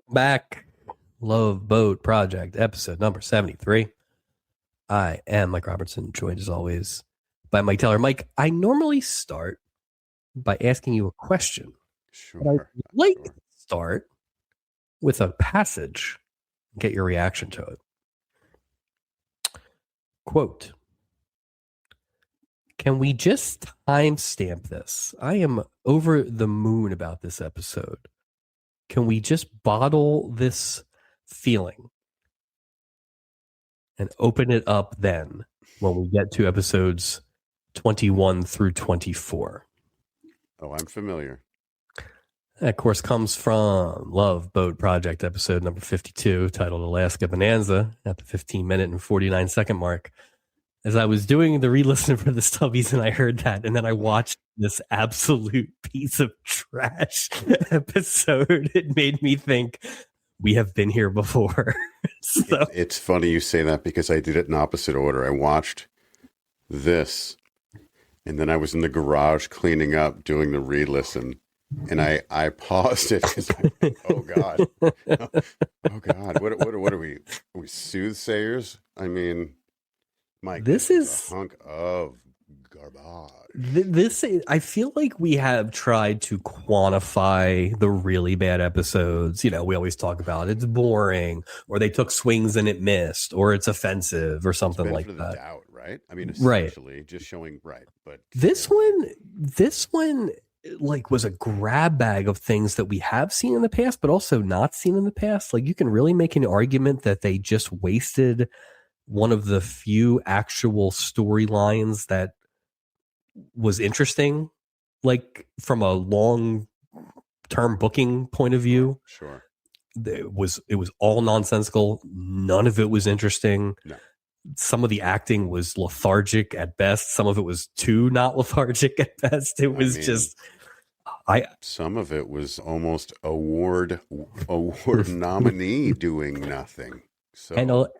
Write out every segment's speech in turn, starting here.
Back. Love Boat Project, episode number 73. I am Mike Robertson, joined as always by Mike Teller. Mike, I normally start by asking you a question. Sure. But I'd like to start with a passage and get your reaction to it. Quote, can we just timestamp this? I am over the moon about this episode. Can we just bottle this feeling and open it up then when we get to episodes 21 through 24? Oh, I'm familiar. That, of course, comes from Love Boat Project episode number 52, titled Alaska Bonanza, at the 15-minute and 49-second mark. As I was doing the re-listen for the stubbies and I heard that, and then I watched this absolute piece of trash episode, it made me think, we have been here before. So. It's funny you say that because I did it in opposite order. I watched this, and then I was in the garage cleaning up, doing the re-listen, and I paused it because oh God. Oh God. What are we? Are we soothsayers? I mean, Mike, this is a hunk of garbage. I feel like we have tried to quantify the really bad episodes. You know, we always talk about it's boring, or they took swings and it missed, or it's offensive, or something like that. Doubt, right? I mean, essentially, just showing right. But this one, like, was a grab bag of things that we have seen in the past, but also not seen in the past. Like, you can really make an argument that they just wasted one of the few actual storylines that was interesting, like from a long-term booking point of view. Sure. It was all nonsensical. None of it was interesting. No. Some of the acting was lethargic at best. Some of it was too not lethargic at best. It was some of it was almost award nominee doing nothing. So.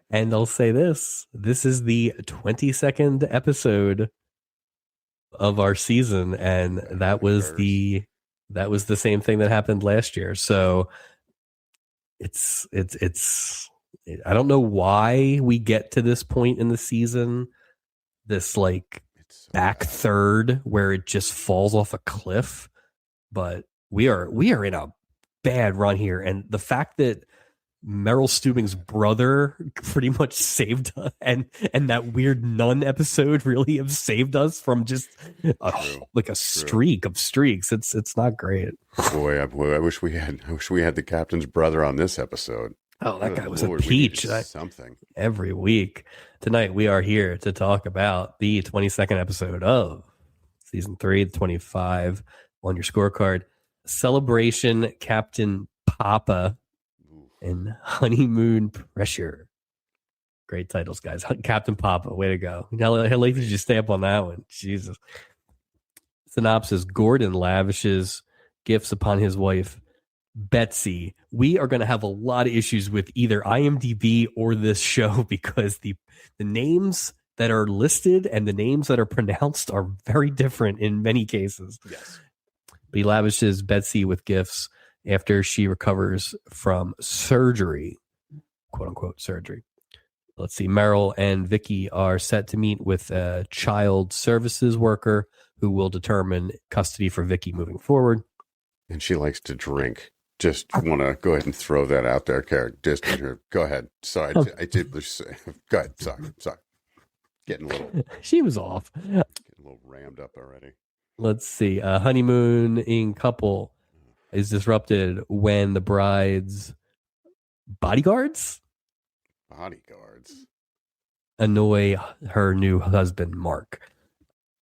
And I'll say this is the 22nd episode of our season, and that was the same thing that happened last year. So it's I don't know why we get to this point in the season, this like back third where it just falls off a cliff, but we are in a bad run here, and the fact that Meryl Stubing's brother pretty much saved us, and that weird nun episode really have saved us from just a streak of streaks. It's not great. Boy, I wish we had the captain's brother on this episode. Oh, that guy was a peach. Something every week. Tonight we are here to talk about the 22nd episode of season 3, the 25 on your scorecard. Celebration Captain Papa and Honeymoon Pressure. Great titles, guys. Captain Papa, way to go. How late did you stay up on that one? Jesus. Synopsis: Gordon lavishes gifts upon his wife, Betsy. We are going to have a lot of issues with either IMDb or this show because the names that are listed and the names that are pronounced are very different in many cases. Yes. But he lavishes Betsy with gifts after she recovers from surgery, quote unquote surgery. Let's see. Meryl and Vicky are set to meet with a child services worker who will determine custody for Vicky moving forward. And she likes to drink. Just want to go ahead and throw that out there, Karen. Just go ahead. Sorry, I did. Go ahead. Sorry. Getting a little. She was off. Getting a little rammed up already. Let's see. A honeymooning couple is disrupted when the bride's bodyguards annoy her new husband, Mark.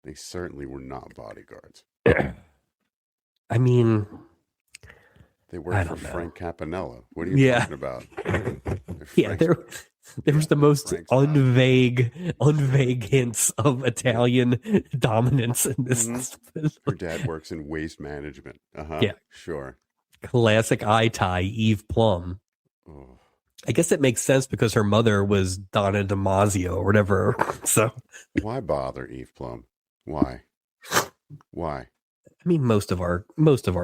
They certainly were not bodyguards. I mean, they worked for Frank Capanella. What are you talking about? There was the most unvague hints of Italian dominance in this. Mm-hmm. Her dad works in waste management. Yeah, sure. Classic eye tie, Eve Plum. Oh. I guess it makes sense because her mother was Donna DiMaggio or whatever. So why bother Eve Plum? Why? I mean, most of our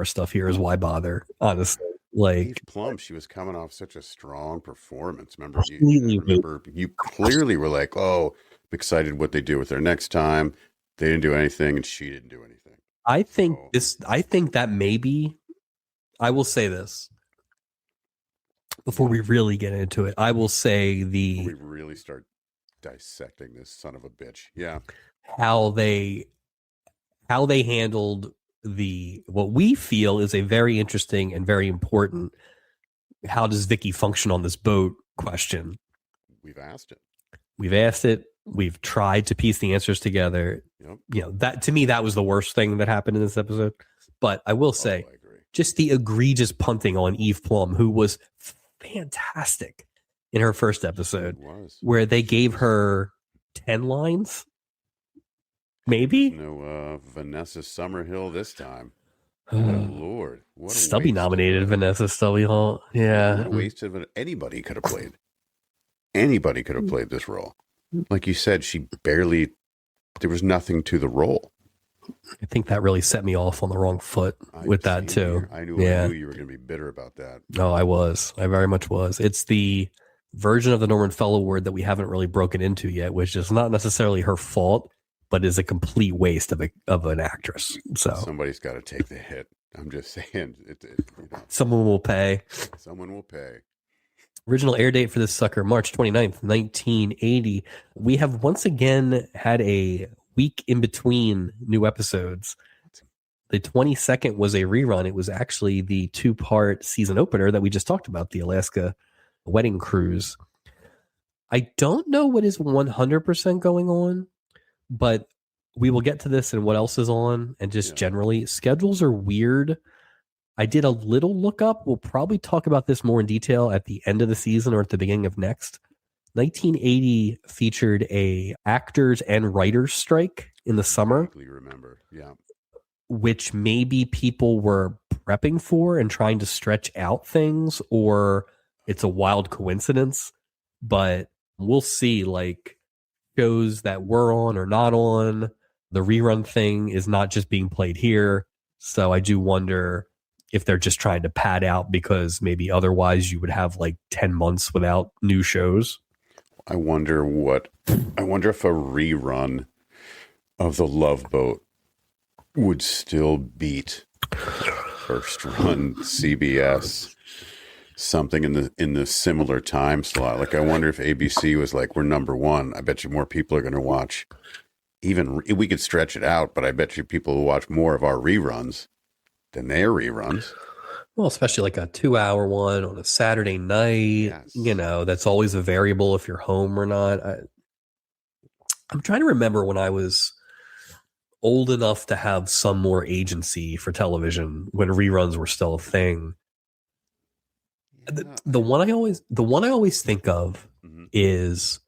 stuff here is why bother, honestly. Like Eve Plum, she was coming off such a strong performance. Remember, completely. you clearly were like, "Oh, I'm excited what they do with her next time." They didn't do anything, and she didn't do anything. I think that maybe I will say this before we really get into it. I will say we really start dissecting this son of a bitch. Yeah, how they handled what we feel is a very interesting and very important how does Vicky function on this boat question. we've asked it. We've tried to piece the answers together. Yep. That to me, that was the worst thing that happened in this episode. But I will say, I agree. Just the egregious punting on Eve Plum, who was fantastic in her first episode, where they gave her 10 lines. Maybe no Vanessa Summerhill this time. Good Lord, what a Stubby waste. nominated Vanessa Stubbyhill. Yeah, what a waste of it. Anybody could have played. Anybody could have played this role. Like you said, there was nothing to the role. I think that really set me off on the wrong foot with that too. I knew you were going to be bitter about that. No, I was. I very much was. It's the version of the Norman Fell Award that we haven't really broken into yet, which is not necessarily her fault, but is a complete waste of an actress. So somebody's got to take the hit. I'm just saying. Someone will pay. Someone will pay. Original air date for this sucker, March 29th, 1980. We have once again had a week in between new episodes. The 22nd was a rerun. It was actually the 2-part season opener that we just talked about, the Alaska wedding cruise. I don't know what is 100% going on, but we will get to this and what else is on. And just generally, schedules are weird. I did a little look up. We'll probably talk about this more in detail at the end of the season or at the beginning of next. 1980 featured a actors and writers strike in the summer. I remember, yeah. Which maybe people were prepping for and trying to stretch out things, or it's a wild coincidence. But we'll see, like, shows that were on or not on. The rerun thing is not just being played here. So I do wonder if they're just trying to pad out because maybe otherwise you would have like 10 months without new shows. I wonder if a rerun of The Love Boat would still beat first run CBS, something in the similar time slot. Like, I wonder if ABC was like, we're number one. I bet you more people are going to watch. Even we could stretch it out, but I bet you people will watch more of our reruns than their reruns. Well, especially like a 2-hour one on a Saturday night. Yes. You know, that's always a variable if you're home or not. I'm trying to remember when I was old enough to have some more agency for television when reruns were still a thing. Yeah. The one I always think of is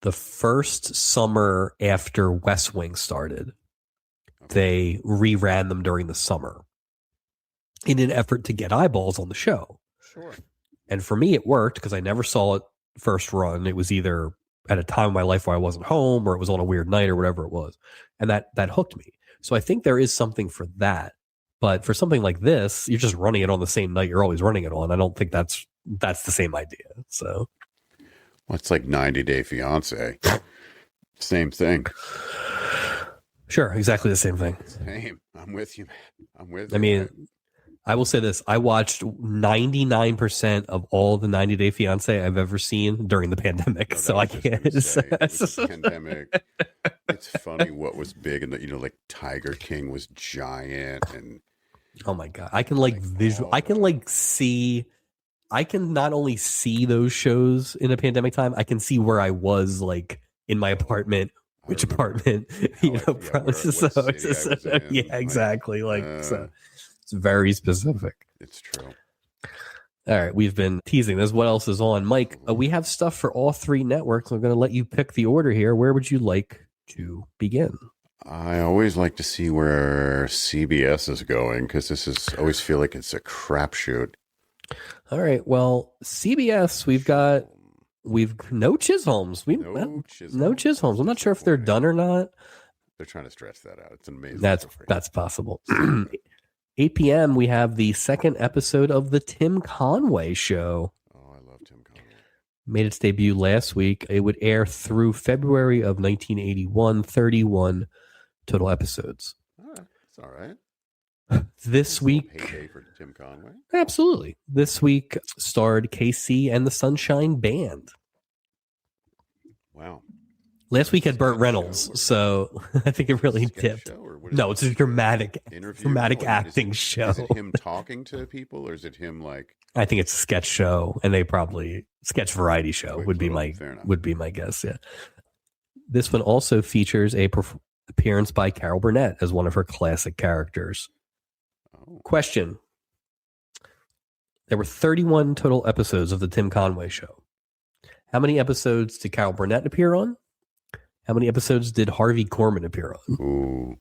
the first summer after West Wing started. They reran them during the summer in an effort to get eyeballs on the show. Sure. And for me, it worked because I never saw it first run. It was either at a time in my life where I wasn't home or it was on a weird night or whatever it was. And that hooked me. So I think there is something for that. But for something like this, you're just running it on the same night you're always running it on. I don't think that's the same idea. So, well, it's like 90 Day Fiance. Same thing. Sure, exactly the same thing. Same. I'm with you, man. I'm with you. I mean, I will say this. I watched 99% of all the 90 Day Fiance I've ever seen during the pandemic. So I can't. Pandemic. It's funny what was big. And, like Tiger King was giant. And oh my God. I can I can see. I can not only see those shows in a pandemic time, I can see where I was like in my apartment. Which apartment, exactly. So it's very specific. It's true. All right. We've been teasing this. What else is on? Mike, we have stuff for all three networks. I'm going to let you pick the order here. Where would you like to begin? I always like to see where CBS is going because I always feel like it's a crapshoot. All right. Well, CBS, we've no Chisholms. No Chisholms. I'm not sure if they're done or not. They're trying to stretch that out. It's amazing. That's possible. 8 p.m., we have the second episode of The Tim Conway Show. Oh, I love Tim Conway. Made its debut last week. It would air through February of 1981, 31 total episodes. That's all right. This week, payday for Tim Conway. Absolutely. This week starred KC and the Sunshine Band. Wow. Last week had Burt Reynolds, so I think it really dipped. No, it's a dramatic acting show. Is it him talking to people, or is it him like? I think it's a sketch show, and they probably sketch variety show would be my guess. Yeah. This one also features a appearance by Carol Burnett as one of her classic characters. Oh. Question: there were 31 total episodes of the Tim Conway Show. How many episodes did Carol Burnett appear on? How many episodes did Harvey Korman appear on? Ooh.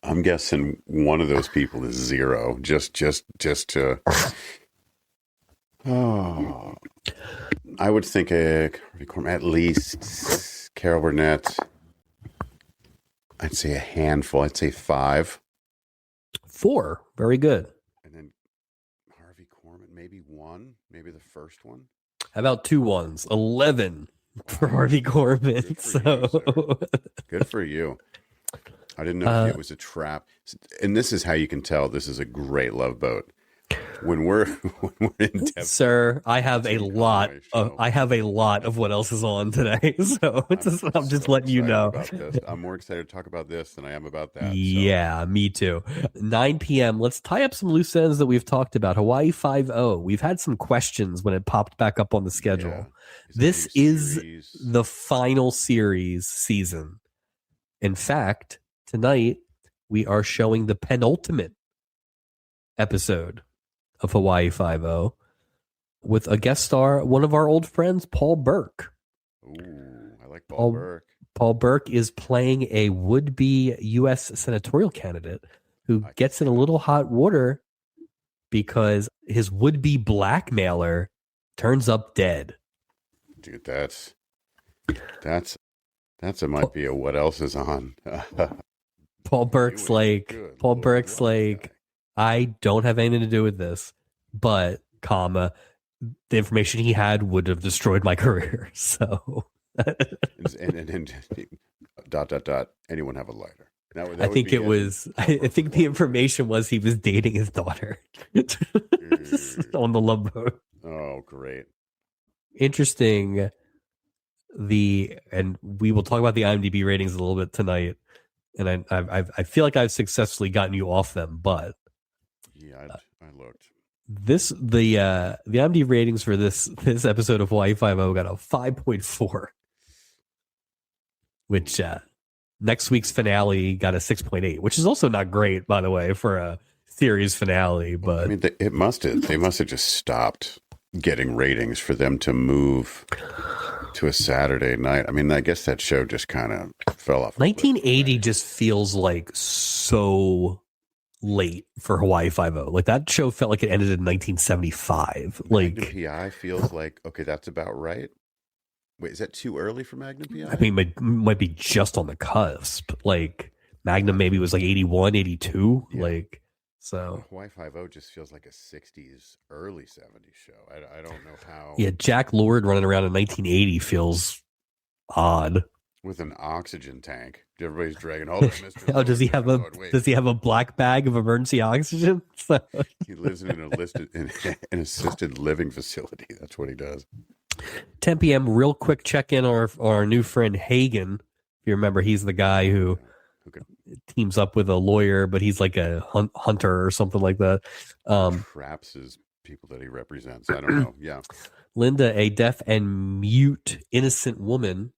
I'm guessing one of those people is 0. Just to. Oh, I would think Harvey Korman, at least Carol Burnett. I'd say a handful. I'd say 5. 4. Very good. And then Harvey Korman, maybe 1. Maybe the first one. How about 2 ones? 11 for Harvey Korman. Good for you. I didn't know if it was a trap. And this is how you can tell this is a great Love Boat. When we're in depth, sir, I have a lot of what else is on today. So I'm just letting you know. I'm more excited to talk about this than I am about that. Yeah, me too. 9 p.m. Let's tie up some loose ends that we've talked about. Hawaii 5-0. We've had some questions when it popped back up on the schedule. Yeah. This is the final season. In fact, tonight we are showing the penultimate episode of Hawaii 5-0 with a guest star, one of our old friends, Paul Burke. Ooh, I like Paul Burke. Paul Burke is playing a would-be U.S. senatorial candidate who gets in a little hot water because his would-be blackmailer turns up dead. Dude, that's it might be a what else is on. Paul Burke's like, I don't have anything to do with this, but, the information he had would have destroyed my career. So, and anyone have a lighter? I think the information was he was dating his daughter on the Love Boat. Oh, great. Interesting. And we will talk about the IMDb ratings a little bit tonight. And I feel like I've successfully gotten you off them, but yeah, I looked. The IMDb ratings for this episode of Hawaii 5-0 got a 5.4, which next week's finale got a 6.8, which is also not great, by the way, for a series finale. But I mean, they must have just stopped getting ratings for them to move to a Saturday night. I mean, I guess that show just kind of fell off. 1980 just feels like so late for Hawaii 5-0. Like that show felt like it ended in 1975. Magnum PI feels like, okay, that's about right. Wait, is that too early for Magnum PI? I mean, it might be just on the cusp. Like Magnum maybe was like 81, 82. Yeah. Like, so Hawaii 5-0 just feels like a 60s, early 70s show. I don't know how. Yeah, Jack Lord running around in 1980 feels odd. With an oxygen tank. Everybody's dragging, hold on, Mr. Oh, does he have a black bag of emergency oxygen? He lives in an assisted living facility. That's what he does. 10 p.m. Real quick check in our new friend Hagen. If you remember, he's the guy who teams up with a lawyer, but he's like a hunter or something like that. Traps his people that he represents. I don't know. Yeah. Linda, a deaf and mute innocent woman,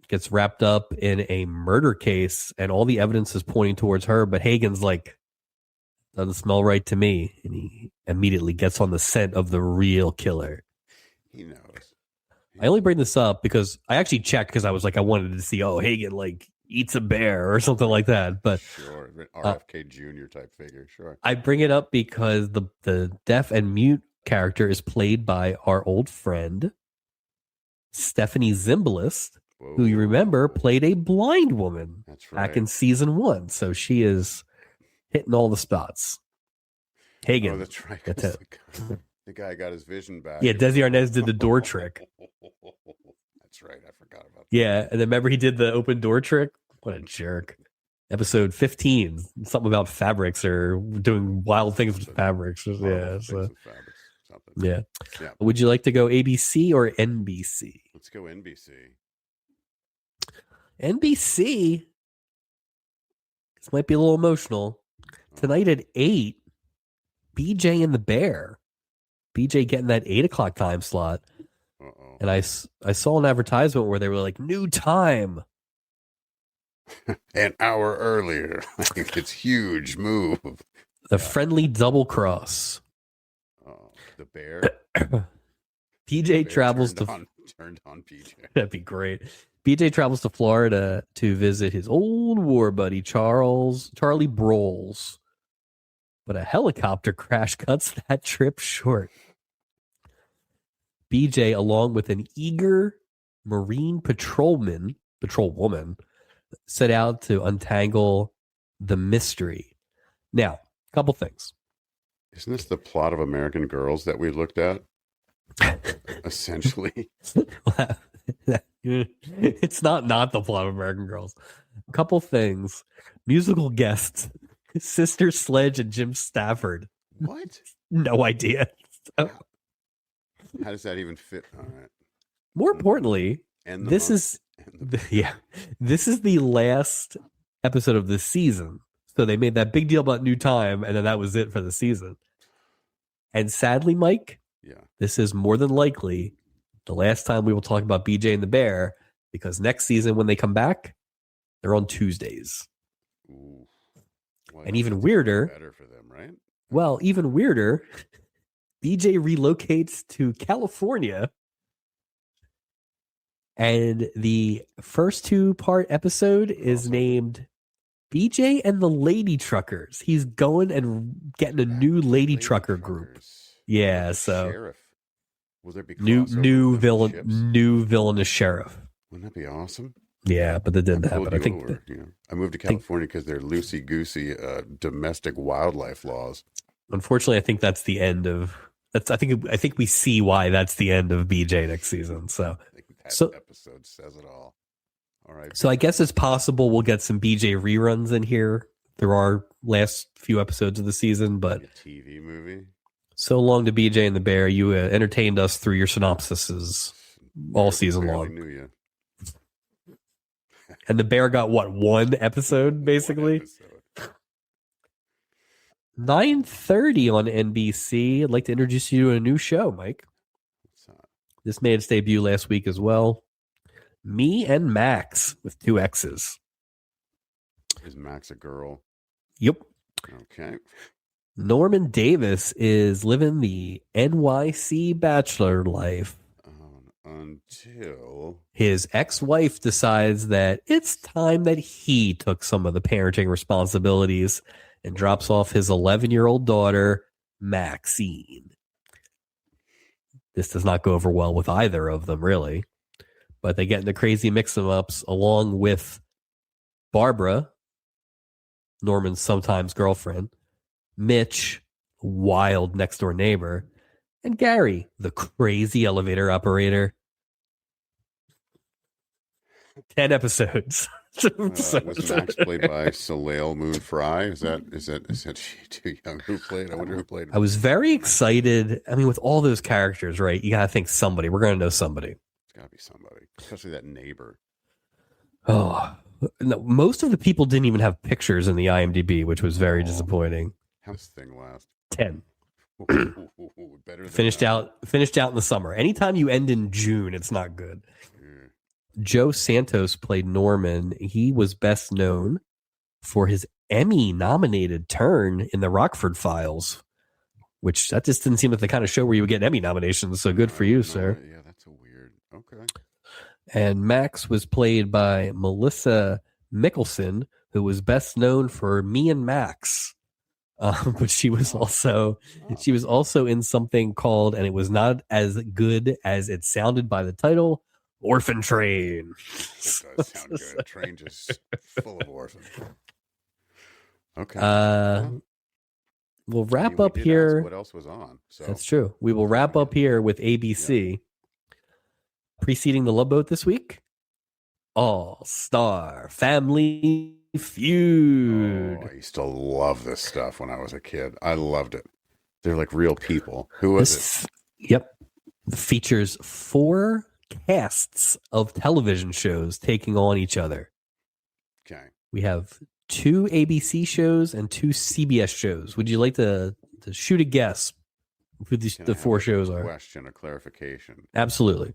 gets wrapped up in a murder case, and all the evidence is pointing towards her. But Hagen's like, doesn't smell right to me, and he immediately gets on the scent of the real killer. He knows. I only bring this up because I actually checked because I was like, I wanted to see, Hagen like eats a bear or something like that. But sure, RFK Jr. type figure. Sure. I bring it up because the deaf and mute character is played by our old friend Stephanie Zimbalist, who you remember played a blind woman back in season 1. So she is hitting all the spots. Hagen. Oh, that's right. That's The guy got his vision back. Yeah, Desi Arnaz did the door trick. That's right. I forgot about that. Yeah, and then remember he did the open door trick? What a jerk. Episode 15, something about fabrics or doing wild things with fabrics. Yeah. Yeah. Would you like to go ABC or NBC? Let's go NBC. NBC. This might be a little emotional. Tonight at 8, BJ and the Bear. BJ getting that 8 o'clock time slot. Uh-oh. And I saw an advertisement where they were like, new time. An hour earlier. I think it's huge move. The friendly double cross. The Bear. BJ travels turned on BJ. That'd be great. BJ travels to Florida to visit his old war buddy Charlie Broles. But a helicopter crash cuts that trip short. BJ, along with an eager Marine patrolwoman, set out to untangle the mystery. Now, a couple things. Isn't this the plot of American Girls that we looked at? Essentially. It's not the plot of American Girls. A couple things. Musical guests. Sister Sledge and Jim Stafford. What? No idea. How does that even fit? All right. More importantly, this is the last episode of this season. So they made that big deal about new time, and then that was it for the season. And sadly, Mike, this is more than likely the last time we will talk about BJ and the Bear, because next season when they come back, they're on Tuesdays. Ooh. Well, and even weirder, better for them, right? Well, even weirder, BJ relocates to California, and the first 2-part episode is named BJ and the Lady Truckers. He's going and getting a new Lady Trucker group. Yeah, so sheriff. Will there be new villainous sheriff? Wouldn't that be awesome? Yeah, but that didn't happen. I think I moved to California because they're loosey-goosey domestic wildlife laws. Unfortunately, I think that's the end of that's. I think we see why that's the end of BJ next season. So that episode says it all. All right. So I guess it's possible we'll get some BJ reruns in here. There are last few episodes of the season, but a TV movie. So long to BJ and the Bear. You entertained us through your synopsises all season long. Knew you. And the Bear got what, one episode basically? 9:30 on NBC. I'd like to introduce you to a new show, Mike. This made its debut last week as well. Me and Max with 2 X's. Is Max a girl? Yep. Okay. Norman Davis is living the NYC bachelor life until his ex-wife decides that it's time that he took some of the parenting responsibilities and drops off his 11-year-old daughter, Maxine. This does not go over well with either of them, really. But they get into crazy mix-em-ups along with Barbara, Norman's sometimes girlfriend, Mitch, wild next-door neighbor, and Gary, the crazy elevator operator. 10 episodes. Was Max played by Soleil Moon Frye? Is that she too young? Who played? I wonder who played. I was very excited. I mean, with all those characters, right? You gotta think somebody. We're gonna know somebody. It's gotta be somebody, especially that neighbor. Oh, no, most of the people didn't even have pictures in the IMDb, which was very disappointing. How's this thing last? 10. Better than finished out in the summer. Anytime you end in June, it's not good. Joe Santos played Norman. He was best known for his Emmy-nominated turn in the Rockford Files, which that just didn't seem like the kind of show where you would get Emmy nominations. So good for you, sir. Yeah, that's a weird. Okay. And Max was played by Melissa Mickelson, who was best known for Me and Max. But she was also in something called, and it was not as good as it sounded by the title, Orphan Train. It does sound good. Train just full of orphans. Okay. We'll wrap we up did here. ask what else was on? So That's true. We will wrap up here with ABC. Preceding the Love Boat this week, All-Star Family Feud. Oh, I used to love this stuff when I was a kid. I loved it. They're like real people. Who was it? Yep. Features 4 casts of television shows taking on each other. Okay. We have 2 ABC shows and 2 CBS shows. Would you like to shoot a guess who the 4 shows are? Question, a clarification. Absolutely.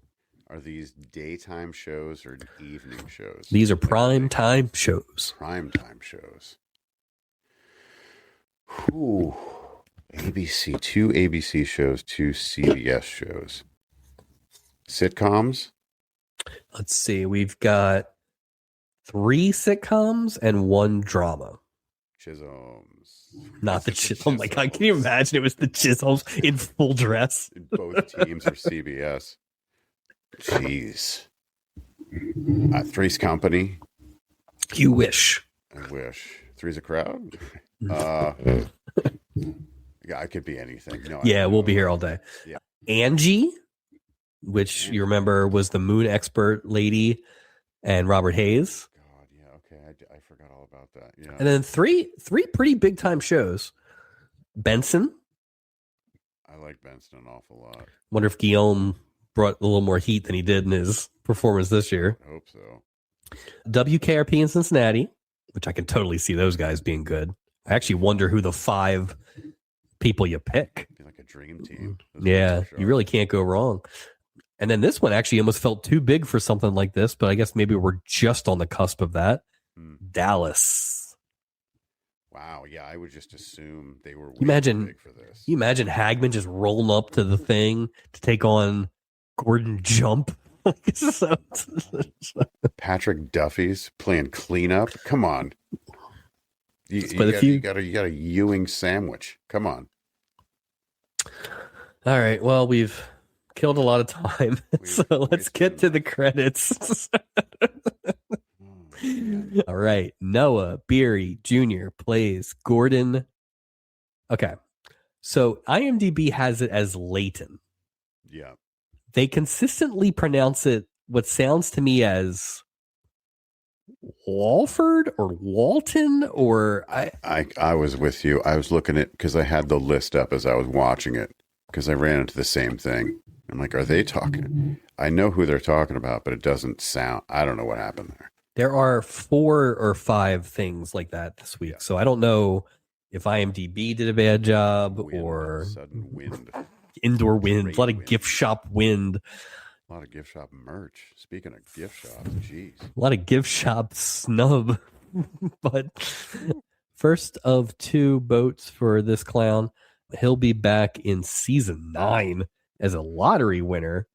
Are these daytime shows or evening shows? These are prime time shows. Prime time shows. Ooh. ABC, 2 ABC shows, 2 CBS shows. Sitcoms? Let's see. We've got 3 sitcoms and 1 drama. Chisholms. Not the Chisholms. Oh my God. Can you imagine it was the Chisholms in full dress? Both teams are CBS. Jeez. Three's Company. You wish. I wish. Three's a Crowd? Yeah, it could be anything. No, yeah, we'll be here all day. Yeah. Angie, which you remember was the moon expert lady, and Robert Hayes. God, yeah, okay. I forgot all about that. Yeah. And then three pretty big time shows. Benson. I like Benson an awful lot. Wonder if Guillaume brought a little more heat than he did in his performance this year. I hope so. WKRP in Cincinnati, which I can totally see those guys being good. I actually wonder who the 5 people you pick. Be like a dream team. Yeah, you really can't go wrong. And then this one actually almost felt too big for something like this, but I guess maybe we're just on the cusp of that. Dallas. Wow, yeah, I would just assume they were way too big for this. You imagine Hagman just rolling up to the thing to take on Gordon Jump? Patrick Duffy's playing cleanup. Come on. You got a Ewing sandwich. Come on. All right. Well, we've killed a lot of time, so let's get to the credits. All right. Noah Beery Jr. plays Gordon. Okay. So IMDb has it as Layton. Yeah. They consistently pronounce it what sounds to me as Walford or Walton, or I was with you. I was looking at, because I had the list up as I was watching it, because I ran into the same thing. I'm like, are they talking? I know who they're talking about, but it doesn't sound. I don't know what happened there. There are 4 or 5 things like that this week, so I don't know if IMDb did a bad job or sudden wind, indoor wind, a lot of gift shop wind. A lot of gift shop merch. Speaking of gift shops, jeez. A lot of gift shop snub. But first of 2 boats for this clown. He'll be back in season 9 as a lottery winner.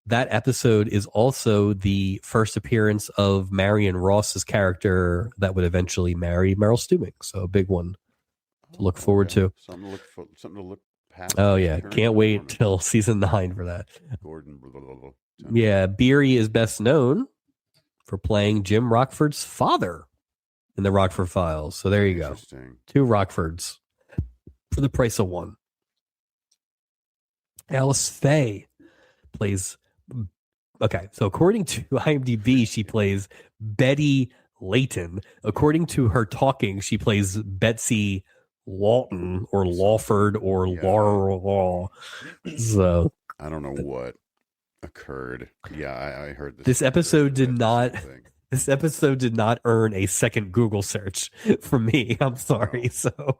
That episode is also the first appearance of Marion Ross's character that would eventually marry Meryl Stewing. So a big one to look forward to. Something to look past. Oh yeah, can't wait till season 9 for that. Gordon. Yeah, Beery is best known for playing Jim Rockford's father in the Rockford Files. So there you go. 2 Rockfords for the price of 1. Alice Faye plays. Okay, so according to IMDb, she plays Betty Layton. According to her talking, she plays Betsy Lawton or Lawford or Law. So I don't know what occurred. Yeah, I heard this. This episode did not earn a second Google search from me. I'm sorry. No.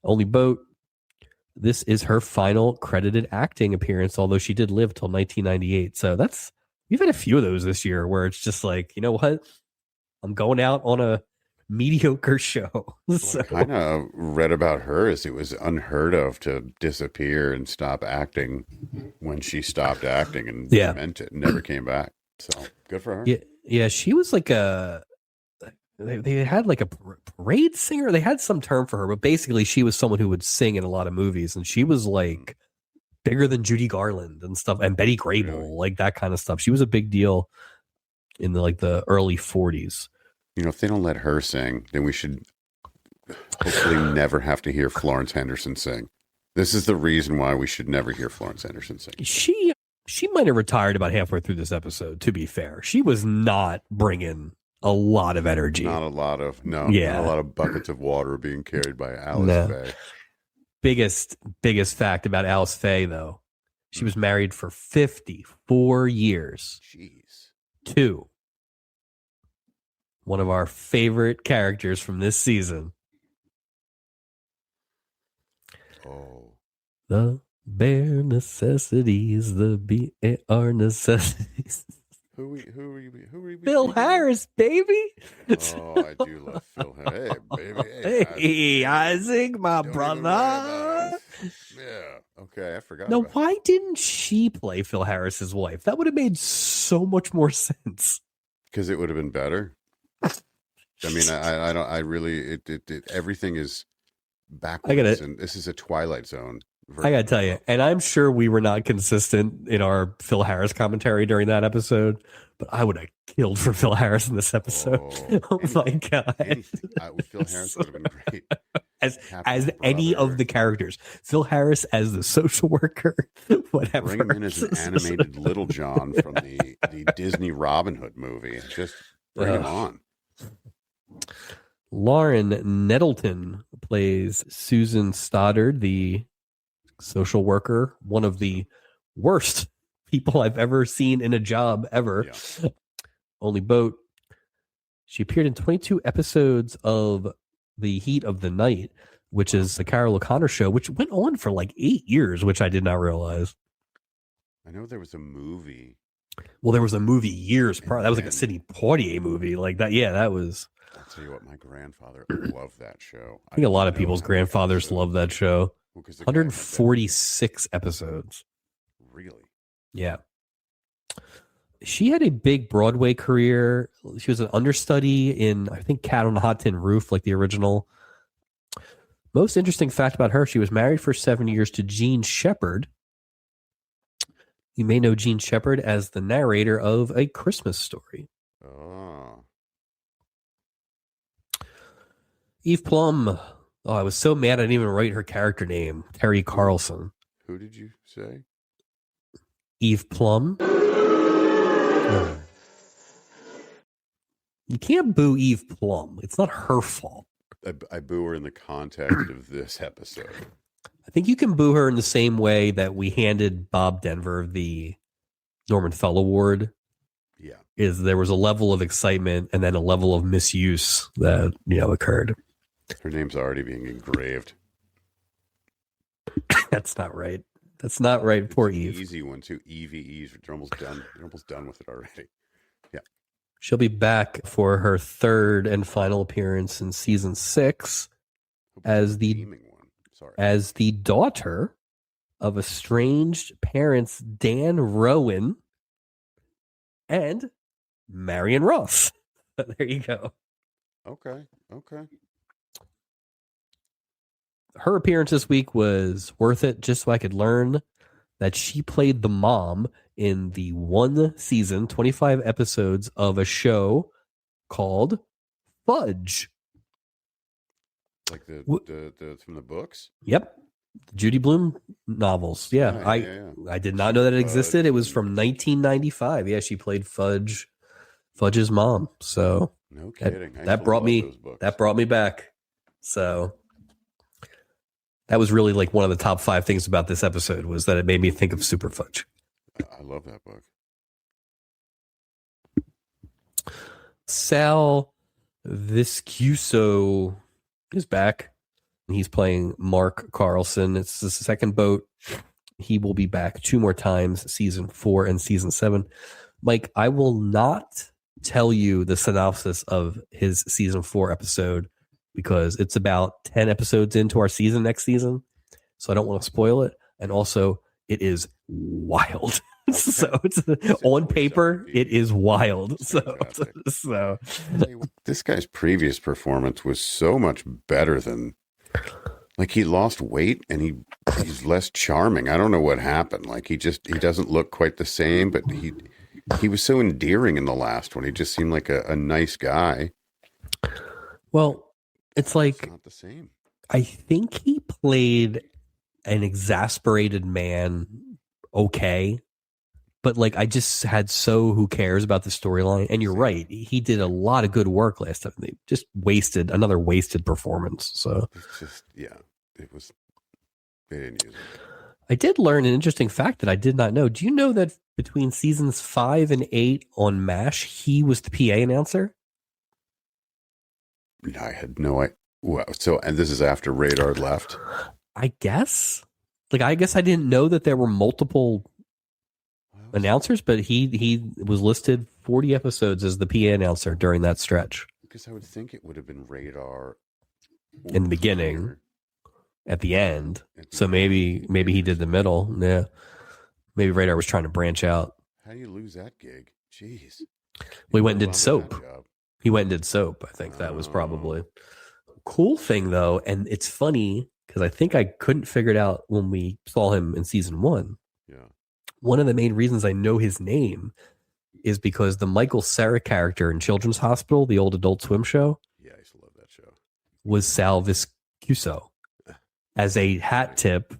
Only boat. This is her final credited acting appearance, although she did live till 1998. So we've had a few of those this year where it's just like, you know what? I'm going out on a mediocre show. So. I kind of read about her as it was unheard of to disappear and stop acting when she stopped acting and meant it and never came back. So good for her. Yeah, she was like they had like a parade singer. They had some term for her, but basically she was someone who would sing in a lot of movies, and she was like bigger than Judy Garland and stuff, and Betty Grable, like that kind of stuff. She was a big deal in the early 40s. If they don't let her sing, then we should hopefully never have to hear Florence Henderson sing. This is the reason why we should never hear Florence Henderson sing. She might have retired about halfway through this episode, to be fair. She was not bringing a lot of energy. Not a lot of buckets of water being carried by Alice Faye. Biggest fact about Alice Faye, though, she was married for 54 years. Jeez. To one of our favorite characters from this season. Oh. The bare necessities, the BAR necessities. Who are you? Phil Harris, baby. Oh, I do love Phil Harris. Hey, baby. Hey, Isaac, my brother. Yeah. Okay, I forgot. Now, why didn't she play Phil Harris's wife? That would have made so much more sense. Because it would have been better. I mean, I really, everything is backwards, and this is a Twilight Zone. I gotta tell you, and I'm sure we were not consistent in our Phil Harris commentary during that episode, but I would have killed for Phil Harris in this episode. Oh my God. Phil Harris would have been great. As any of the characters. Phil Harris as the social worker, whatever. Bring him in as an animated Little John from the Disney Robin Hood movie. Just bring him on. Lauren Nettleton plays Susan Stoddard, the social worker, one of the worst people I've ever seen in a job ever. Yeah. Only boat. She appeared in 22 episodes of The Heat of the Night, which is the Carol O'Connor show, which went on for like 8 years, which I did not realize. I know there was a movie. Well, there was a movie years prior. That was like a Sidney Poitier movie like that. Yeah, that was. I'll tell you what, my grandfather loved that show. I think a lot of people's grandfathers love that show. 146 episodes. Really? Yeah. She had a big Broadway career. She was an understudy in, I think, Cat on a Hot Tin Roof, like the original. Most interesting fact about her, she was married for 7 years to Gene Shepherd. You may know Gene Shepherd as the narrator of A Christmas Story. Oh. Eve Plum. Oh, I was so mad I didn't even write her character name. Terry Carlson. Who did you say? Eve Plum. Oh. You can't boo Eve Plum. It's not her fault. I boo her in the context of this episode. I think you can boo her in the same way that we handed Bob Denver the Norman Fell Award. Yeah. There was a level of excitement and then a level of misuse that, occurred. Her name's already being engraved. That's not right. That's not right. Poor Eve. Easy one too. Evie. You're almost done. You're almost done with it already. Yeah. She'll be back for her third and final appearance in season 6 as the daughter of estranged parents Dan Rowan and Marion Ross. There you go. Okay. Her appearance this week was worth it just so I could learn that she played the mom in the 1 season, 25 episodes of a show called Fudge. Like the from the books? Yep. The Judy Blume novels. Yeah. I did not know that it existed. It was from 1995. Yeah, she played Fudge's mom. So no kidding. That brought me back. So that was really like one of the top 5 things about this episode was that it made me think of Super Fudge. I love that book. Sal Viscuso is back. He's playing Mark Carlson. It's the second boat. He will be back 2 more times, season 4 and season 7. Mike, I will not tell you the synopsis of his season 4 episode because it's about 10 episodes into our season next season. So I don't want to spoil it. And also, it is wild. Okay. So it's on paper, it is wild. So this guy's previous performance was so much better than, like, he lost weight and he's less charming. I don't know what happened. Like he doesn't look quite the same, but he was so endearing in the last one. He just seemed like a nice guy. Well, it's like not the same. I think he played an exasperated man okay, but like I just had who cares about the storyline? And you're right, he did a lot of good work last time. They just wasted another wasted performance. So it's just it was. They didn't use it. I did learn an interesting fact that I did not know. Do you know that between seasons 5 and 8 on MASH, he was the PA announcer? I had no idea. Well, so, and this is after Radar left? I guess. Like, I guess I didn't know that there were multiple announcers, but he was listed 40 episodes as the PA announcer during that stretch. Because I would think it would have been Radar in the beginning, at the end. So maybe he did the middle. Yeah. Maybe Radar was trying to branch out. How do you lose that gig? Jeez. Well, he went and did soap. He went and did soap. I think that was probably cool thing though. And it's funny because I think I couldn't figure it out when we saw him in season 1. Yeah. One of the main reasons I know his name is because the Michael Cera character in Children's Hospital, the old Adult Swim show. Yeah, I used to love that show. Was Sal Viscuso as a hat tip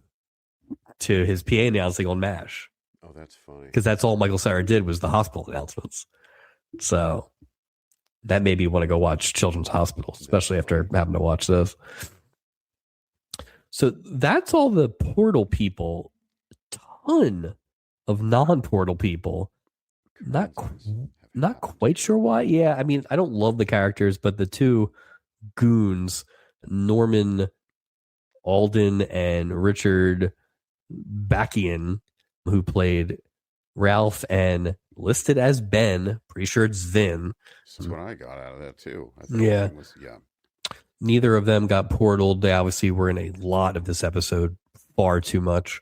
to his PA announcing on MASH. Oh, that's funny. Because that's all Michael Cera did was the hospital announcements. So that made me want to go watch Children's Hospital, especially after having to watch this. So that's all the Portal people. Ton of non-Portal people. Not quite sure why. Yeah, I mean, I don't love the characters, but the two goons, Norman Alden and Richard Backian, who played Ralph and listed as Ben, pretty sure it's Vin. That's what I got out of that too. Yeah. Neither of them got portaled. They obviously were in a lot of this episode, far too much.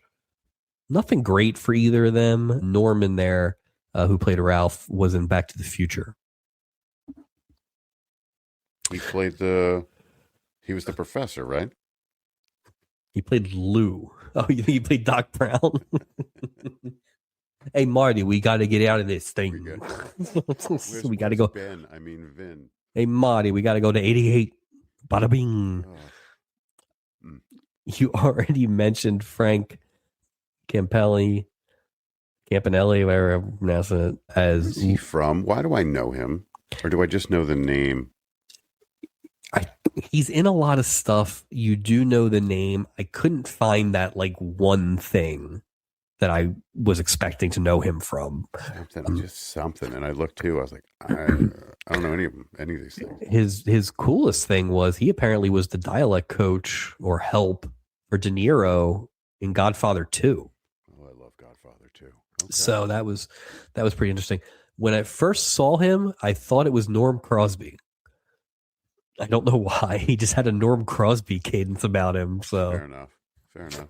Nothing great for either of them. Norman there, who played Ralph, was in Back to the Future. He was the professor, right? He played Lou. Oh, you think he played Doc Brown? Hey, Marty, we got to get out of this thing. We got to go. Vin. Hey, Marty, we got to go to 88. Bada bing. Oh. You already mentioned Frank Campanelli, whatever I'm pronouncing it as. Where's he from? Why do I know him? Or do I just know the name? He's in a lot of stuff. You do know the name. I couldn't find that like one thing that I was expecting to know him from. Something. And I looked too. I was like, I don't know any of these things. His coolest thing was he apparently was the dialect coach or help for De Niro in Godfather 2. Oh, I love Godfather 2. Okay. So that was pretty interesting. When I first saw him, I thought it was Norm Crosby. I don't know why. He just had a Norm Crosby cadence about him. So fair enough.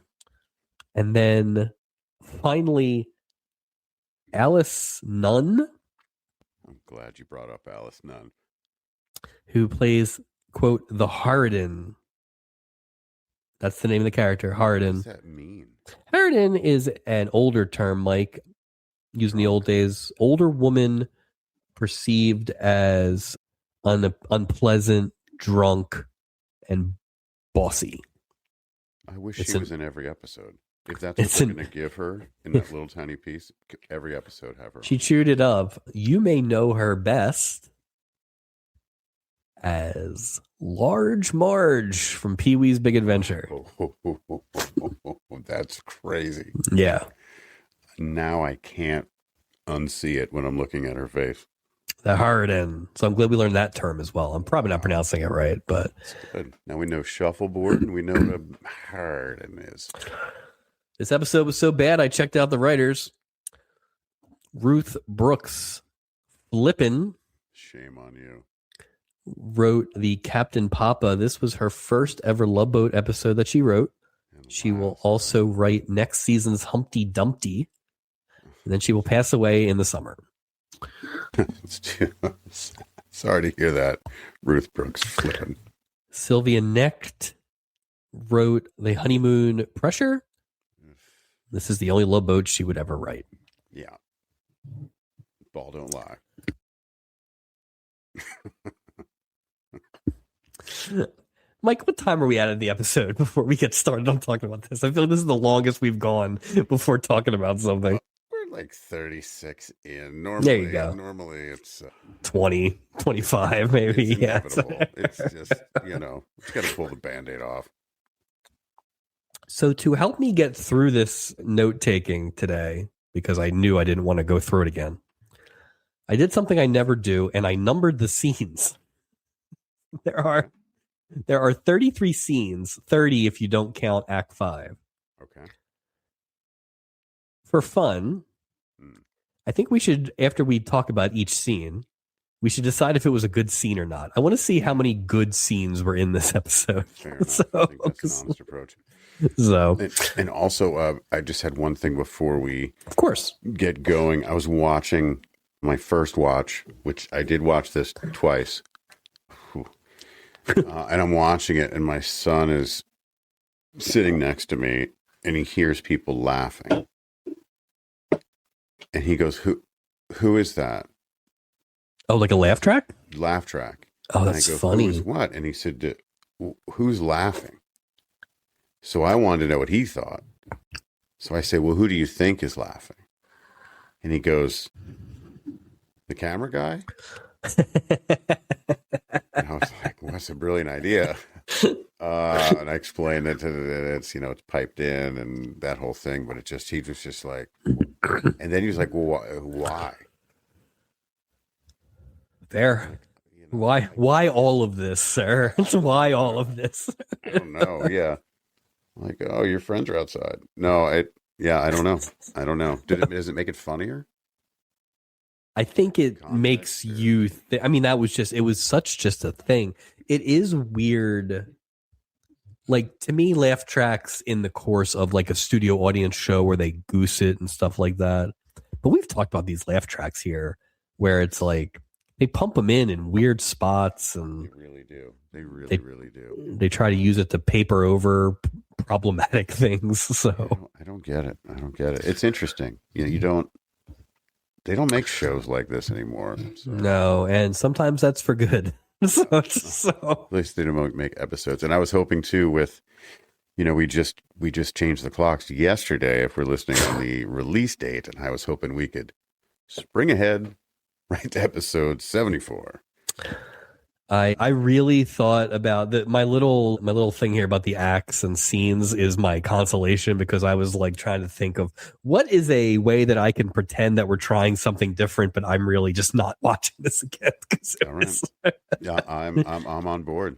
And then finally, Alice Nunn. I'm glad you brought up Alice Nunn. Who plays, quote, the Harridan. That's the name of the character, Harridan. What does that mean? Harridan is an older term, Mike, used in the old days. Older woman perceived as unpleasant, drunk, and bossy. I wish she was in every episode. If that's what they're going to give her in that little tiny piece, every episode have her. She chewed it up. You may know her best as Large Marge from Pee-wee's Big Adventure. That's crazy. Yeah. Now I can't unsee it when I'm looking at her face. The Harridan. So I'm glad we learned that term as well. I'm probably not pronouncing it right, but that's good. Now we know shuffleboard and we know what a Harridan is. This episode was so bad I checked out the writers. Ruth Brooks Flippin. Shame on you. Wrote the Captain Papa. This was her first ever Love Boat episode that she wrote. She will also write next season's Humpty Dumpty. And then she will pass away in the summer. Sorry to hear that, Ruth Brooks Flippin. Sylvia Necht wrote The Honeymoon Pressure. This is the only Love Boat she would ever write. Yeah. Ball don't lie. Mike, what time are we at in the episode before we get started on talking about this? I feel like this is the longest we've gone before talking about something. We're like 36 in. There you go. Normally it's 20, 25 maybe. It's Yeah. inevitable. It's just, it's got to pull the Band-Aid off. So to help me get through this note-taking today, because I knew I didn't want to go through it again, I did something I never do, and I numbered the scenes. There are 33 scenes, 30 if you don't count Act 5. Okay. For fun, I think we should, after we talk about each scene, we should decide if it was a good scene or not. I want to see how many good scenes were in this episode. Fair enough. I think that's an honest approach. So, and also, I just had one thing before we, of course, get going. I was watching my first watch, which I did watch this twice, and I'm watching it, and my son is sitting next to me, and he hears people laughing, and he goes, "Who is that?" Oh, like a laugh track? Laugh track. Oh, that's and I go, funny. Who's what? And he said, "Who's laughing?" So I wanted to know what he thought. So I say, "Well, who do you think is laughing?" And he goes, "The camera guy?" And I was like, well, that's a brilliant idea. And I explained that it's, it's piped in and that whole thing, but he was just like, and then he was like, well, why? There. Why all of this, sir? Why all of this? I don't know. Yeah. Like, oh, your friends are outside. No, I don't know. Does it make it funnier? I think it makes you I mean, it was such just a thing. It is weird. Like, to me, laugh tracks in the course of like a studio audience show where they goose it and stuff like that. But we've talked about these laugh tracks here where it's like they pump them in weird spots, and they really do. They really do. They try to use it to paper over problematic things. So I don't get it. It's interesting. They don't make shows like this anymore. So. No, and sometimes that's for good. So at least they don't make episodes. And I was hoping too with, we just changed the clocks yesterday if we're listening on the release date, and I was hoping we could spring ahead right to episode 74. I really thought about my little thing here about the acts and scenes is my consolation, because I was like trying to think of what is a way that I can pretend that we're trying something different, but I'm really just not watching this again. All right. Yeah, I'm on board.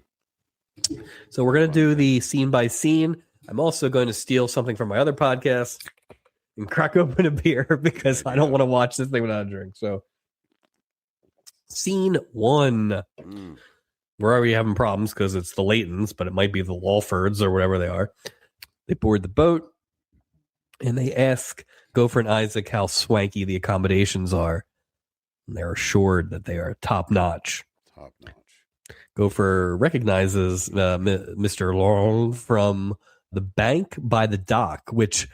So we're gonna do the scene by scene. I'm also going to steal something from my other podcast and crack open a beer because I don't want to watch this thing without a drink. So. Scene 1. We're already having problems because it's the Laytons, but it might be the Walfords or whatever they are. They board the boat and they ask Gopher and Isaac how swanky the accommodations are. And they're assured that they are top notch. Gopher recognizes Mr. Laurent from the bank by the dock, which,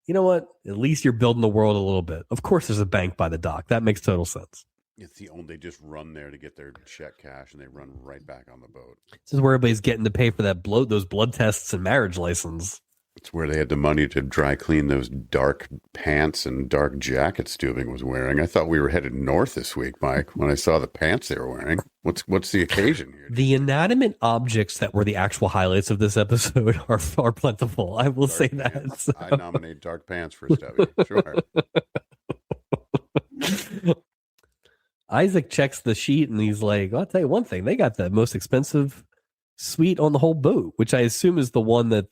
you know what? At least you're building the world a little bit. Of course, there's a bank by the dock. That makes total sense. It's they just run there to get their check cash, and they run right back on the boat. This is where everybody's getting to pay for those blood tests and marriage license. It's where they had the money to dry clean those dark pants and dark jacket Stubing was wearing. I thought we were headed north this week, Mike, when I saw the pants they were wearing. What's the occasion here? The inanimate objects that were the actual highlights of this episode are plentiful. I will say that. So. I nominate dark pants for Stubby. Sure. Isaac checks the sheet and he's like, I'll tell you one thing. They got the most expensive suite on the whole boat, which I assume is the one that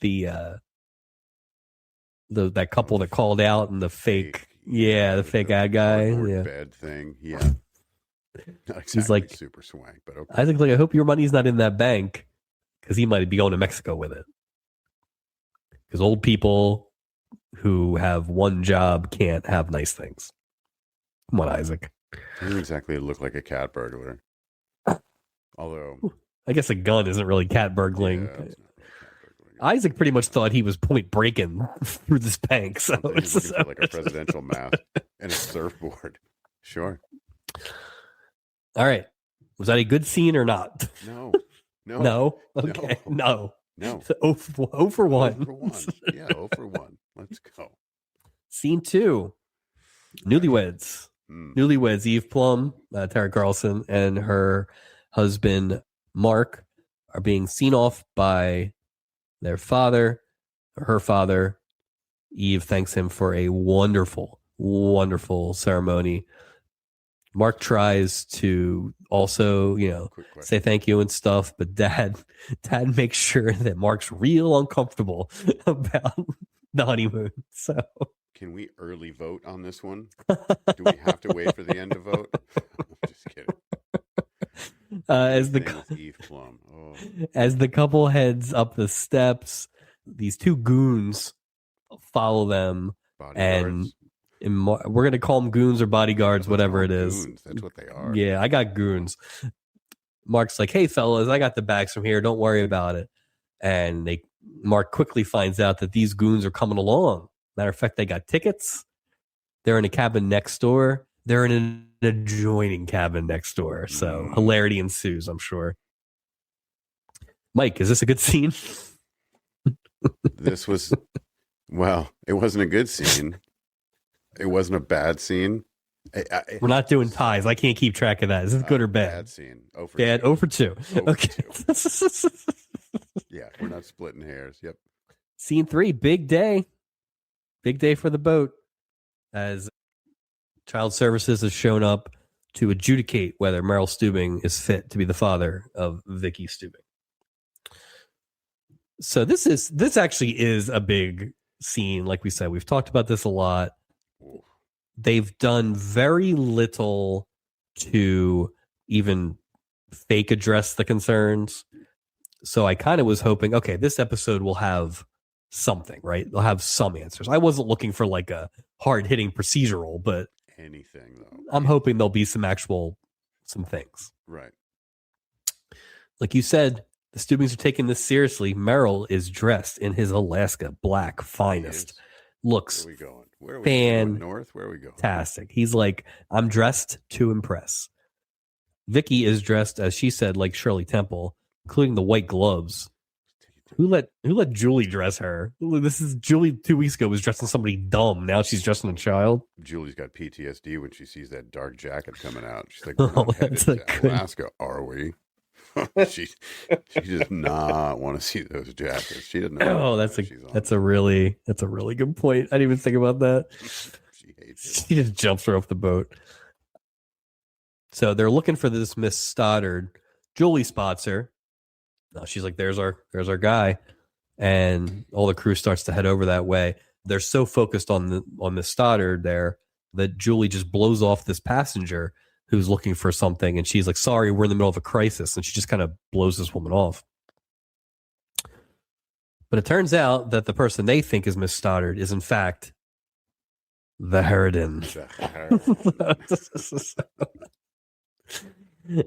that couple that called out and the fake fake ad guy. Yeah. Bed thing. Yeah. Not exactly he's like, super swank, but okay. Isaac's like, I hope your money's not in that bank, because he might be going to Mexico with it. Because old people who have one job can't have nice things. Come on, Isaac. He doesn't exactly look like a cat burglar. Although, I guess a gun isn't really cat burgling. Yeah, it's not really cat burgling. Isaac pretty much thought he was point breaking through this bank. So he's looking for like a presidential map and a surfboard. Sure. All right. Was that a good scene or not? No. No. Okay. No. No. 0 for 1. 0 for 1. Yeah, 0 for 1. Let's go. Scene 2. Newlyweds. Newlyweds, Eve Plum, Tara Carlson, and her husband, Mark, are being seen off by their father, or her father. Eve thanks him for a wonderful, wonderful ceremony. Mark tries to also, say thank you and stuff, but dad makes sure that Mark's real uncomfortable about the honeymoon. So can we early vote on this one? Do we have to wait for the end to vote? I'm just kidding. As the couple heads up the steps, these two goons follow them, and we're going to call them goons or bodyguards, whatever it is. Goons. That's what they are. Yeah, I got goons. Mark's like, hey, fellas, I got the bags from here. Don't worry about it. And Mark quickly finds out that these goons are coming along. Matter of fact, they got tickets. They're in a cabin next door. They're in an adjoining cabin next door. So hilarity ensues, I'm sure. Mike, is this a good scene? This was, well, it wasn't a good scene. It wasn't a bad scene. We're not doing ties. I can't keep track of that. Is this good or bad? Bad scene. 0 for bad. 2. 0 for 2. Okay. 2. Yeah, we're not splitting hairs. Yep. Scene 3, big day. Big day for the boat, as Child Services has shown up to adjudicate whether Merrill Steubing is fit to be the father of Vicky Steubing. So this actually is a big scene. Like we said, we've talked about this a lot. They've done very little to even fake address the concerns. So I kind of was hoping, okay, this episode will have something, right? They'll have some answers. I wasn't looking for like a hard-hitting procedural, but anything though. I'm hoping there'll be some things. Right. Like you said, the Steubings are taking this seriously. Merrill is dressed in his Alaska black finest. Looks Where are we going? Where are we going? North? Where are we going? Fantastic. He's like, I'm dressed to impress. Vicky is dressed, as she said, like Shirley Temple, including the white gloves. Who let Julie dress her? This is Julie 2 weeks ago was dressing somebody dumb. Now she's dressing a child. Julie's got PTSD when she sees that dark jacket coming out. She's like, we're not headed to Alaska, are we? she does not want to see those jackets. She doesn't know. Oh, that's a really good point. I didn't even think about that. She hates it. She just jumps her off the boat. So they're looking for this Miss Stoddard. Julie spots her. She's like, there's our guy. And all the crew starts to head over that way. They're so focused on Miss Stoddard there that Julie just blows off this passenger who's looking for something. And she's like, sorry, we're in the middle of a crisis. And she just kind of blows this woman off. But it turns out that the person they think is Miss Stoddard is in fact the Harridan.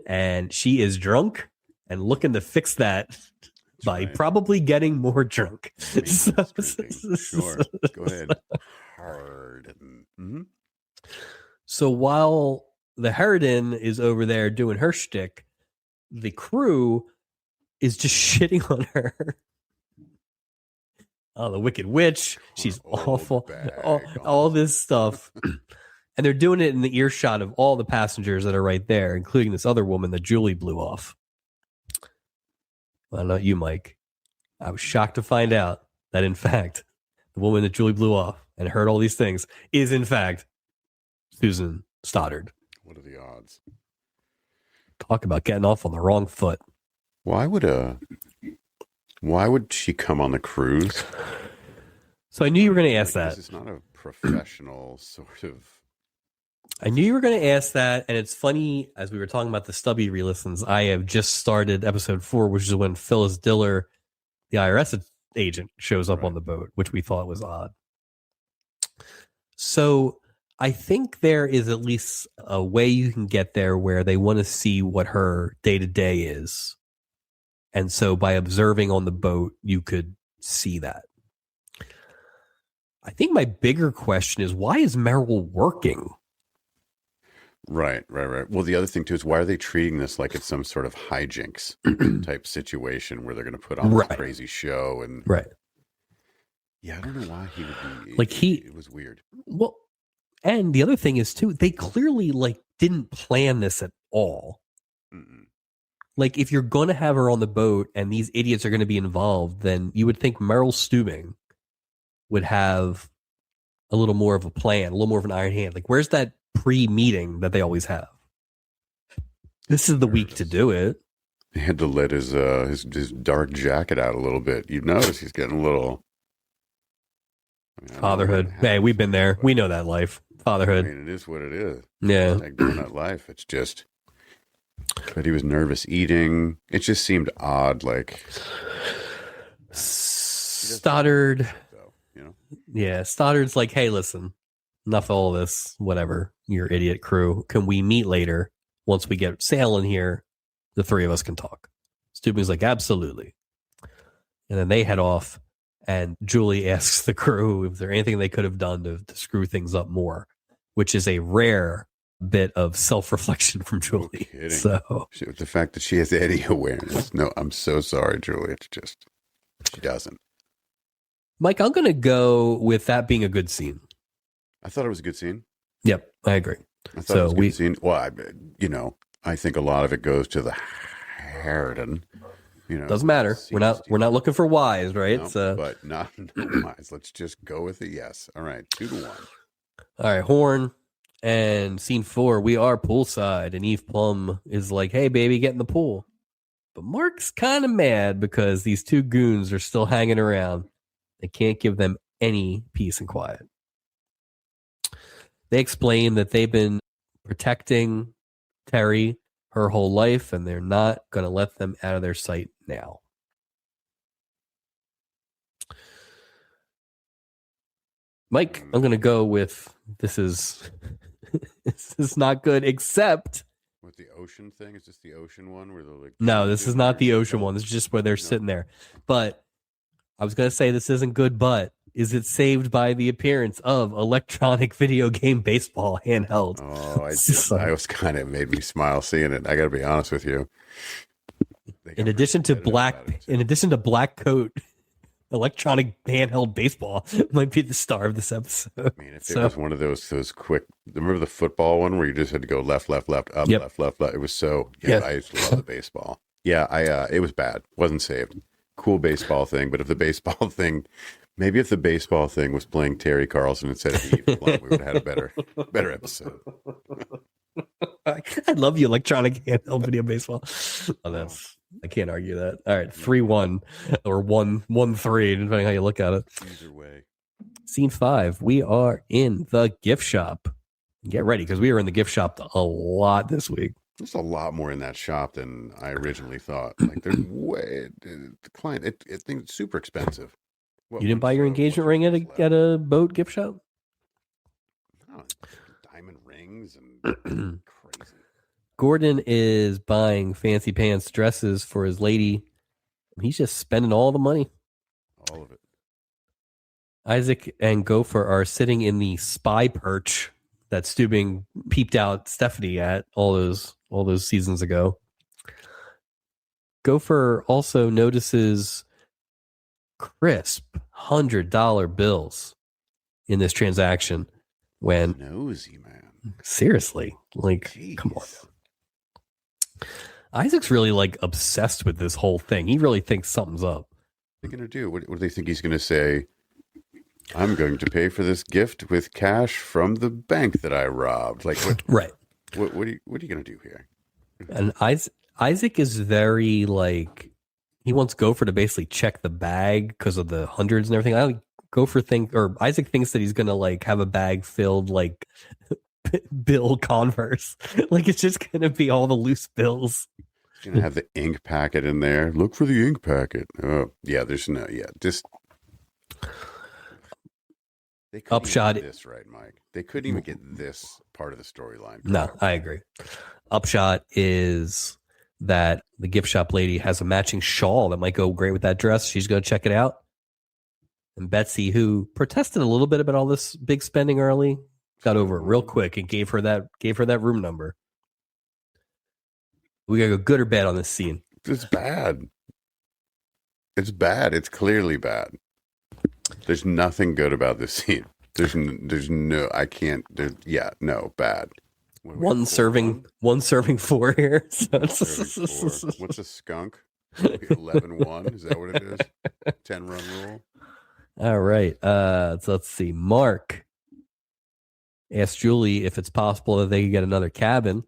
And she is drunk and looking to fix that by probably getting more drunk. Sure. Go ahead. Hard. Mm-hmm. So while the Harridan is over there doing her shtick, the crew is just shitting on her. Oh, the Wicked Witch. She's awful. All this stuff. And they're doing it in the earshot of all the passengers that are right there, including this other woman that Julie blew off. Well, not you, Mike. I was shocked to find out that, in fact, the woman that Julie blew off and heard all these things is, in fact, Susan Stoddard. What are the odds? Talk about getting off on the wrong foot. Why would she come on the cruise? So I knew you were going to ask that. It's not a professional sort of... I knew you were going to ask that, and it's funny, as we were talking about the stubby re-listens, I have just started episode 4, which is when Phyllis Diller, the IRS agent, shows up on the boat, which we thought was odd. So I think there is at least a way you can get there where they want to see what her day-to-day is. And so by observing on the boat, you could see that. I think my bigger question is, why is Merrill working? Right. Well, the other thing too is why are they treating this like it's some sort of hijinks type situation where they're going to put on this crazy show and right. Yeah, I don't know why he would be like it was weird. Well, and the other thing is too, they clearly like didn't plan this at all. Mm-mm. Like if you're going to have her on the boat and these idiots are going to be involved, then you would think Meryl Stubing would have a little more of a plan, a little more of an iron hand. Like where's that pre-meeting that they always have? This is the week to do it. He had to let his dark jacket out a little bit. You notice he's getting a little fatherhood. Hey, we've been there. We know that life. Fatherhood. I mean, it is what it is. Yeah. It's like doing that life. It's just, but he was nervous eating. It just seemed odd. Like Stoddard. Yeah. Stoddard's like, hey, listen, enough of all this, whatever, your idiot crew. Can we meet later? Once we get sailing here, the three of us can talk. Stubing's like, absolutely. And then they head off. And Julie asks the crew if there anything they could have done to screw things up more, which is a rare bit of self-reflection from Julie. No so the fact that she has Eddie awareness. No, I'm so sorry, Julie. It's just, she doesn't. Mike, I'm going to go with that being a good scene. I thought it was a good scene. Yep, I agree. I thought it was a good scene. Well, I think a lot of it goes to the Harridan. Doesn't matter. We're not looking for whys, right? No, but not whys. Let's just go with a yes. All right, 2-1. All right, Horn and scene 4. We are poolside, and Eve Plum is like, "Hey, baby, get in the pool." But Mark's kind of mad because these two goons are still hanging around. They can't give them any peace and quiet. They explain that they've been protecting Terry her whole life, and they're not going to let them out of their sight now. Mike, I'm going to go with this is not good, except with the ocean thing. Is this the ocean one where they're like? No, this is not the ocean one. This is just where they're sitting there. But I was going to say this isn't good, but is it saved by the appearance of Electronic Video Game Baseball handheld? Oh, I was kind of made me smile seeing it. I got to be honest with you. In addition to black coat, Electronic Handheld Baseball might be the star of this episode. I mean, if it was one of those quick, remember the football one where you just had to go left, up, left. It was so. Yeah, I used to love the baseball. Yeah, it was bad. Wasn't saved. Cool baseball thing, but if the baseball thing was playing Terry Carlson instead of Eve Plum, we would have had a better episode. I love you, Electronic Handheld Video Baseball. I can't argue that. All right, 3-1 or 1-3, depending how you look at it. Either way. Scene 5. We are in the gift shop. Get ready, because we are in the gift shop a lot this week. There's a lot more in that shop than I originally thought. Like there's the client. It things it's super expensive. You didn't buy your engagement ring at a boat gift shop? No, diamond rings and crazy. Gordon is buying fancy pants dresses for his lady. He's just spending all the money. All of it. Isaac and Gopher are sitting in the spy perch that Stubing peeped out Stephanie at all those seasons ago. Gopher also notices crisp $100 bills in this transaction. When nosy, man. Seriously, like, jeez. Come on. Isaac's really like obsessed with this whole thing. He really thinks something's up. What are they going to do? What do they think he's going to say? I'm going to pay for this gift with cash from the bank that I robbed. Like, what? Right. What are you going to do here? And Isaac is very like, he wants Gopher to basically check the bag because of the hundreds and everything. Isaac thinks that he's going to like have a bag filled like bill Converse. Like it's just going to be all the loose bills. He's going to have the ink packet in there. Look for the ink packet. Oh, yeah, just. They couldn't Upshot get this right, Mike. They couldn't even get this part of the storyline. No, I agree. Upshot is that the gift shop lady has a matching shawl that might go great with that dress. She's going to check it out. And Betsy, who protested a little bit about all this big spending early, got over it real quick and gave her that room number. We gotta go good or bad on this scene. It's bad. It's bad. It's clearly bad. There's nothing good about this scene. There's no, I can't, no, bad. One serving 4 here. So What's a skunk? 11-1? Is that what it is? 10-run rule? All right. So let's see. Mark asked Julie if it's possible that they could get another cabin.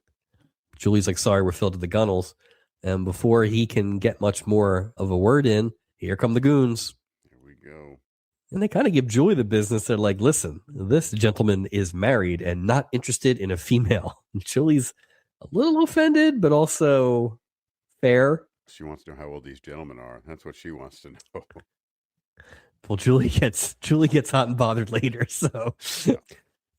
Julie's like, sorry, we're filled to the gunnels. And before he can get much more of a word in, here come the goons. Here we go. And they kind of give Julie the business. They're like, listen, this gentleman is married and not interested in a female. And Julie's a little offended, but also fair. She wants to know how old these gentlemen are. That's what she wants to know. Well, Julie gets hot and bothered later. So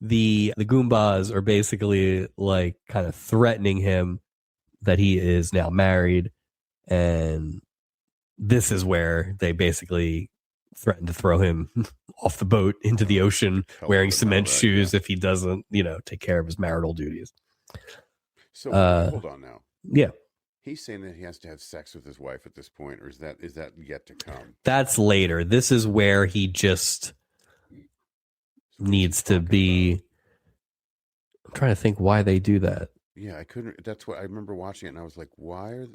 the Goombas are basically like kind of threatening him that he is now married. And this is where they basically threaten to throw him off the boat into the ocean wearing cement shoes if he doesn't, take care of his marital duties. So hold on now. Yeah. He's saying that he has to have sex with his wife at this point, or is that yet to come? That's later. This is where he just needs to be. I'm trying to think why they do that. Yeah, I couldn't. That's what I remember watching it, and I was like, what are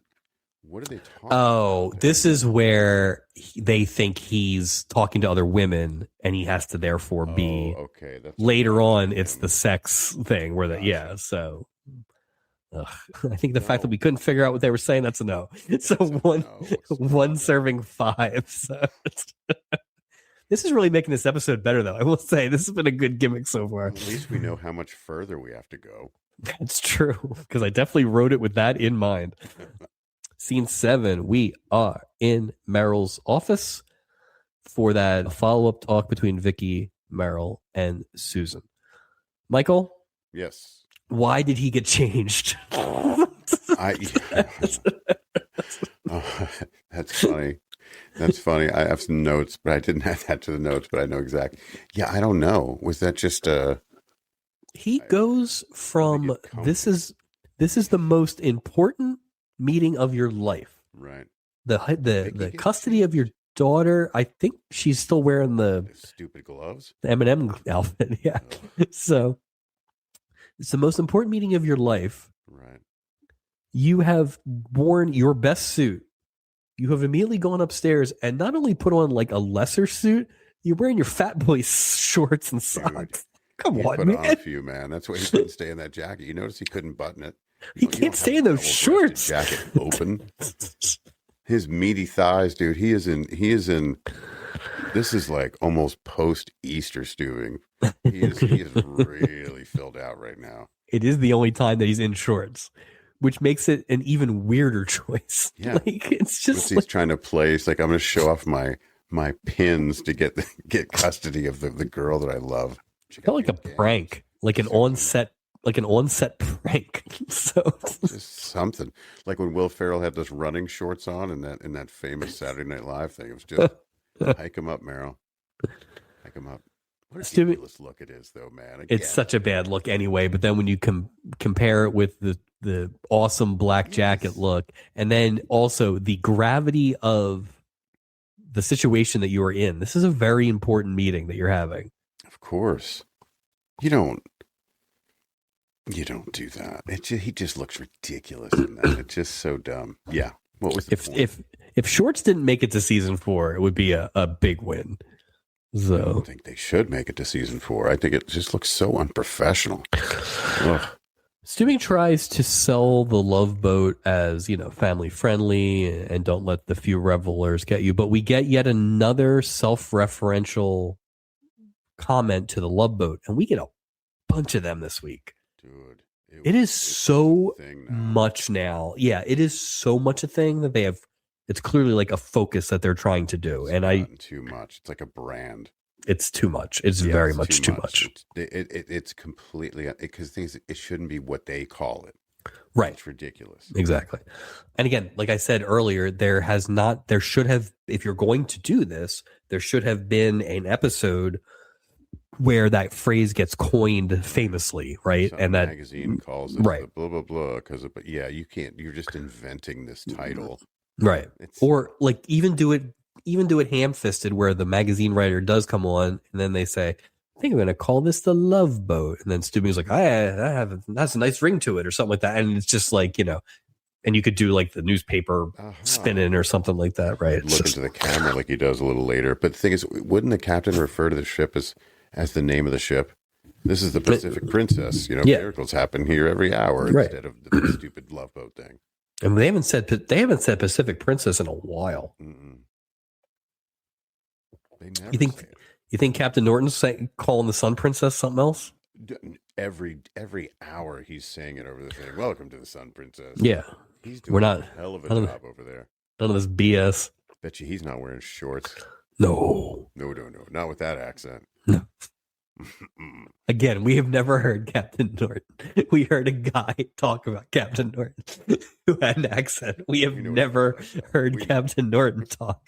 they talking about? This is where they think he's talking to other women, and he has to therefore be. Okay. That's later on, it's the sex thing where so. I think the fact that we couldn't figure out what they were saying, that's a no. So one serving 5. So this is really making this episode better, though. I will say this has been a good gimmick so far. At least we know how much further we have to go. That's true, because I definitely wrote it with that in mind. Scene 7, we are in Meryl's office for that follow-up talk between Vicky, Meryl, and Susan. Michael? Yes. Why did he get changed? That's funny. That's funny. I have some notes, but I didn't add that to the notes, but I know exactly. Yeah, I don't know. Was that just he goes from this is the most important meeting of your life. Right. The custody of your daughter. I think she's still wearing the stupid gloves. The M&M outfit. Yeah. So it's the most important meeting of your life. Right. You have worn your best suit. You have immediately gone upstairs and not only put on like a lesser suit, you're wearing your fat boy shorts and socks. Dude, come on, man. On a few, man. That's why he couldn't stay in that jacket. You notice he couldn't button it. He can't stay in those shorts. Jacket open. His meaty thighs, dude. He is in. This is like almost post Easter stewing. He is really filled out right now. It is the only time that he's in shorts, which makes it an even weirder choice. Yeah, like, it's just he's trying to play. He's like, I'm going to show off my pins to get custody of the girl that I love. She felt like a prank, like an on-set prank. So just something like when Will Ferrell had those running shorts on in that famous Saturday Night Live thing. It was just hike him up, Meryl. Hike him up. What a ridiculous look it is, though, man. Again. It's such a bad look anyway. But then when you compare it with the awesome black jacket look, and then also the gravity of the situation that you are in, this is a very important meeting that you're having. Of course, you don't do that. He just looks ridiculous in that. It's just so dumb. Yeah. What was the point? If shorts didn't make it to season 4, it would be a big win. So I don't think they should make it to season 4. I think it just looks so unprofessional. Stewing tries to sell the Love Boat as, family friendly and don't let the few revelers get you. But we get yet another self-referential comment to the Love Boat, and we get a bunch of them this week. Dude, it is so much now. Yeah, it is so much a thing that they have. It's clearly like a focus that they're trying to do. It's too much. It's like a brand. It's too much. It's very much too much. It's completely, because it shouldn't be what they call it. Right. It's ridiculous. Exactly. And again, like I said earlier, there should have, if you're going to do this, there should have been an episode where that phrase gets coined famously, right? Some and that magazine calls it right, the blah blah blah but yeah, you can't. You're just inventing this title, right, it's, or like even do it ham-fisted, where the magazine writer does come on, and then they say, "I think I'm going to call this the Love Boat," and then Stubing's like, that's a nice ring to it," or something like that, and it's just like, and you could do like the newspaper spinning or something like that, right? Look into the camera like he does a little later. But the thing is, wouldn't the captain refer to the ship as the name of the ship? This is the Pacific Princess. Yeah. Miracles happen here every hour instead of the stupid Love Boat thing. And they haven't said Pacific Princess in a while. Mm-mm. They never you think say it. You think Captain Norton's calling the Sun Princess something else? Every hour he's saying it over the thing. Welcome to the Sun Princess. Yeah. He's doing a hell of a job over there. None of this BS. Bet you he's not wearing shorts. No. Not with that accent. No. Again, we have never heard Captain Norton. We heard a guy talk about Captain Norton who had an accent. We have never heard Captain Norton talk.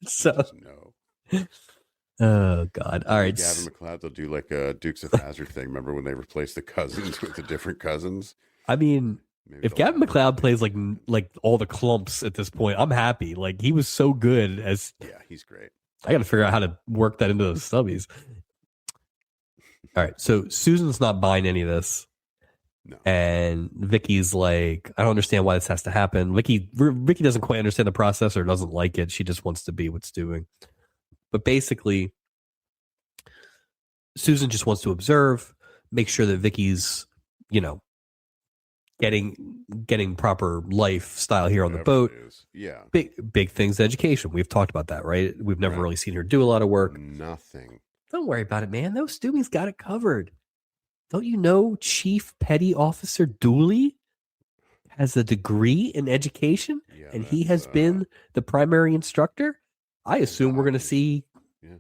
So no. Oh God! All right, Gavin McLeod, they'll do like a Dukes of Hazzard thing. Remember when they replaced the cousins with the different cousins? I mean, if Gavin McLeod plays like all the clumps at this point, I'm happy. Like, he was so good as. Yeah, he's great. I got to figure out how to work that into the stubbies. All right, so Susan's not buying any of this. No. And Vicky's like, I don't understand why this has to happen. Vicky doesn't quite understand the process or doesn't like it. She just wants to be what's doing. But basically, Susan just wants to observe, make sure that Vicky's, getting proper lifestyle here on the boat. Yeah. Big things, education. We've talked about that, right? We've never really seen her do a lot of work. Nothing. Don't worry about it, man. Those Stubing's got it covered. Don't you know Chief Petty Officer Dooley has a degree in education, and he has been the primary instructor? I assume we're going to see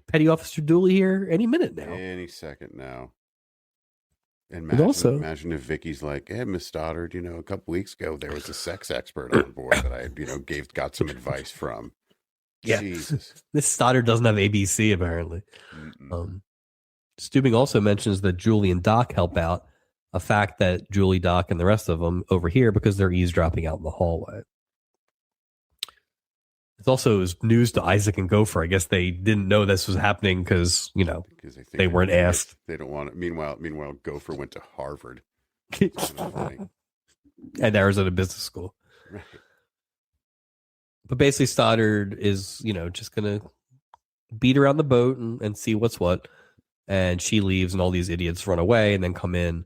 Petty Officer Dooley here any minute now. Any second now. And imagine if Vicky's like, hey, Miss Stoddard, a couple weeks ago, there was a sex expert on board that I, got some advice from. Yeah. Jesus. This Stoddard doesn't have ABC, apparently. Stubing also mentions that Julie and Doc help out, a fact that Julie, Doc, and the rest of them overhear because they're eavesdropping out in the hallway. It's also news to Isaac and Gopher. I guess they didn't know this was happening because they weren't asked. They don't want it. Meanwhile, Gopher went to Harvard and Arizona Business School. Right. But basically, Stoddard is just gonna beat around the boat and see what's what. And she leaves, and all these idiots run away and then come in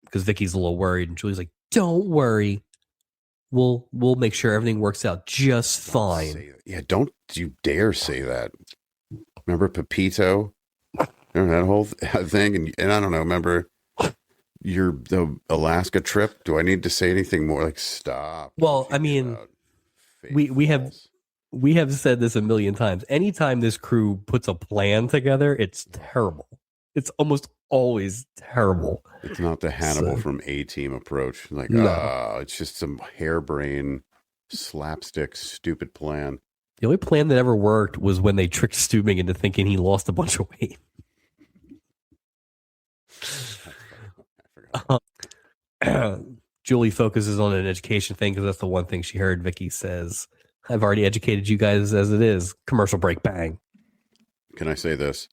because Vicky's a little worried, and Julie's like, "Don't worry. We'll make sure everything works out just fine." Don't you dare say that. Remember Pepito? Remember that whole thing? And I don't know, remember the Alaska trip? Do I need to say anything more? Like, stop. Well, I mean, we have said this a million times. Anytime this crew puts a plan together, it's terrible. It's almost always terrible. It's not the Hannibal from A-Team approach. Like, no. It's just some harebrained, slapstick, stupid plan. The only plan that ever worked was when they tricked Stubing into thinking he lost a bunch of weight. Julie focuses on an education thing because that's the one thing she heard. Vicky says, I've already educated you guys as it is. Commercial break, bang. Can I say this?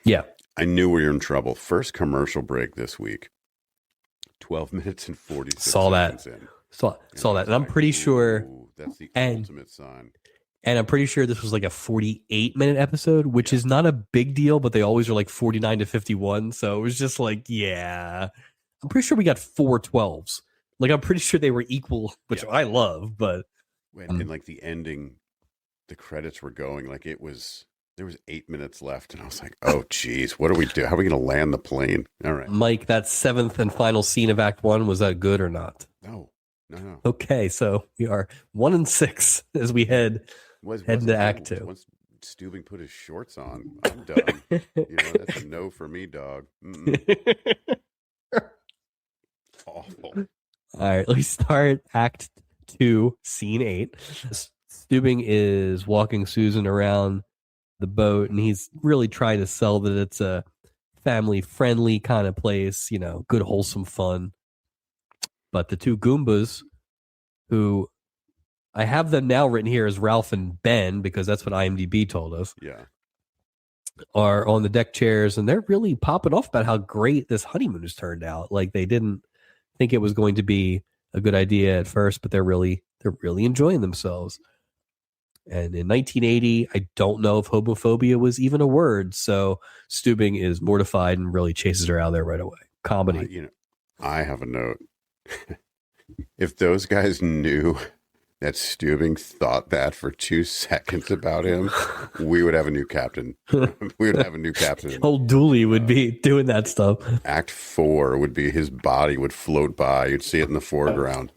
Yeah. I knew we were in trouble. First commercial break this week. 12 minutes and 46 seconds in. Saw that. And I'm pretty sure that's the ultimate sign. And I'm pretty sure this was like a 48-minute episode, which is not a big deal, but they always are like 49 to 51. So it was just like, yeah. I'm pretty sure we got 4 12s. Like, I'm pretty sure they were equal, which I love, but and like the ending, the credits were going like there was 8 minutes left, and I was like, oh geez, what do we do? How are we going to land the plane? All right, Mike, that 7th and final scene of Act 1, was that good or not? No. Okay, so we are 1 and 6 as we head into Act 2. Once Stubing put his shorts on, I'm done. That's a no for me, dog. Awful. All right, let's start Act 2, Scene 8. Stubing is walking Susan around the boat, and he's really trying to sell that it's a family friendly kind of place, good, wholesome fun. But the two Goombas, who I have them now written here as Ralph and Ben, because that's what IMDb told us, Yeah. are on the deck chairs, and they're really popping off about how great this honeymoon has turned out. Like, they didn't think it was going to be a good idea at first, but they're really enjoying themselves. And in 1980, I don't know if homophobia was even a word, so Steubing is mortified and really chases her out of there right away. Comedy. I have a note. If those guys knew that Steubing thought that for 2 seconds about him, we would have a new captain. We would have a new captain. Old Dooley would be doing that stuff. Act 4 would be his body would float by. You'd see it in the foreground.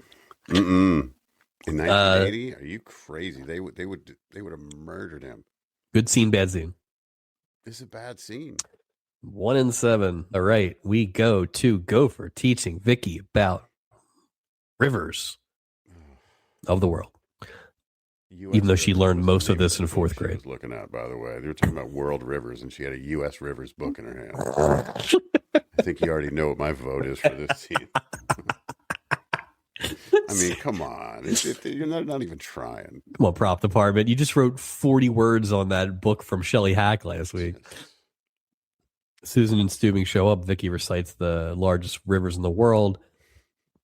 In 1980, are you crazy? They would have murdered him. Good scene, bad scene. This is a bad scene. 1 in 7. All right, we go to Gopher teaching Vicky about rivers of the world. Even though she learned most of this in 4th grade. Was looking at, by the way, they were talking about world rivers, and she had a U.S. rivers book in her hand. I think you already know what my vote is for this scene. I mean, come on. You're not even trying. Come on, prop department. You just wrote 40 words on that book from Shelley Hack last week. Susan and Steubing show up. Vicky recites the largest rivers in the world,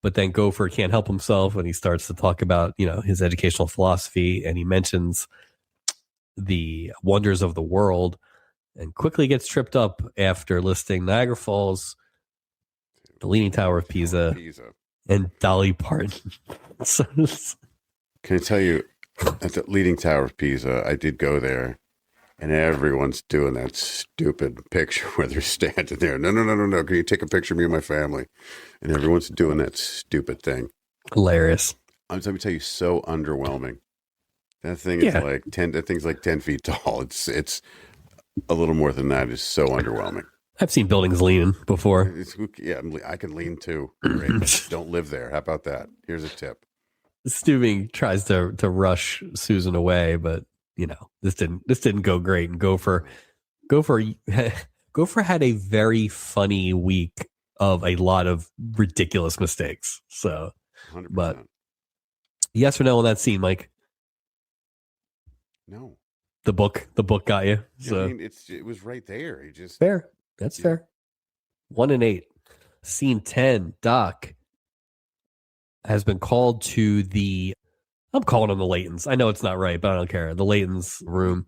but then Gopher can't help himself when he starts to talk about, his educational philosophy, and he mentions the wonders of the world and quickly gets tripped up after listing Niagara Falls, the Leaning Tower of Pisa. And Dolly Parton. Can I tell you, at the Leaning Tower of Pisa, I did go there, and everyone's doing that stupid picture where they're standing there. No. Can you take a picture of me and my family? And everyone's doing that stupid thing. Hilarious. Let me tell you, so underwhelming. That thing is like 10. That thing's like 10 feet tall. It's a little more than that. It's so underwhelming. I've seen buildings leaning before. I can lean too. Great. Don't live there. How about that? Here's a tip. Steubing tries to rush Susan away, but this didn't go great. And Gopher had a very funny week of a lot of ridiculous mistakes. So, 100%. But yes or no on that scene, Mike? No. The book got you. So I mean, it was right there. He just fair. That's fair. 1 in 8. Scene 10. Doc has been called to I'm calling them the Laytons. I know it's not right, but I don't care. The Laytons' room.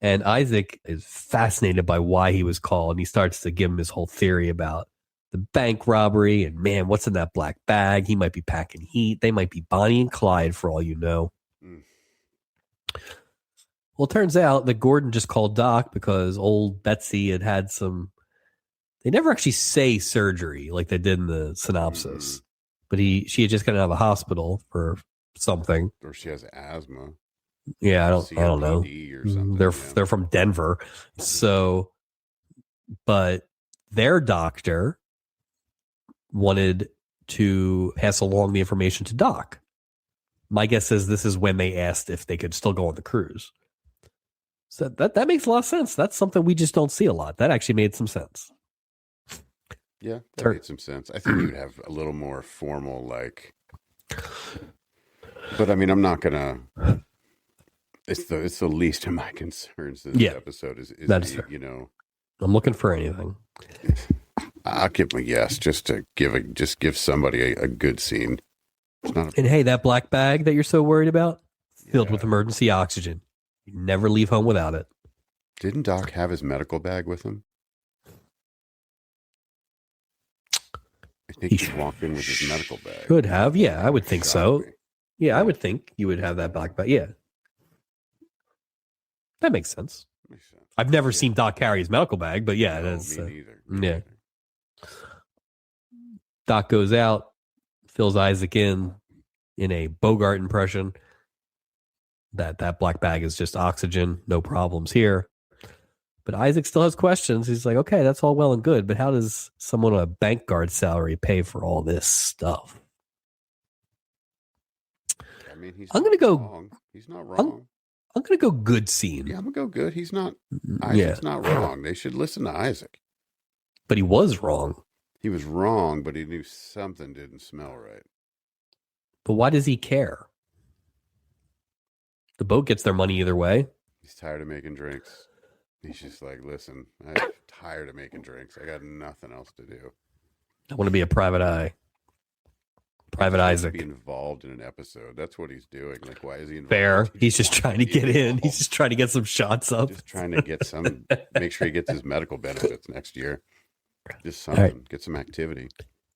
And Isaac is fascinated by why he was called. And he starts to give him his whole theory about the bank robbery. And man, what's in that black bag? He might be packing heat. They might be Bonnie and Clyde for all you know. Well, it turns out that Gordon just called Doc because old Betsy had some. They never actually say surgery like they did in the synopsis, but she had just gotten out of the hospital for something, or she has asthma. Yeah, I don't know. Or something, they're from Denver, so but their doctor wanted to pass along the information to Doc. My guess is this is when they asked if they could still go on the cruise. So that makes a lot of sense. That's something we just don't see a lot. That actually made some sense. Yeah, that made some sense. I think you would have a little more formal, but I mean, I'm not gonna. It's the least of my concerns. This episode is that's fair. I'm looking for anything. I'll give them a yes, just to give somebody a good scene. And hey, that black bag that you're so worried about, filled with emergency oxygen. You never leave home without it. Didn't Doc have his medical bag with him? I think he walked in with his medical bag. Could have, yeah, I would think so. Yeah, I would think you would have that black bag. Yeah, that makes sense. I've never seen Doc carry his medical bag, but yeah, that's me neither. Yeah. Doc goes out, fills Isaac in a Bogart impression. That black bag is just oxygen, no problems here. But Isaac still has questions. He's like, okay, that's all well and good, but how does someone on a bank guard salary pay for all this stuff? I mean, I'm going to go wrong. He's not wrong. I'm going to go good scene. Yeah, I'm going to go good. He's not. Isaac's not wrong. They should listen to Isaac. But he was wrong. He was wrong, but he knew something didn't smell right. But why does he care? The boat gets their money either way. He's tired of making drinks. He's just like, listen, I'm tired of making drinks. I got nothing else to do. I want to be a private eye. Private Isaac. Be involved in an episode. That's what he's doing. Like, why is he involved? Fair. He's just trying to get in. He's just trying to get some shots up. Just trying to get some, make sure he gets his medical benefits next year. Just something. Right. Get some activity.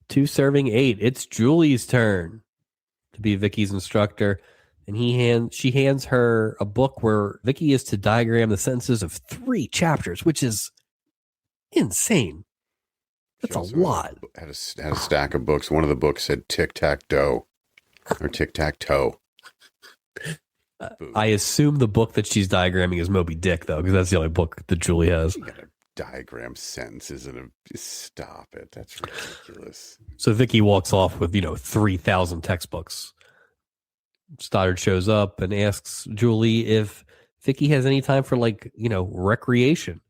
2 serving 8. It's Julie's turn to be Vicky's instructor. And she hands her a book where Vicky is to diagram the sentences of 3 chapters, which is insane. That's a lot. Had a stack of books. One of the books said tic-tac-toe or tic-tac-toe. I assume the book that she's diagramming is Moby Dick, though, because that's the only book that Julie has. You gotta diagram sentences and stop it. That's ridiculous. So Vicky walks off with 3,000 textbooks. Stoddard shows up and asks Julie if Vicky has any time for recreation.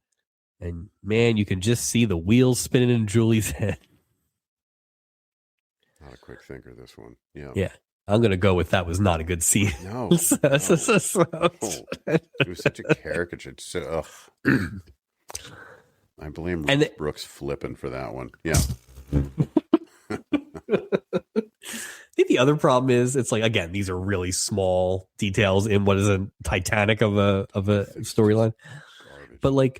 And man, you can just see the wheels spinning in Julie's head. Not a quick thinker, this one. Yeah. Yeah. I'm going to go with that was not a good scene. No. It was such a caricature. So, I blame Brooks flipping for that one. Yeah. I think the other problem is it's like, again, these are really small details in what is a Titanic of a storyline. But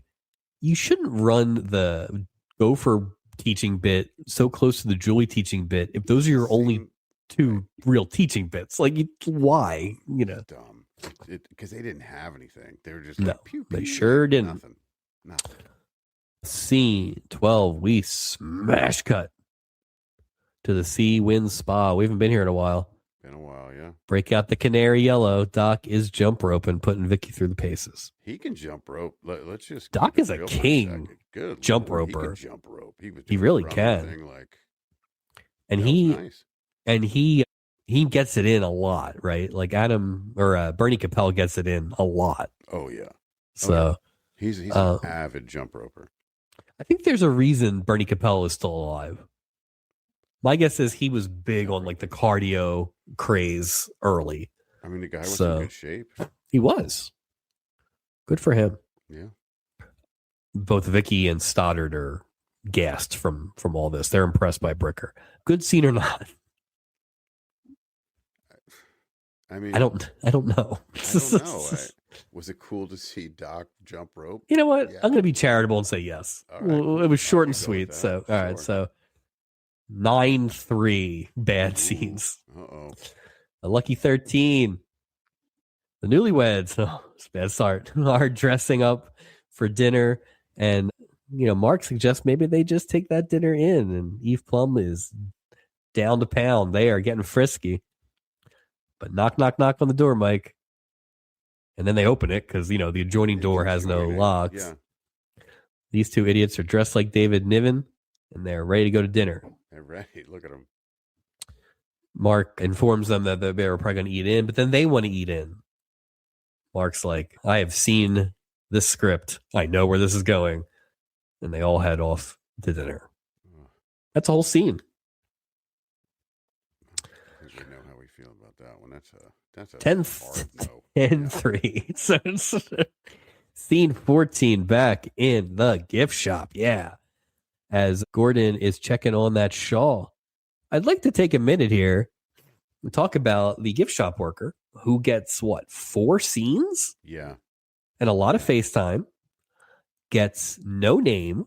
you shouldn't run the Gopher teaching bit so close to the Julie teaching bit if those are your only 2 real teaching bits. Why? Dumb. Because they didn't have anything. They were just pew, they sure didn't. Nothing. Scene 12. We smash cut to the Sea Wind Spa. We haven't been here in a while. Been a while, yeah. Break out the canary yellow. Doc is jump roping, putting Vicky through the paces. He can jump rope. Let's just. Doc is a king. Good jump Lord. roper. He can jump rope. He really can. And he gets it in a lot, right? Like Adam or Bernie Capel gets it in a lot. Oh yeah. So he's an avid jump roper. I think there's a reason Bernie Capel is still alive. My guess is he was big on the cardio craze early. I mean, the guy was in good shape. He was. Good for him. Yeah. Both Vicky and Stoddard are gassed from all this. They're impressed by Bricker. Good scene or not? I mean, I don't know. I don't know. Was it cool to see Doc jump rope? You know what? Yeah. I'm going to be charitable and say yes. All right. It was short and sweet. So, all right. So 9-3 bad scenes. Uh-oh. A lucky 13. The newlyweds. Oh, it's a bad start. Are dressing up for dinner. And, Mark suggests maybe they just take that dinner in. And Eve Plum is down to pound. They are getting frisky. But knock, knock, knock on the door, Mike. And then they open it because, the adjoining door has no locks. Yeah. These 2 idiots are dressed like David Niven, and they're ready to go to dinner. They're ready. Look at them. Mark informs them that they're probably going to eat in, but then they want to eat in. Mark's like, I have seen this script. I know where this is going. And they all head off to dinner. That's a whole scene. We know how we feel about that one. That's a 10-3. So it's scene 14 back in the gift shop. Yeah. As Gordon is checking on that shawl. I'd like to take a minute here and talk about the gift shop worker who gets 4 scenes? Yeah. And a lot of FaceTime. Gets no name.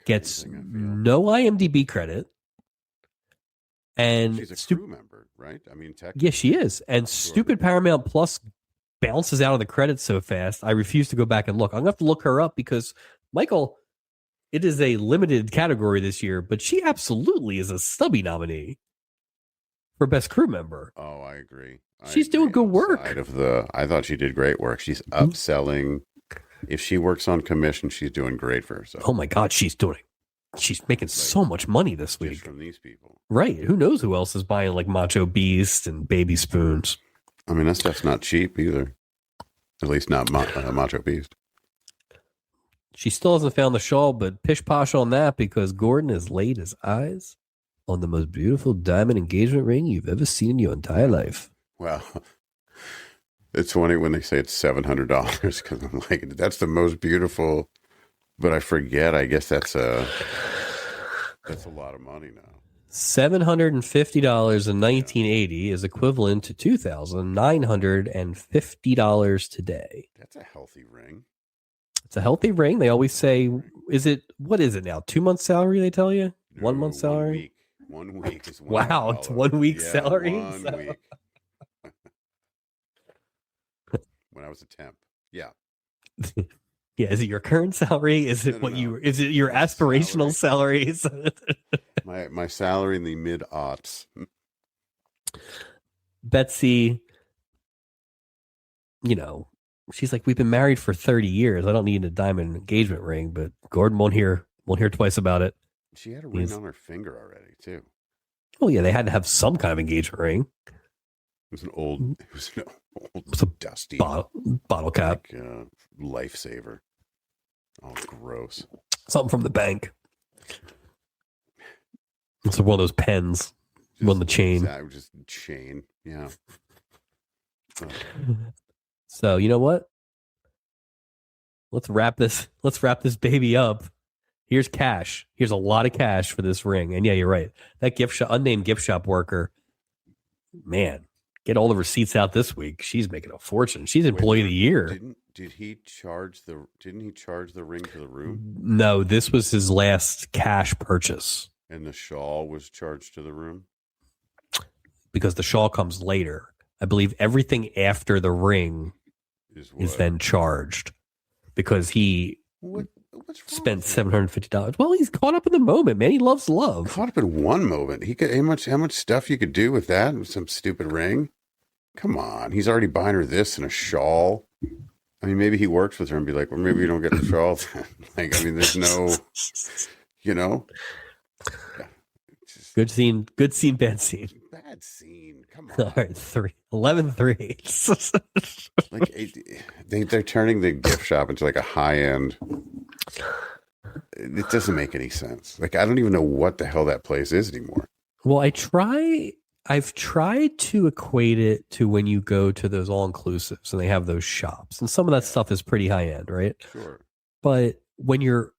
Gets no IMDb credit. And she's a crew member, right? I mean, technically. Yeah, she is. And stupid Paramount Plus bounces out of the credits so fast. I refuse to go back and look. I'm going to have to look her up because, Michael, it is a limited category this year, but she absolutely is a stubby nominee for Best Crew Member. Oh, I agree. She's doing good work. I thought she did great work. She's upselling. If she works on commission, she's doing great for herself. Oh, my God, she's making so much money this week. Just from these people. Right. Who knows who else is buying Macho Beast and Baby Spoons? I mean, that stuff's not cheap either. At least not Macho Beast. She still hasn't found the shawl, but pish posh on that because Gordon has laid his eyes on the most beautiful diamond engagement ring you've ever seen in your entire life. Well, it's funny when they say it's $700 because I'm like, that's the most beautiful, but I forget. I guess that's a lot of money now. $750 in 1980 is equivalent to $2,950 today. That's a healthy ring. It's a healthy ring. They always say, what is it now? 2 months salary, they tell you? No, 1 month salary? 1 week is wow, it's 1 week salary? 1 week. When I was a temp. Yeah. Yeah, is it your current salary? Is it is it your aspirational salaries? my salary in the mid-aughts. Betsy, she's like, we've been married for 30 years. I don't need a diamond engagement ring, but Gordon won't hear twice about it. She had a ring on her finger already, too. Oh, yeah, they had to have some kind of engagement ring. It was an old dusty bottle cap. Lifesaver. Oh, gross. Something from the bank. It's one of those pens. On the chain. Just chain, yeah. So, you know what? Let's wrap this baby up. Here's cash. Here's a lot of cash for this ring. And yeah, you're right. That unnamed gift shop worker, man, get all the receipts out this week. She's making a fortune. She's employee of the year. Didn't he charge the ring to the room? No, this was his last cash purchase. And the shawl was charged to the room? Because the shawl comes later. I believe everything after the ring is then charged because he spent $750. Well, he's caught up in the moment, man. He loves love. Caught up in one moment. He could how much stuff you could do with that? With some stupid ring? Come on. He's already buying her this and a shawl. I mean, maybe he works with her and be like, well, maybe you don't get the shawl then. Like, I mean, there's no, Yeah. Good scene, bad scene. Bad scene. Come on. All right, 11-3. Like they're turning the gift shop into like a high end. It doesn't make any sense. Like I don't even know what the hell that place is anymore. Well, I've tried to equate it to when you go to those all inclusives and they have those shops, and some of that stuff is pretty high end, right? Sure. But when you're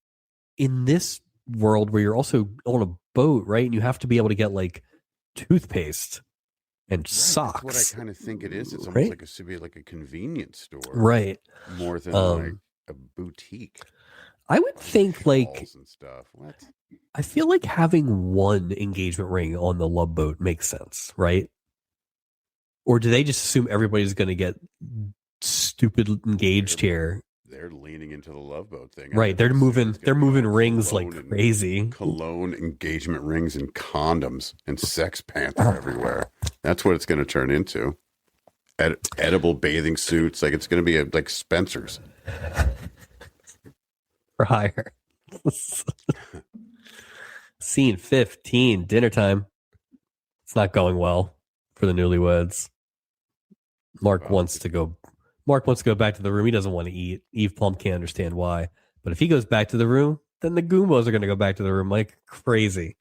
in this world where you're also on a boat, right, and you have to be able to get like toothpaste and socks. That's what I kind of think it is. It's almost like it should be like a convenience store, right? More than like a boutique. I would think like and stuff. What? I feel like having one engagement ring on the Love Boat makes sense, right? Or do they just assume everybody's going to get stupid engaged here? They're leaning into the Love Boat thing, right? They're moving rings like crazy. Cologne, engagement rings, and condoms, and Sex Panther everywhere. That's what it's going to turn into. Edible bathing suits, like it's going to be like Spencer's for hire. Scene 15, dinner time. It's not going well for the newlyweds. Mark wants to go back to the room. He doesn't want to eat. Eve Plum can't understand why. But if he goes back to the room, then the Goombas are going to go back to the room like crazy.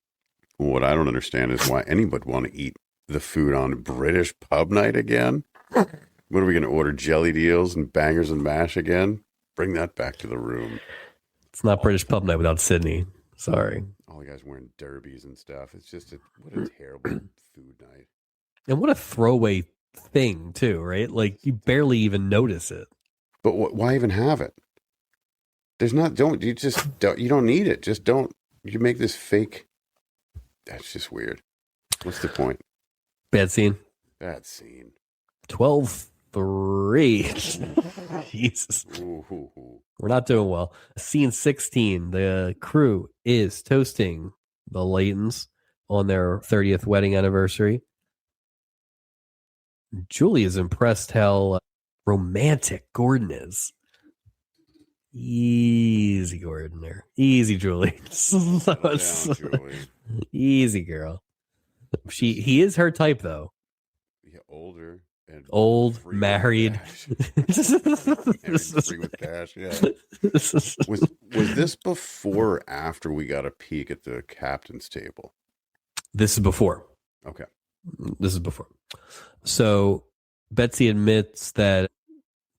What I don't understand is why anybody would want to eat the food on British pub night again. What are we going to order? Jelly deals and bangers and mash again? Bring that back to the room. It's not British pub night without Sydney. Sorry. All the guys wearing derbies and stuff. It's just what a terrible food night. And what a throwaway thing too, right? Like you barely even notice it. But why even have it? You don't need it. Just don't. You make this fake. That's just weird. What's the point? Bad scene. 12-3. Jesus. Ooh. We're not doing well. Scene 16. The crew is toasting the Laytons on their 30th wedding anniversary. Julie is impressed how romantic Gordon is. Easy, Gordon there. Easy, Julie. Julie. Easy, girl. He is her type, though. Yeah, older. And married. Free with cash, yeah. Was Was this before or after we got a peek at the captain's table? This is before. Okay. This is before. So Betsy admits that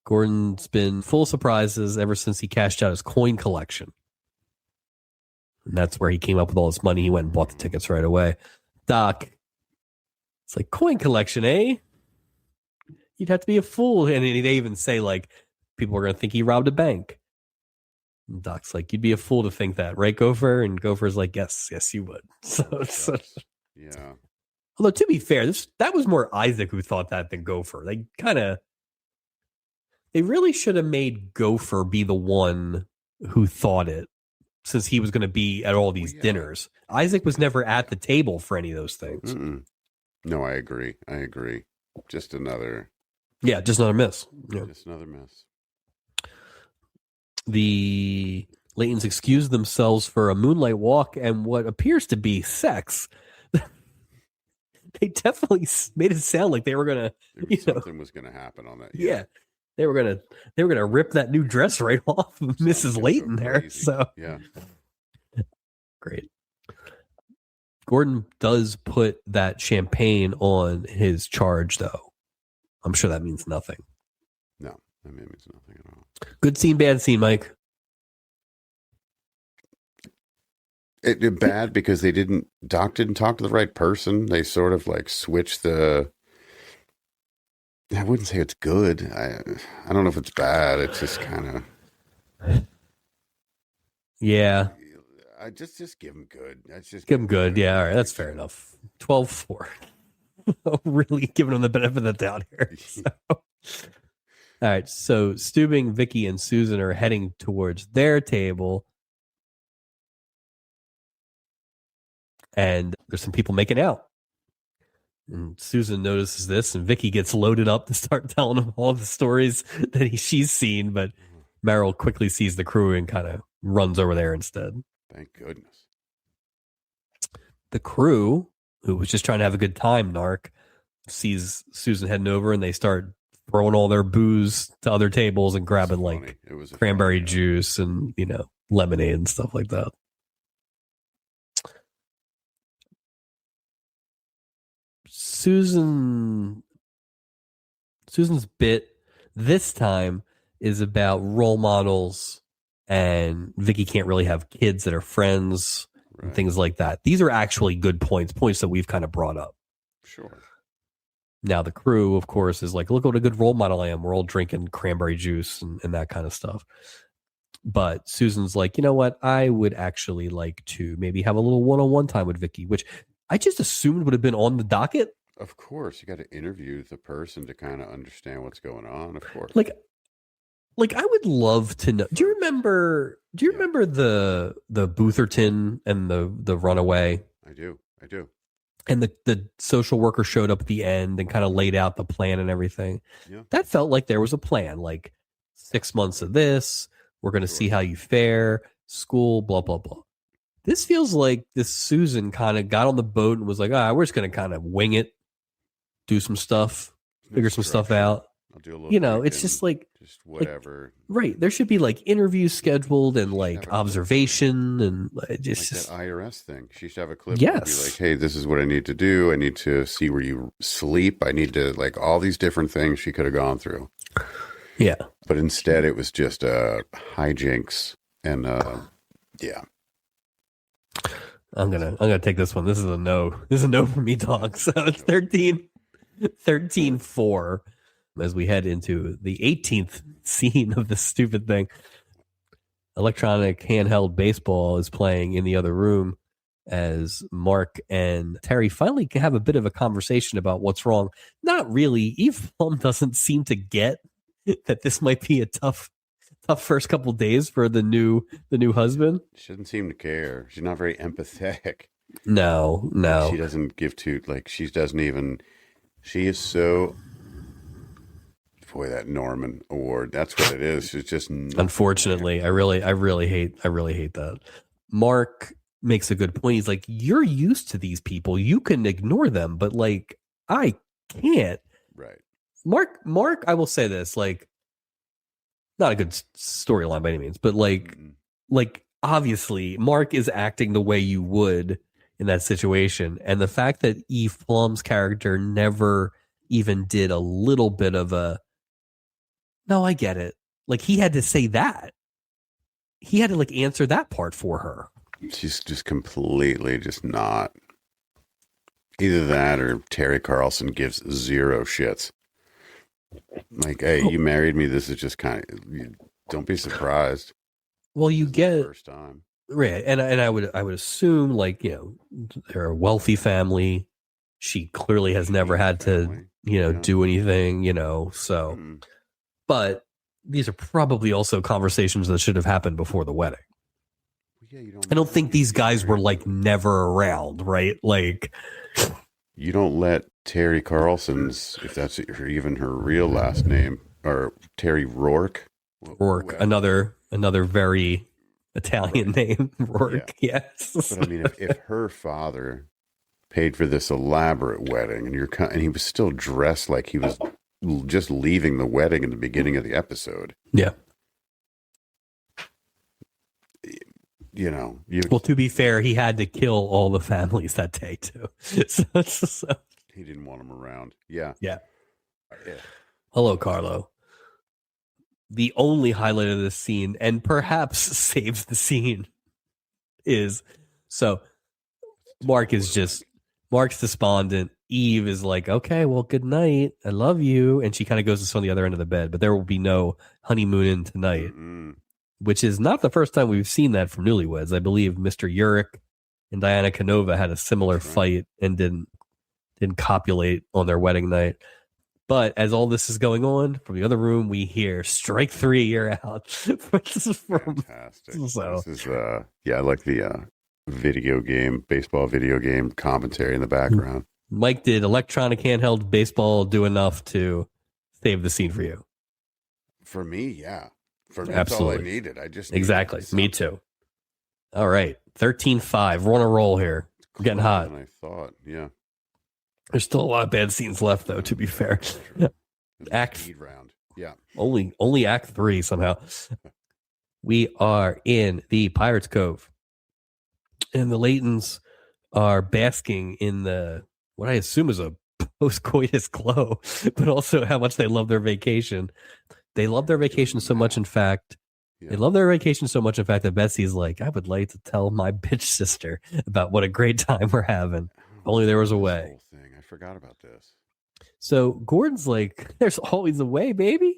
Gordon's been full of surprises ever since he cashed out his coin collection. And that's where he came up with all this money. He went and bought the tickets right away. Doc, it's like, coin collection, eh? You'd have to be a fool. And they even say, like, people are going to think he robbed a bank. And Doc's like, you'd be a fool to think that, right, Gopher? And Gopher's like, yes, you would. So yeah. Although, to be fair, that was more Isaac who thought that than Gopher. They really should have made Gopher be the one who thought it, since he was going to be at all these dinners. Isaac was never at the table for any of those things. Mm-mm. No, I agree. Just another. Yeah, just another miss. Yeah. Just another miss. The Laytons excused themselves for a moonlight walk and what appears to be sex. They definitely made it sound like they were gonna. Something was gonna happen on that. Yeah, they were gonna rip that new dress right off of Mrs. Layton there. So yeah, great. Gordon does put that champagne on his charge, though. I'm sure that means nothing. No, it means nothing at all. Good scene, bad scene, Mike. It bad because Doc didn't talk to the right person. They sort of like switched the. I wouldn't say it's good. I don't know if it's bad. It's just kind of. Yeah. I just give him good. Give him good. Yeah, all right, that's fair enough. 12-4. Really giving him the benefit of the doubt here. So. All right, so Steubing, Vicky, and Susan are heading towards their table. And there's some people making out. And Susan notices this, and Vicky gets loaded up to start telling him all the stories that she's seen. But Meryl quickly sees the crew and kind of runs over there instead. Thank goodness. The crew, who was just trying to have a good time, Narc, sees Susan heading over, and they start throwing all their booze to other tables and grabbing like cranberry juice and, lemonade and stuff like that. Susan's bit this time is about role models, and Vicky can't really have kids that are friends and things like that. These are actually good points that we've kind of brought up. Sure. Now the crew, of course, is like, look what a good role model I am. We're all drinking cranberry juice and that kind of stuff. But Susan's like, you know what? I would actually like to maybe have a little one-on-one time with Vicky, which I just assumed would have been on the docket. Of course, you got to interview the person to kind of understand what's going on. Of course, like I would love to know. Do you remember the Bootherton and the runaway? I do. And the social worker showed up at the end and kind of laid out the plan and everything. Yeah. That felt like there was a plan. Like 6 months of this, we're going to see how you fare, school, blah blah blah. This feels like this Susan kind of got on the boat and was like, we're just going to kind of wing it. Do some stuff, figure some stuff out. I'll do a little it's just like whatever. Right. There should be like interviews scheduled and like observation and just that IRS thing. She should have a clip. Yes. Be like, hey, this is what I need to do. I need to see where you sleep. I need to like all these different things she could have gone through. Yeah. But instead it was just hijinks and yeah. I'm gonna take this one. This is a no. This is a no for me, dog. So it's 13-4 as we head into the 18th scene of this stupid thing. Electronic Handheld Baseball is playing in the other room as Mark and Terry finally have a bit of a conversation about what's wrong. Not really. Eve Plum doesn't seem to get that this might be a tough first couple days for the new husband. She doesn't seem to care. She's not very empathetic. No. She doesn't give to she is so. Boy, that Norman Award. That's what it is. It's just unfortunately, I really hate that. Mark makes a good point. He's like, you're used to these people. You can ignore them, but like I can't. Right. Mark, I will say this, like, not a good storyline by any means, but like like, obviously, Mark is acting the way you would in that situation. And the fact that Eve Plum's character never even did a little bit of a, no, I get it. Like, he had to say that. He had to, like, answer that part for her. She's just completely just not. Either that or Terry Carlson gives zero shits. Like, hey, you married me. This is just kind of, don't be surprised. Well, you get first time, right, and I would assume, like, you know, they're a wealthy family. She clearly has never had to, you know, do anything, you know. So, but these are probably also conversations that should have happened before the wedding. Yeah, I don't think these guys were like never around, right? Like, you don't let Terry Carlson's, if that's even her real last name, or Terry Rourke. Rourke, another very Italian name, Rourke. Yeah. Yes, but I mean, if her father paid for this elaborate wedding, and he was still dressed like he was just leaving the wedding in the beginning of the episode. Yeah. You know, well, to be fair, he had to kill all the families that day too. So. He didn't want them around. Yeah. Hello, Carlo. The only highlight of this scene, and perhaps saves the scene, is so Mark's despondent. Eve is like, okay, well, good night. I love you. And she kind of goes to sit on the other end of the bed, but there will be no honeymooning tonight. Which is not the first time we've seen that from Newlyweds. I believe Mr. Urich and Diana Canova had a similar fight and didn't copulate on their wedding night. But as all this is going on, from the other room, we hear strike 3, you're out. Fantastic. So, this is, I like the baseball video game commentary in the background. Mike, did Electronic Handheld Baseball do enough to save the scene for you? For me, yeah. For me, that's all I needed. Exactly. Me too. All right. 13-5. We're on a roll here. We're getting hot. I thought, yeah. There's still a lot of bad scenes left, though, to be fair. Act round. Yeah. Only Act 3 somehow. We are in the Pirates Cove. And the Laytons are basking in the what I assume is a post-coitus glow, but also how much they love their vacation. They love their vacation so much, in fact, that Betsy's like, I would like to tell my bitch sister about what a great time we're having. If only there was a way. I forgot about this. So Gordon's like, there's always a way, baby.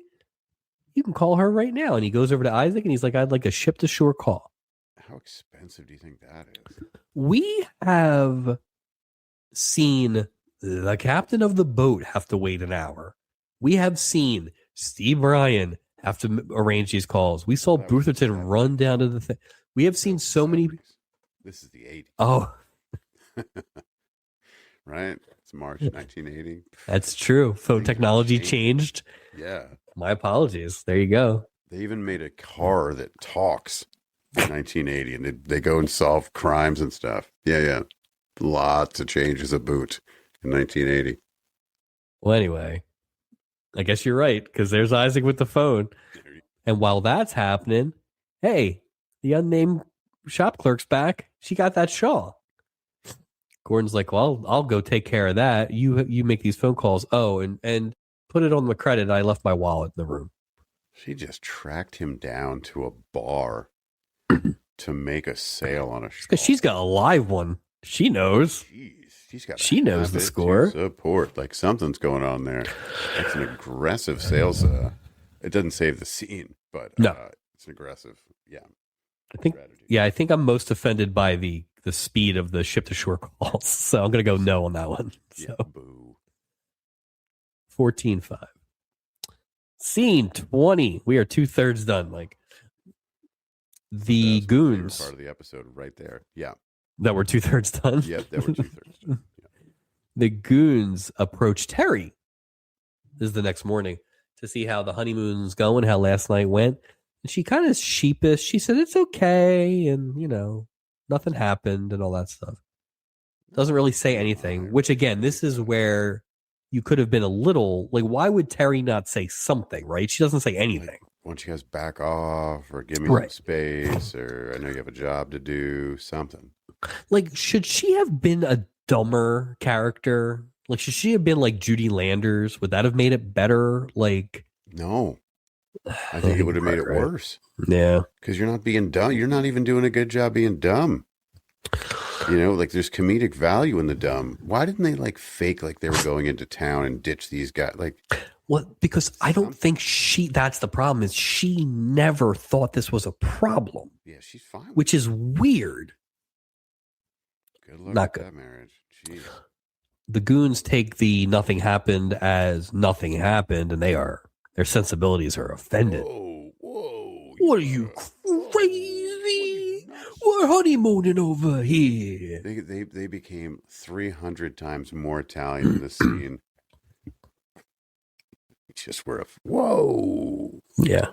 You can call her right now. And he goes over to Isaac and he's like, I'd like a ship-to-shore call. How expensive do you think that is? We have seen the captain of the boat have to wait an hour. We have seen Steve Bryan have to arrange these calls. We saw Bootherton run down to the thing. We have seen so many. This is the 80s. Oh. Right? It's March 1980. That's true. Phone technology changed. Yeah. My apologies. There you go. They even made a car that talks in 1980, and they go and solve crimes and stuff. Yeah. Lots of changes of boot in 1980. Well, anyway, I guess you're right, because there's Isaac with the phone. And while that's happening, hey, the unnamed shop clerk's back. She got that shawl. Gordon's like, well, I'll go take care of that. You make these phone calls. Oh, and put it on the credit. I left my wallet in the room. She just tracked him down to a bar to make a sale on a shawl. Because she's got a live one. She knows. Jeez, she knows the score. Support, like something's going on there. That's an aggressive sales. It doesn't save the scene, but no, it's an aggressive. Yeah, I think I'm most offended by the speed of the ship to shore calls. So I'm gonna go no on that one. So. Yeah, boo. 14-5. Scene 20. We are 2/3 done. Like the goons. Part of the episode right there. Yeah. That we're 2/3 done. Yep, that we're 2/3 done. Yeah. The goons approach Terry. This is the next morning to see how the honeymoon's going, how last night went. And she kind of sheepish. She said it's okay, and nothing happened and all that stuff. Doesn't really say anything. Which again, this is where you could have been a little like, why would Terry not say something, right? She doesn't say anything. don't you guys back off or give me some space, or I know you have a job to do, something. Like, should she have been a dumber character? Like, should she have been like Judy Landers? Would that have made it better? Like, no, I think it would have made it worse. Yeah. Because you're not being dumb. You're not even doing a good job being dumb. You know, like there's comedic value in the dumb. Why didn't they like fake like they were going into town and ditch these guys? Like, well, because I don't think that's the problem, is she never thought this was a problem. Yeah, she's fine. Which is weird. Good luck with that marriage. Jeez. The goons take the nothing happened as nothing happened, and their sensibilities are offended. Whoa. What are you, crazy? We're honeymooning over here. They became 300 times more Italian in this scene. Just were whoa. Yeah,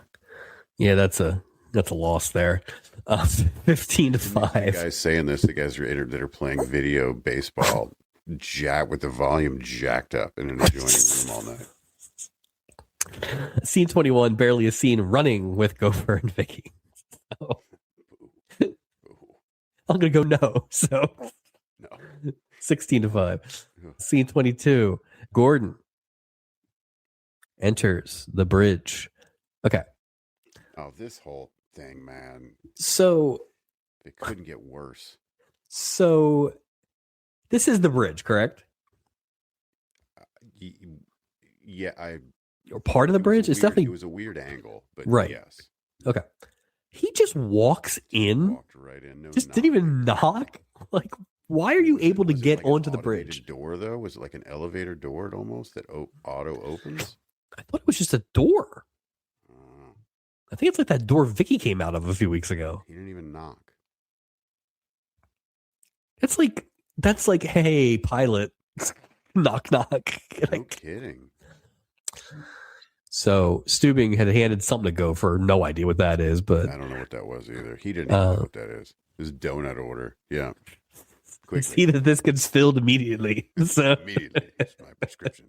that's a loss there. 15-5. The guys saying this, the guys that are playing video baseball, with the volume jacked up in an adjoining room all night. Scene 21, barely a scene, running with Gopher and Vicky. So, I'm gonna go no. So no. 16-5. Scene 22, Gordon enters the bridge. Okay. Oh, this whole thing, man. So it couldn't get worse. So this is the bridge, correct? Yeah, or part of the bridge. It's definitely. It was a weird angle, but right. Yes. Okay. He just walks in. Walked right in. No just didn't even knock. Like, why are you able to get onto the bridge? Door though, was it like an elevator door almost that auto opens? I thought it was just a door. I think it's like that door Vicky came out of a few weeks ago. He didn't even knock. That's like, hey, pilot, knock, knock. No kidding. So Steubing had handed something to Gopher. No idea what that is, but I don't know what that was either. He didn't even know what that is. His donut order. Yeah. Quickly. See that this gets filled immediately. So immediately. It's my prescription.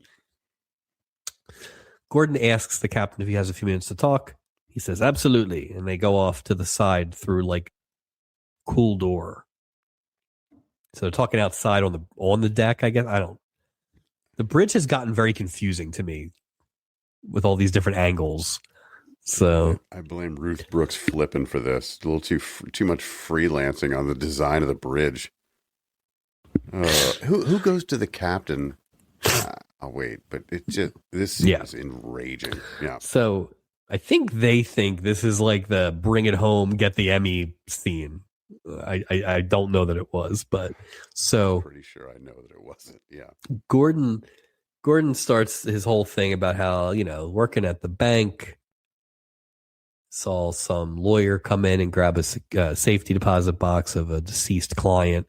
Gordon asks the captain if he has a few minutes to talk. He says, absolutely. And they go off to the side through like cool door. So they're talking outside on the deck, I guess. The bridge has gotten very confusing to me with all these different angles. So I blame Ruth Brooks flipping for this. A little too much freelancing on the design of the bridge. Who goes to the captain? I'll wait, but this is enraging. Yeah. So I think they think this is like the bring it home, get the Emmy scene. I don't know that it was, but so I'm pretty sure I know that it wasn't. Yeah. Gordon starts his whole thing about how, working at the bank, saw some lawyer come in and grab a safety deposit box of a deceased client.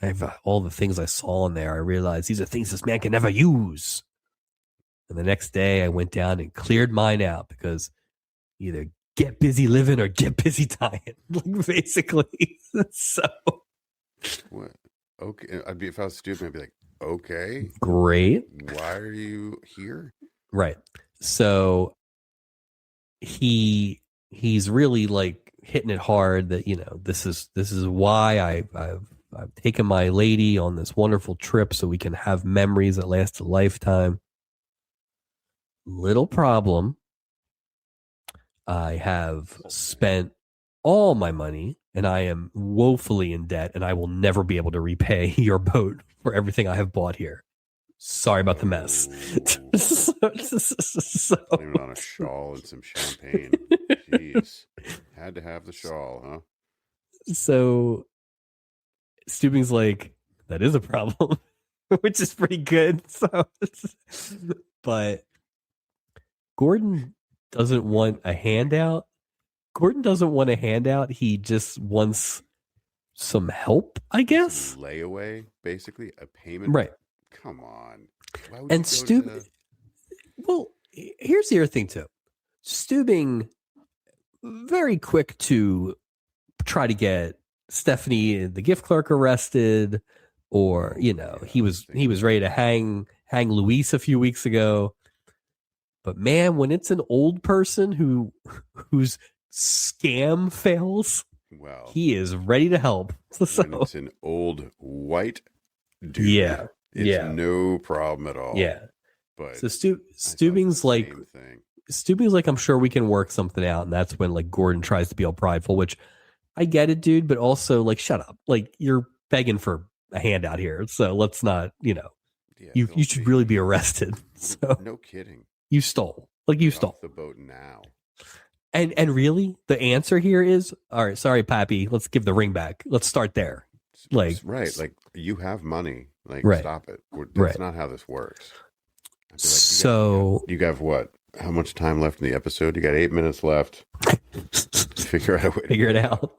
And all the things I saw in there, I realized these are things this man can never use. And the next day I went down and cleared mine out because either get busy living or get busy dying, like basically. So what? Okay. If I was stupid, I'd be like, okay, great. Why are you here? Right. So he's really like hitting it hard that, this is why I've taken my lady on this wonderful trip so we can have memories that last a lifetime. Little problem. I have spent all my money and I am woefully in debt and I will never be able to repay your boat for everything I have bought here. Sorry about the mess. Blame it on a shawl and some champagne. Jeez. Had to have the shawl, huh? So Steubing's like, that is a problem, which is pretty good. So, but Gordon doesn't want a handout. He just wants some help, I guess. Some layaway, basically, a payment. Right. Come on. And Steubing, well, here's the other thing too. Steubing, very quick to try to get Stephanie, the gift clerk, arrested, or he was ready to hang Luis a few weeks ago. But man, when it's an old person whose scam fails, well, he is ready to help. when it's an old white dude, yeah, it's no problem at all. Yeah. But so Stubing's like, I'm sure we can work something out, and that's when like Gordon tries to be all prideful, which I get it, dude, but also like, shut up, like you're begging for a handout here, so let's not, you should really be arrested. So no kidding, you stole, stole the boat now. And really, the answer here is, all right, sorry, Pappy, let's give the ring back. Let's start there. Like, right, like you have money, like stop it. That's not how this works. Like, so you got what? How much time left in the episode? You got 8 minutes left. Figure out a way. Figure it out.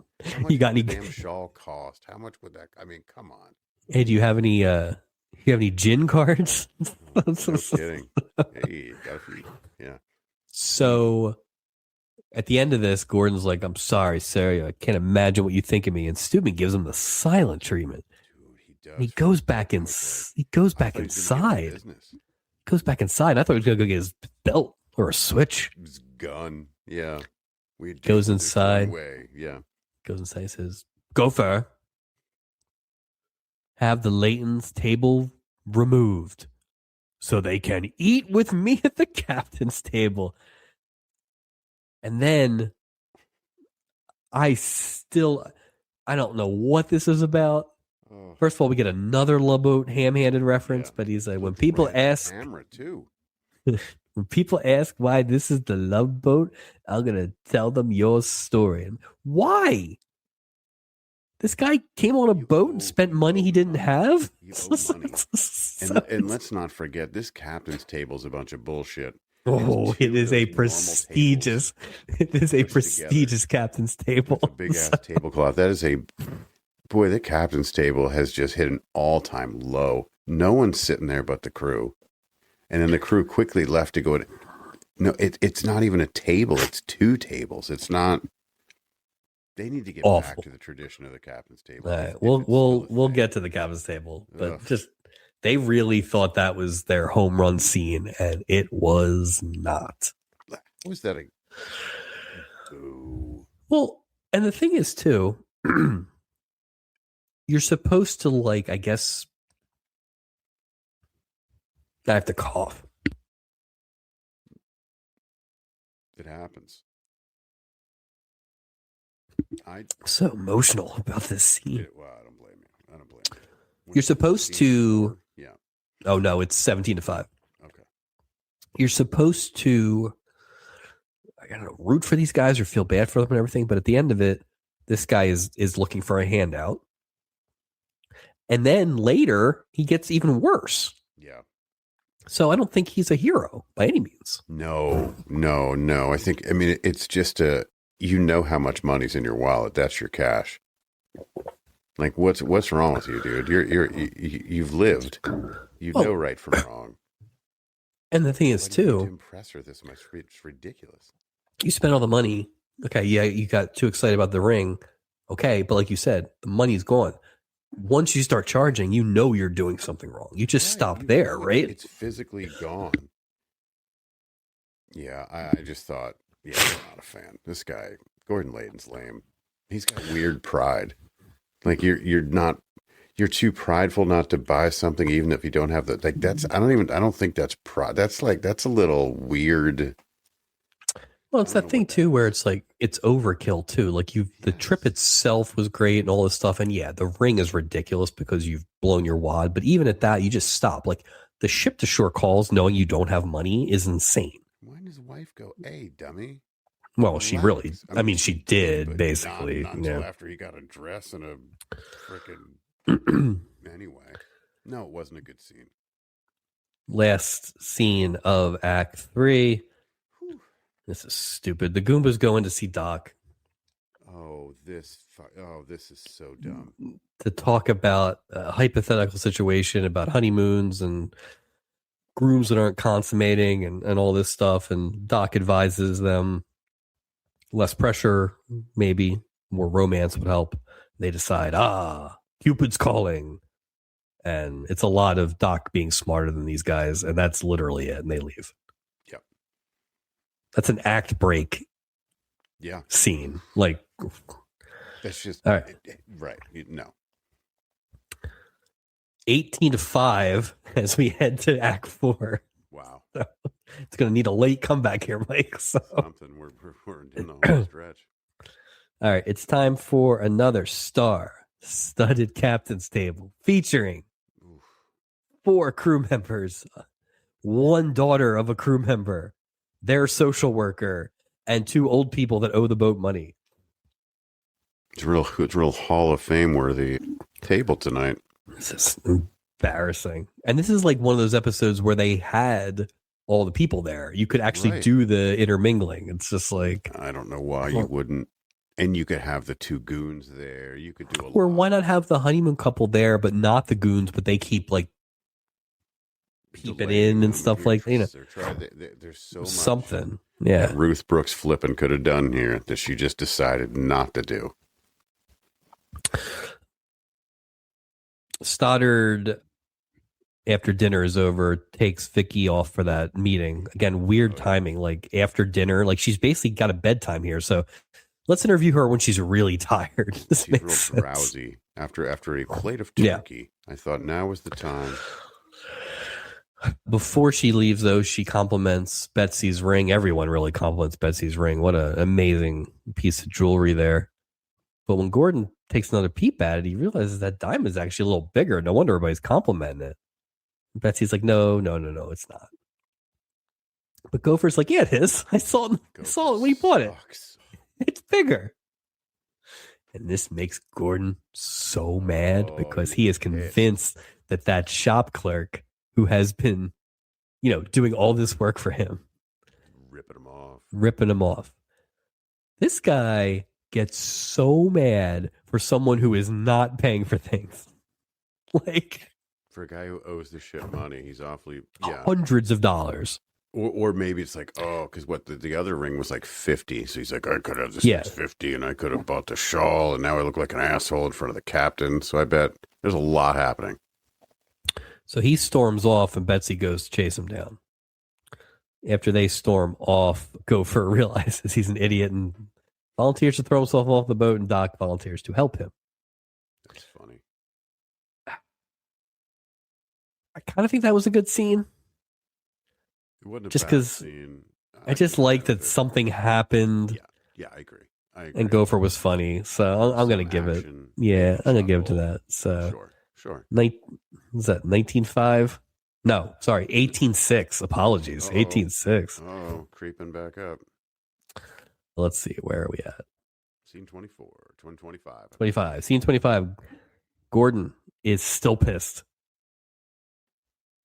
You got any damn shawl cost? How much would that? I mean, come on. Hey, do you have any? Gin cards? No kidding. Hey, you got a few. Yeah. So at the end of this, Gordon's like, "I'm sorry, Sarah. I can't imagine what you think of me." And Steuben gives him the silent treatment. Dude, he does. And he goes back in. He goes back inside. Goes back inside. I thought he was gonna go get his belt or a switch. His gun. Yeah. Goes inside. Yeah. Goes inside. He says, "Gopher, have the Layton's table removed so they can eat with me at the captain's table." And then I don't know what this is about. First of all, we get another Love Boat ham-handed reference, but he's like, when people ask, camera too. when people ask why this is the Love Boat, I'm gonna tell them your story. And why? This guy came on a boat and spent money he didn't have. You owe money. And let's not forget, this captain's table is a bunch of bullshit. Oh, it is a prestigious. It is a prestigious captain's table. It's a big ass tablecloth. That is boy. The captain's table has just hit an all-time low. No one's sitting there but the crew, and then the crew quickly left to go. No, it's not even a table. It's two tables. It's not. They need to get back to the tradition of the captain's table. All right, we'll get to the captain's table, but they really thought that was their home run scene, and it was not. Was that Well, and the thing is too, you're supposed to like, I guess, I have to cough. It happens. I'm so emotional about this scene. Well, I don't blame you. You're supposed to. Yeah. Oh no, it's 17-5. Okay. You're supposed to, I don't know, root for these guys or feel bad for them and everything, but at the end of it, this guy is looking for a handout, and then later he gets even worse. Yeah. So I don't think he's a hero by any means. No. I mean, it's just you know how much money's in your wallet. That's your cash. Like, what's wrong with you, dude? You've lived. You know right from wrong. And the thing is, too, to impress her this much, it's ridiculous. You spent all the money. Okay, yeah, you got too excited about the ring. Okay, but like you said, the money's gone. Once you start charging, you know you're doing something wrong. You just stop there, right? It's physically gone. Yeah, I just thought, I'm not a fan. This guy, Gordon Layton's lame. He's got weird pride. Like you're too prideful not to buy something, even if you don't have the, like, that's, I don't think that's pride. That's a little weird. Well, it's that thing too, where it's like, it's overkill too. Like the trip itself was great and all this stuff. And yeah, the ring is ridiculous because you've blown your wad. But even at that, you just stop. Like the ship to shore calls, knowing you don't have money is insane. Why does his wife go, "Hey, dummy"? Well, she really, I mean, she did basically. Not until after he got a dress and a freaking. Anyway, no, it wasn't a good scene. Last scene of Act 3. This is stupid. The Goombas go in to see Doc. This is so dumb. To talk about a hypothetical situation about honeymoons and grooms that aren't consummating and all this stuff. And Doc advises them less pressure, maybe more romance would help. They decide, Cupid's calling. And it's a lot of Doc being smarter than these guys. And that's literally it. And they leave. Yep. That's an act break. Yeah. Scene. Like, that's just all right. Right. No. 18-5 as we head to Act 4. Wow. So it's going to need a late comeback here, Mike. So. Something. We're in the home stretch. All right. It's time for another star-studded captain's table featuring 4 crew members, 1 daughter of a crew member, their social worker, and 2 old people that owe the boat money. It's real Hall of Fame worthy table tonight. This is embarrassing. And this is like one of those episodes where they had all the people there. You could actually do the intermingling. It's just like, I don't know why you wouldn't. And you could have the 2 goons there. You could do why not have the honeymoon couple there, but not the goons, but they keep like peeping in and stuff like that. There's so much something. Yeah. that Ruth Brooks Flippin could have done here that she just decided not to do. Stoddard, after dinner is over, takes Vicky off for that meeting. Again, weird timing, like after dinner. Like she's basically got a bedtime here. So let's interview her when she's really tired. This she's makes real sense. drowsy after a plate of turkey. Yeah. I thought now was the time. Before she leaves, though, she compliments Betsy's ring. Everyone really compliments Betsy's ring. What an amazing piece of jewelry there. But when Gordon takes another peep at it, he realizes that diamond is actually a little bigger. No wonder everybody's complimenting it. Betsy's like, no, it's not. But Gopher's like, yeah, it is. I saw it when he bought it. It's bigger. And this makes Gordon so mad because he is convinced that shop clerk who has been, doing all this work for him, ripping him off. This guy gets so mad for someone who is not paying for things. Like, for a guy who owes the shit money, he's awfully hundreds of dollars. Or maybe it's like, because the other ring was like 50, so he's like, I could have this 50, and I could have bought the shawl, and now I look like an asshole in front of the captain. So I bet there's a lot happening. So he storms off, and Betsy goes to chase him down. After they storm off, Gopher realizes he's an idiot and volunteers to throw himself off the boat, and Doc volunteers to help him. That's funny. I kind of think that was a good scene. It wasn't just because I just like that something happened. Yeah, I agree. And Gopher was funny, so I'm going to give it. Yeah, I'm going to give it to that. So sure. Was that 19.5? No, sorry, 18.6. Apologies, 18.6. Oh, creeping back up. Let's see, where are we at? Scene 24, 25. 25. Scene 25. Gordon is still pissed,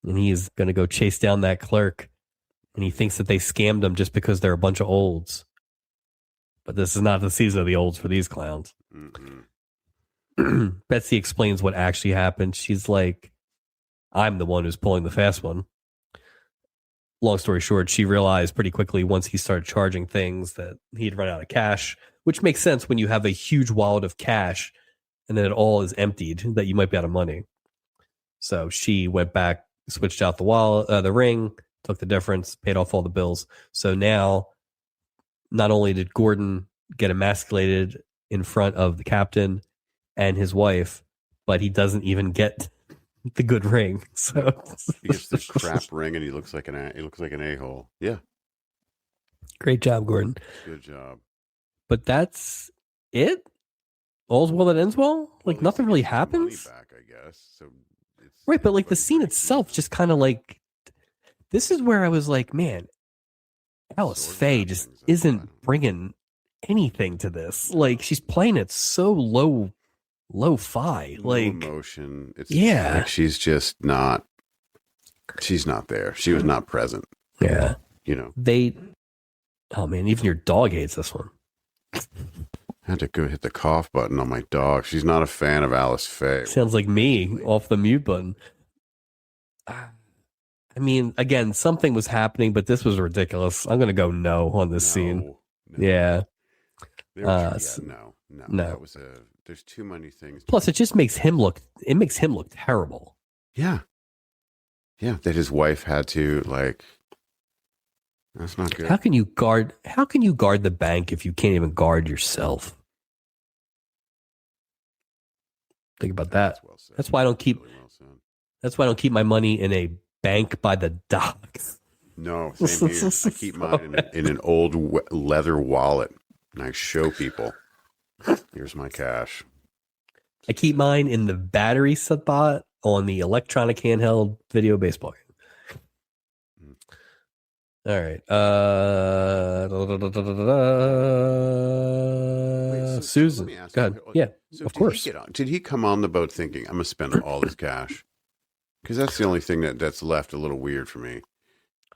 and he's going to go chase down that clerk. And he thinks that they scammed him just because they're a bunch of olds. But this is not the season of the olds for these clowns. Betsy explains what actually happened. She's like, I'm the one who's pulling the fast one. Long story short, she realized pretty quickly once he started charging things that he'd run out of cash, which makes sense when you have a huge wallet of cash and then it all is emptied, that you might be out of money. So she went back, switched out the wallet, the ring, took the difference, paid off all the bills. So now, not only did Gordon get emasculated in front of the captain and his wife, but he doesn't even get the good ring. So he gets this crap ring, and he looks like an a-hole. Yeah, great job, Gordon. Good job. But that's it. All's well that ends well. Like nothing really happens. Money back, I guess. So right, but like the scene itself, just kind of like. This is where I was like, man, Alice Faye just isn't bringing anything to this. Like, she's playing it so lo-fi. Like, emotion. It's like she's just not, she's not there. She was not present. Yeah. Oh man, even your dog hates this one. I had to go hit the cough button on my dog. She's not a fan of Alice Faye. Sounds like me off the mute button. I mean, again, something was happening, but this was ridiculous. I'm going to go no on this scene. No. Yeah. No. That was there's too many things. Plus, it just makes him look terrible. Yeah. Yeah. That his wife had to, like, That's not good. How can you guard the bank if you can't even guard yourself? Think about that. Well said. That's why I don't keep Really well said. that's why I don't keep my money in a bank by the docks. No, same here. I keep mine in an old leather wallet, and I show people, here's my cash. I keep mine in the battery spot on the electronic handheld video baseball game. All right. Susan, go ahead. Yeah, so of course. Did he come on the boat thinking, I'm going to spend all this cash? Because that's the only thing that's left a little weird for me.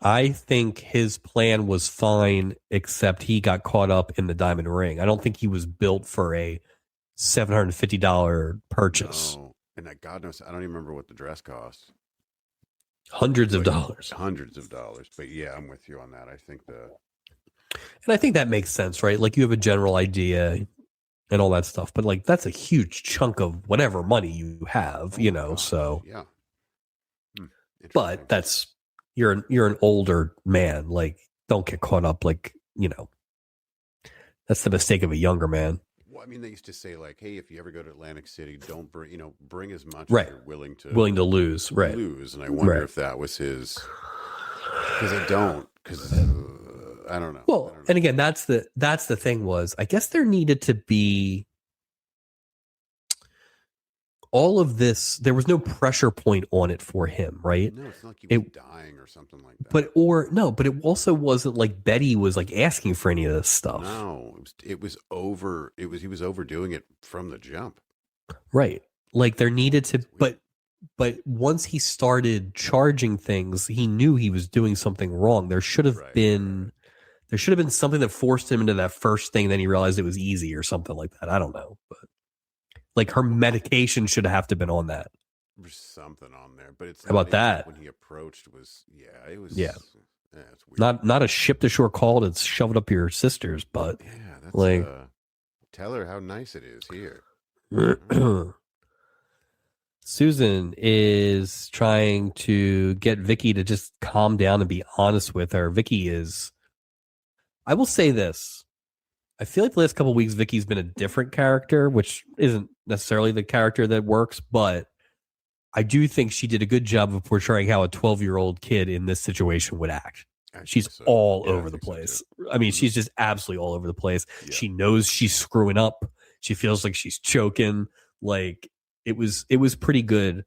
I think his plan was fine, except he got caught up in the diamond ring. I don't think he was built for a $750 purchase. No. And God knows, I don't even remember what the dress cost. Hundreds of dollars. But yeah, I'm with you on that. I think and I think that makes sense, right? Like you have a general idea and all that stuff, but like that's a huge chunk of whatever money you have, so yeah. But you're an older man, like don't get caught up, like, that's the mistake of a younger man. Well, I mean, they used to say like, hey, if you ever go to Atlantic City, don't bring as much right. as you're willing to lose, right? And I wonder if that was his, because I don't know. Well, and again, that's the thing was, I guess there needed to be all of this. There was no pressure point on it for him, right? No, it's not like he was dying or something like that. But it also wasn't like Betty was like asking for any of this stuff. No, it was over. He was overdoing it from the jump. Right. Like there needed to, but once he started charging things, he knew he was doing something wrong. There should have been something that forced him into that first thing. Then he realized it was easy or something like that. I don't know, but like her medication should have to been on that. There's something on there, but it's how about that? When he approached, it was it's weird. Not a ship to shore call to shove it up your sister's butt. Yeah, that's like tell her how nice it is here. Susan is trying to get Vicky to just calm down and be honest with her. Vicky is, I will say this. I feel like the last couple of weeks, Vicky's been a different character, which isn't necessarily the character that works, but I do think she did a good job of portraying how a 12-year-old kid in this situation would act. She's all over the place. I mean, she's just absolutely all over the place. Yeah. She knows she's screwing up. She feels like she's choking. Like it was pretty good.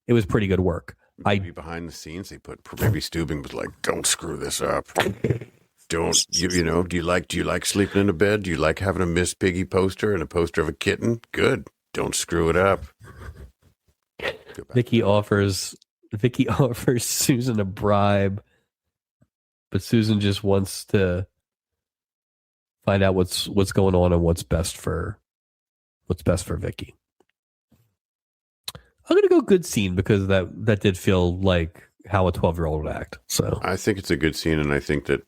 It was pretty good work. Maybe behind the scenes, they put maybe Steubing was like, "Don't screw this up. Don't do you like sleeping in a bed? Do you like having a Miss Piggy poster and a poster of a kitten? Good. Don't screw it up." Vicky offers Susan a bribe, but Susan just wants to find out what's going on and what's best for Vicky. I'm gonna go good scene because that did feel like how a 12-year-old would act. So I think it's a good scene, and I think that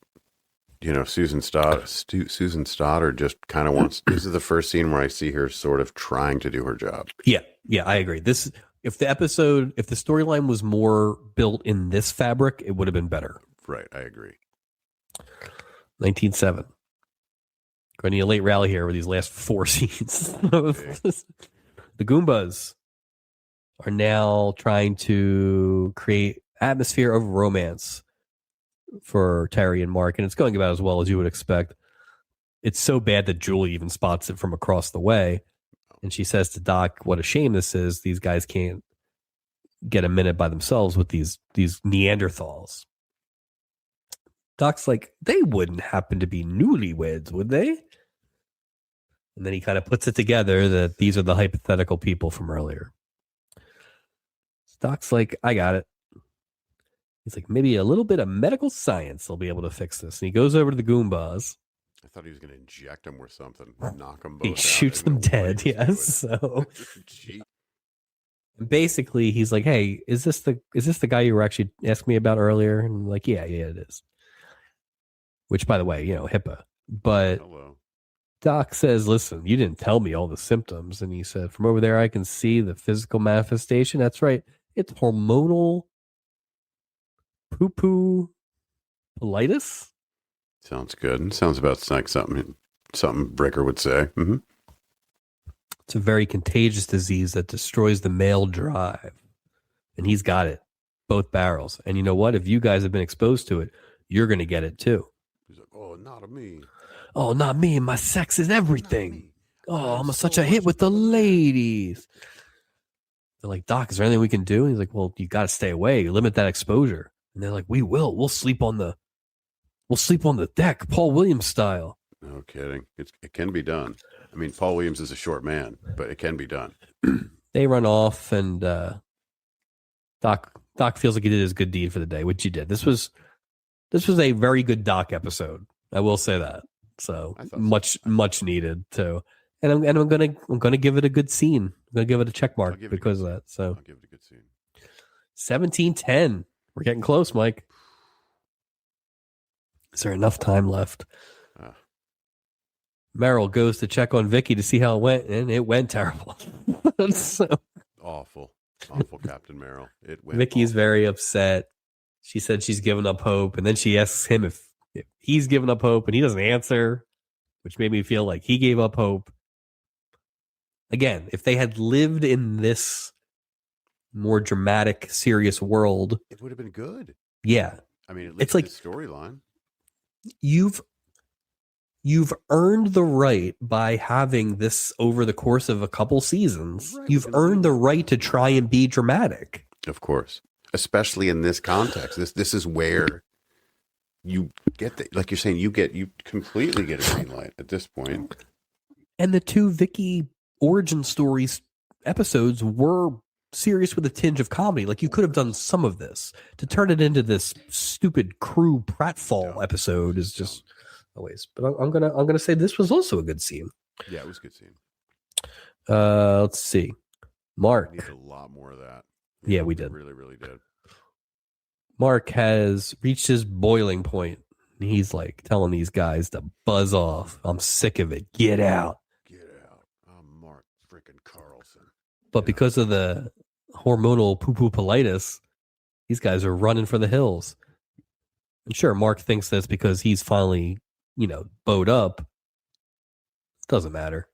Susan Stoddard just kind of wants. This is the first scene where I see her sort of trying to do her job. Yeah, I agree. If the storyline was more built in this fabric, it would have been better. Right, I agree. 19-7. Going to need a late rally here with these last 4 scenes. Okay. The Goombas are now trying to create atmosphere of romance for Terry and Mark, and it's going about as well as you would expect. It's so bad that Julie even spots it from across the way, and she says to Doc, "What a shame this is. These guys can't get a minute by themselves with these Neanderthals." Doc's like, "They wouldn't happen to be newlyweds, would they?" And then he kind of puts it together that these are the hypothetical people from earlier. Doc's like, "I got it." He's like, "Maybe a little bit of medical science will be able to fix this." And he goes over to the Goombas. I thought he was going to inject them with something, knock them both He shoots them dead, yes. So basically, he's like, "Hey, is this the guy you were actually asking me about earlier?" And I'm like, yeah, it is. Which, by the way, HIPAA. But hello. Doc says, "Listen, you didn't tell me all the symptoms." And he said, "From over there, I can see the physical manifestation." That's right. It's hormonal poo-poo colitis. Sounds good. Sounds about like something Bricker would say. Mm-hmm. It's a very contagious disease that destroys the male drive. And he's got it, both barrels. And you know what? If you guys have been exposed to it, you're going to get it too. He's like, oh, not me. Oh, not me. My sex is everything. Oh, I'm such a hit with the ladies. They're like, Doc, is there anything we can do? And he's like, well, you got to stay away. Limit that exposure. And they're like, we will. We'll sleep on the deck, Paul Williams style. No kidding. It can be done. I mean, Paul Williams is a short man, but it can be done. They run off, and Doc feels like he did his good deed for the day, which he did. This was a very good Doc episode. I will say that. So much needed too. And I'm gonna give it a good scene. I'm gonna give it a check mark because of that. So I'll give it a good scene. 17:10. We're getting close, Mike. Is there enough time left? Meryl goes to check on Vicky to see how it went, and it went terrible. So awful Captain Meryl. It went. Vicky's awful. very upset. She said she's given up hope, and then she asks him if he's given up hope, and he doesn't answer, which made me feel like he gave up hope. Again, if they had lived in this more dramatic, serious world, it would have been good. Yeah, I mean, it's like the storyline. You've earned the right by having this over the course of a couple seasons. Right, you've earned the right to try and be dramatic. Of course, especially in this context. This is where you get like you're saying, you completely get a green light at this point. And the two Vicky origin stories episodes were serious with a tinge of comedy. Like you could have done some of this. To turn it into this stupid crew pratfall episode is just a waste. But I'm gonna say this was also a good scene. Yeah, it was a good scene. Let's see. Mark. We need a lot more of that. Yeah, we did. Really, really did. Mark has reached his boiling point. He's like telling these guys to buzz off. I'm sick of it. Get out. Get out. I'm Mark freaking Carlson. But because of the hormonal poo-poo politis, these guys are running for the hills. And sure, Mark thinks that's because he's finally, bowed up. Doesn't matter.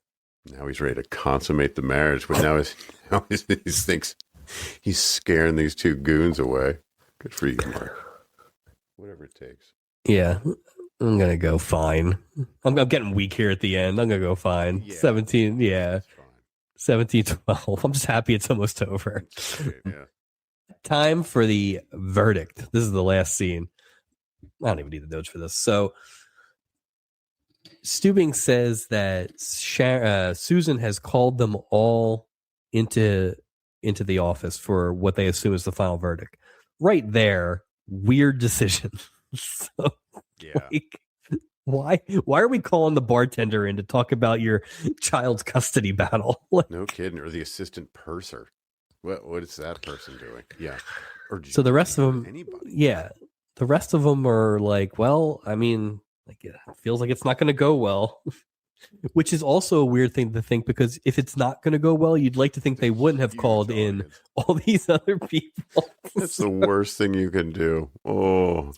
Now he's ready to consummate the marriage, but now he thinks he's scaring these two goons away. Good for you, Mark. Whatever it takes. Yeah, I'm going to go fine. I'm getting weak here at the end. I'm going to go fine. Yeah, 17, yeah. 17-12. I'm just happy it's almost over. Great, yeah. Time for the verdict. This is the last scene. I don't even need the notes for this. So Steubing says that Susan has called them all into the office for what they assume is the final verdict. Right there, weird decision. So, yeah. Why are we calling the bartender in to talk about your child's custody battle? No kidding. Or the assistant purser. What is that person doing? Yeah. Or so the rest of them, anybody. Yeah. The rest of them are like, well, I mean, like it feels like it's not going to go well, which is also a weird thing to think, because if it's not going to go well, you'd like to think they wouldn't have called in all these other people. That's the worst thing you can do. Oh,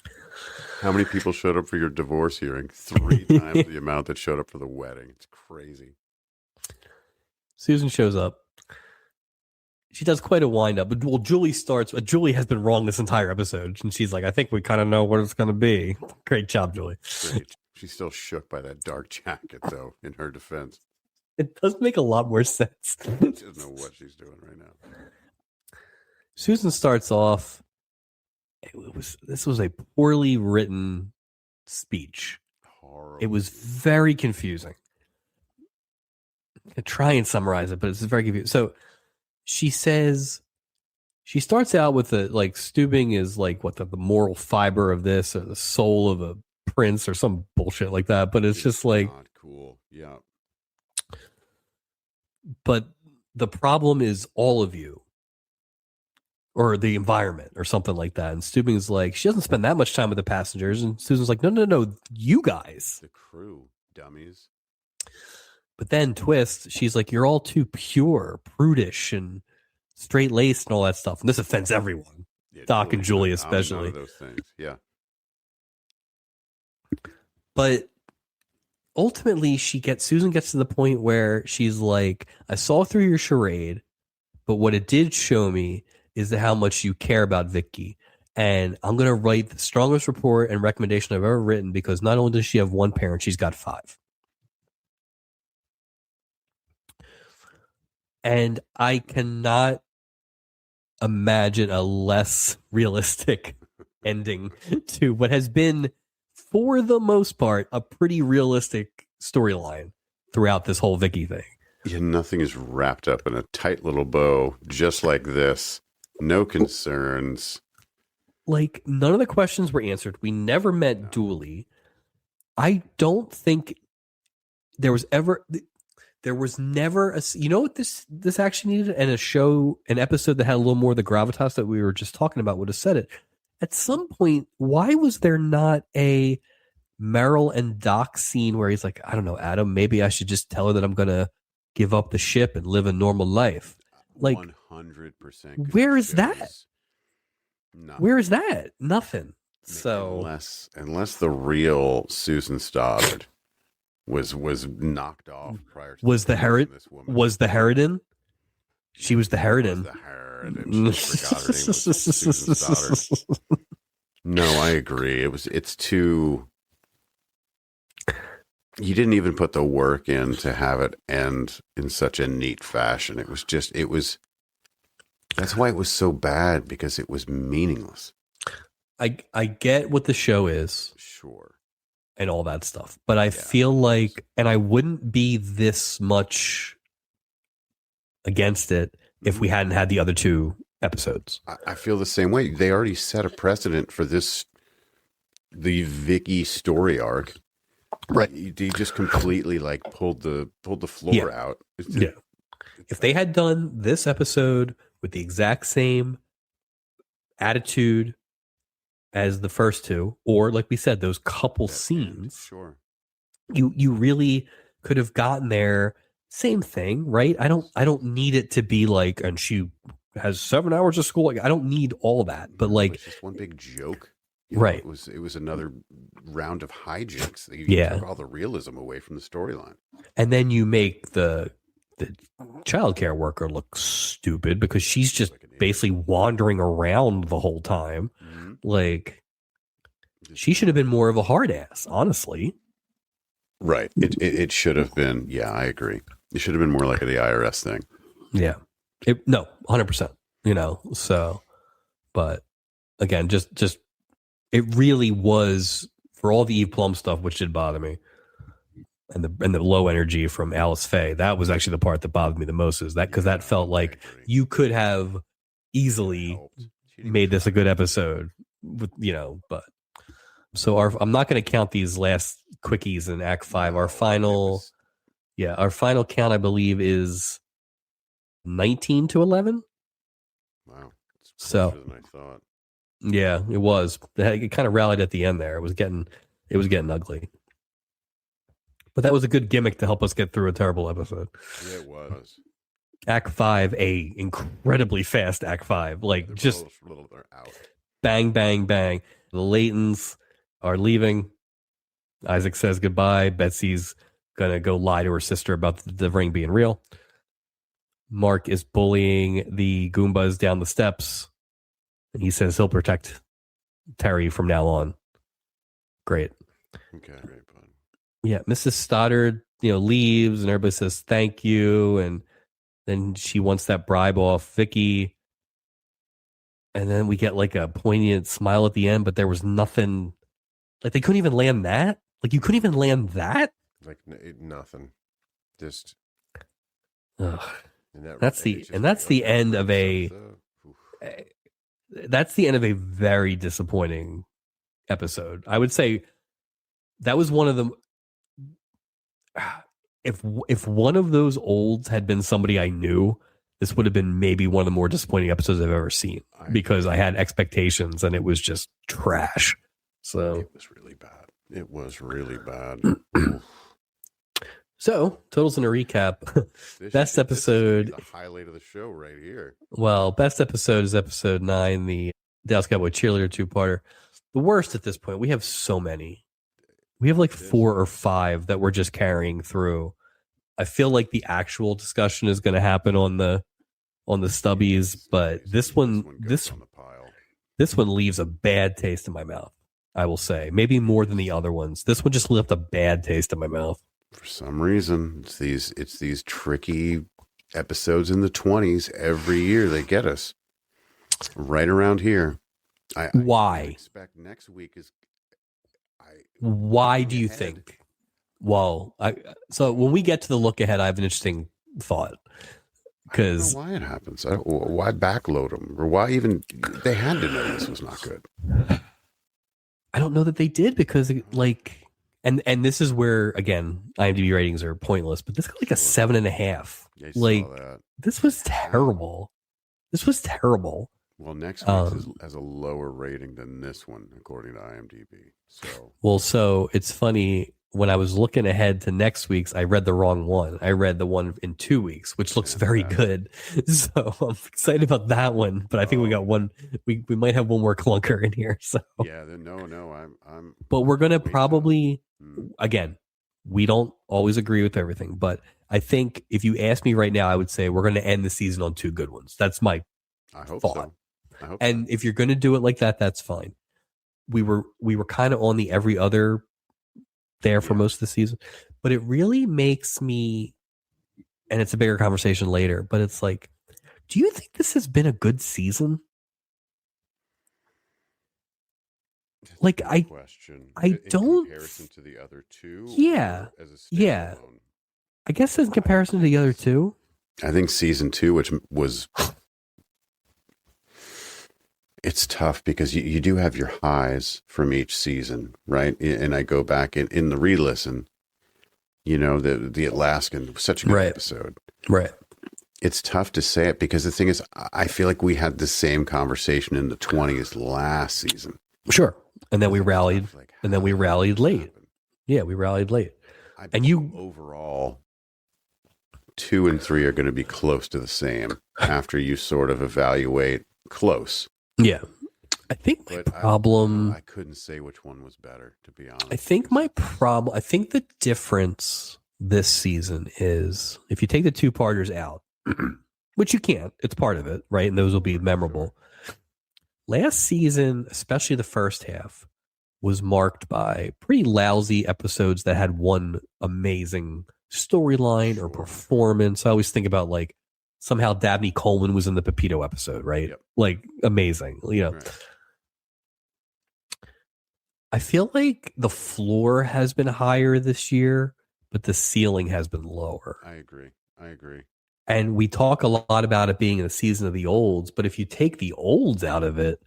how many people showed up for your divorce hearing? 3 times the amount that showed up for the wedding. It's crazy. Susan shows up. She does quite a wind up. But well, Julie starts. Julie has been wrong this entire episode, and she's like, "I think we kind of know what it's going to be." Great job, Julie. Great. She's still shook by that dark jacket, though. In her defense, it does make a lot more sense. She doesn't know what she's doing right now. Susan starts off. This was a poorly written speech. Horrible. It was very confusing. I try and summarize it, but it's very confusing. So she says, she starts out with Steubing is like what the moral fiber of this, or the soul of a prince, or some bullshit like that. But it's just like, not cool. Yeah. But the problem is all of you, or the environment, or something like that. And Steubing's like, she doesn't spend that much time with the passengers. And Susan's like, no, you guys, the crew, dummies. But then twist, she's like, you're all too pure, prudish, and straight-laced and all that stuff. And this offends everyone. Yeah, Doc and Julie especially. None of those things. Yeah. But ultimately, Susan gets to the point where she's like, I saw through your charade, but what it did show me is how much you care about Vicky. And I'm going to write the strongest report and recommendation I've ever written, because not only does she have one parent, she's got 5. And I cannot imagine a less realistic ending to what has been, for the most part, a pretty realistic storyline throughout this whole Vicky thing. Yeah, nothing is wrapped up in a tight little bow, just like this. No concerns. Like, none of the questions were answered. We never met Dooley. I don't think there was never a, you know what this actually needed? And an episode that had a little more of the gravitas that we were just talking about would have said it. At some point, why was there not a Meryl and Doc scene where he's like, I don't know, Adam, maybe I should just tell her that I'm going to give up the ship and live a normal life? Like, 100%. where is that? Nothing. Where is that? Nothing. So unless the real Susan Stoddard was knocked off prior to was the Harridan? She was the Harridan. She forgot her name was Susan Stoddard. No, I agree. It's too. You didn't even put the work in to have it end in such a neat fashion. It was. That's why it was so bad, because it was meaningless. I get what the show is. Sure. And all that stuff. But I feel like, and I wouldn't be this much against it if we hadn't had the other 2 episodes. I feel the same way. They already set a precedent for the Vicky story arc. Right. They just completely pulled the floor out. Yeah. If they had done this episode with the exact same attitude as the first 2, or like we said, those couple scenes, sure, you really could have gotten there. Same thing, right? I don't need it to be like, and she has 7 hours of school. Like, I don't need all that, but like, it's just one big joke, right? It was another round of hijinks. You took all the realism away from the storyline, and then you make the childcare worker look stupid because she's just basically wandering around the whole time. Mm-hmm. Like, she should have been more of a hard ass, honestly. Right. It should have been. Yeah, I agree. It should have been more like the IRS thing. Yeah. 100%. So, but again, just it really was, for all the Eve Plum stuff, which did bother me, and the low energy from Alice Faye. That was actually the part that bothered me the most, is that, because that felt like you could have easily made this a good episode with, but so I'm not going to count these last quickies in Act 5. Our final count, I believe, is 19-11. Wow. So than I thought. Yeah, it was. It kind of rallied at the end there. It was getting ugly. But that was a good gimmick to help us get through a terrible episode. Yeah, it was. Act 5, a incredibly fast Act 5. Like, just out. Bang, bang, bang. The Laytons are leaving. Isaac says goodbye. Betsy's going to go lie to her sister about the ring being real. Mark is bullying the Goombas down the steps. And he says he'll protect Terry from now on. Great. Okay, great. Yeah, Mrs. Stoddard, leaves, and everybody says thank you, and then she wants that bribe off Vicky, and then we get like a poignant smile at the end, but there was nothing. Like, they couldn't even land that. Like, you couldn't even land that. Like, nothing. Just. Ugh. That's the end of a. That's the end of a very disappointing episode. I would say that was one of them. If one of those olds had been somebody I knew, this would have been maybe one of the more disappointing episodes I've ever seen, because I had expectations and it was just trash. So it was really bad. It was really bad. So, totals in a recap. Best episode. This is the highlight of the show right here. Well, best episode is episode 9, the Dallas Cowboy Cheerleader 2-parter. The worst at this point. We have so many. We have like 4 or 5 that we're just carrying through. I feel like the actual discussion is going to happen on the stubbies, but this one leaves a bad taste in my mouth. I will say, maybe more than the other ones. This one just left a bad taste in my mouth. For some reason, it's these tricky episodes in the 20s every year. They get us right around here. Why? I expect next week is. Why do you think? Well, so when we get to the look ahead, I have an interesting thought. Because why it happens? Why backload them, or why even they had to know this was not good? I don't know that they did, because like, and this is where again IMDb ratings are pointless, but this got like a 7.5. Yeah, like this was terrible. This was terrible. Well, next week has a lower rating than this one according to IMDb. So it's funny. When I was looking ahead to next week's, I read the wrong one. I read the one in 2 weeks, which looks very good. So I'm excited about that one. But I think we got one. We might have one more clunker in here. So yeah, no, I'm. But we're gonna probably again. We don't always agree with everything, but I think if you ask me right now, I would say we're going to end the season on 2 good ones. That's my thought. And if you're going to do it like that, that's fine. We were kind of on the every other there for most of the season, but it really makes me, and it's a bigger conversation later, but it's like, do you think this has been a good season? Like I don't. Comparison to the other two. Yeah. I guess in comparison to the other two. I think season 2, which was. It's tough because you do have your highs from each season, right? And I go back in the re-listen, the Alaskan, such a good episode. Right. It's tough to say it because the thing is, I feel like we had the same conversation in the 20s last season. Sure. And then we rallied, late. Yeah, we rallied late. And overall, 2 and 3 are going to be close to the same after you sort of evaluate close. Yeah. I think my problem... I couldn't say which one was better, to be honest. I think the difference this season is, if you take the 2-parters out, which you can't, it's part of it, right? And those will be memorable. Last season, especially the first half, was marked by pretty lousy episodes that had one amazing storyline or performance. I always think about like, somehow Dabney Coleman was in the Pepito episode, right? Yep. Like amazing, Right. I feel like the floor has been higher this year, but the ceiling has been lower. I agree. And we talk a lot about it being in the season of the olds, but if you take the olds out of it,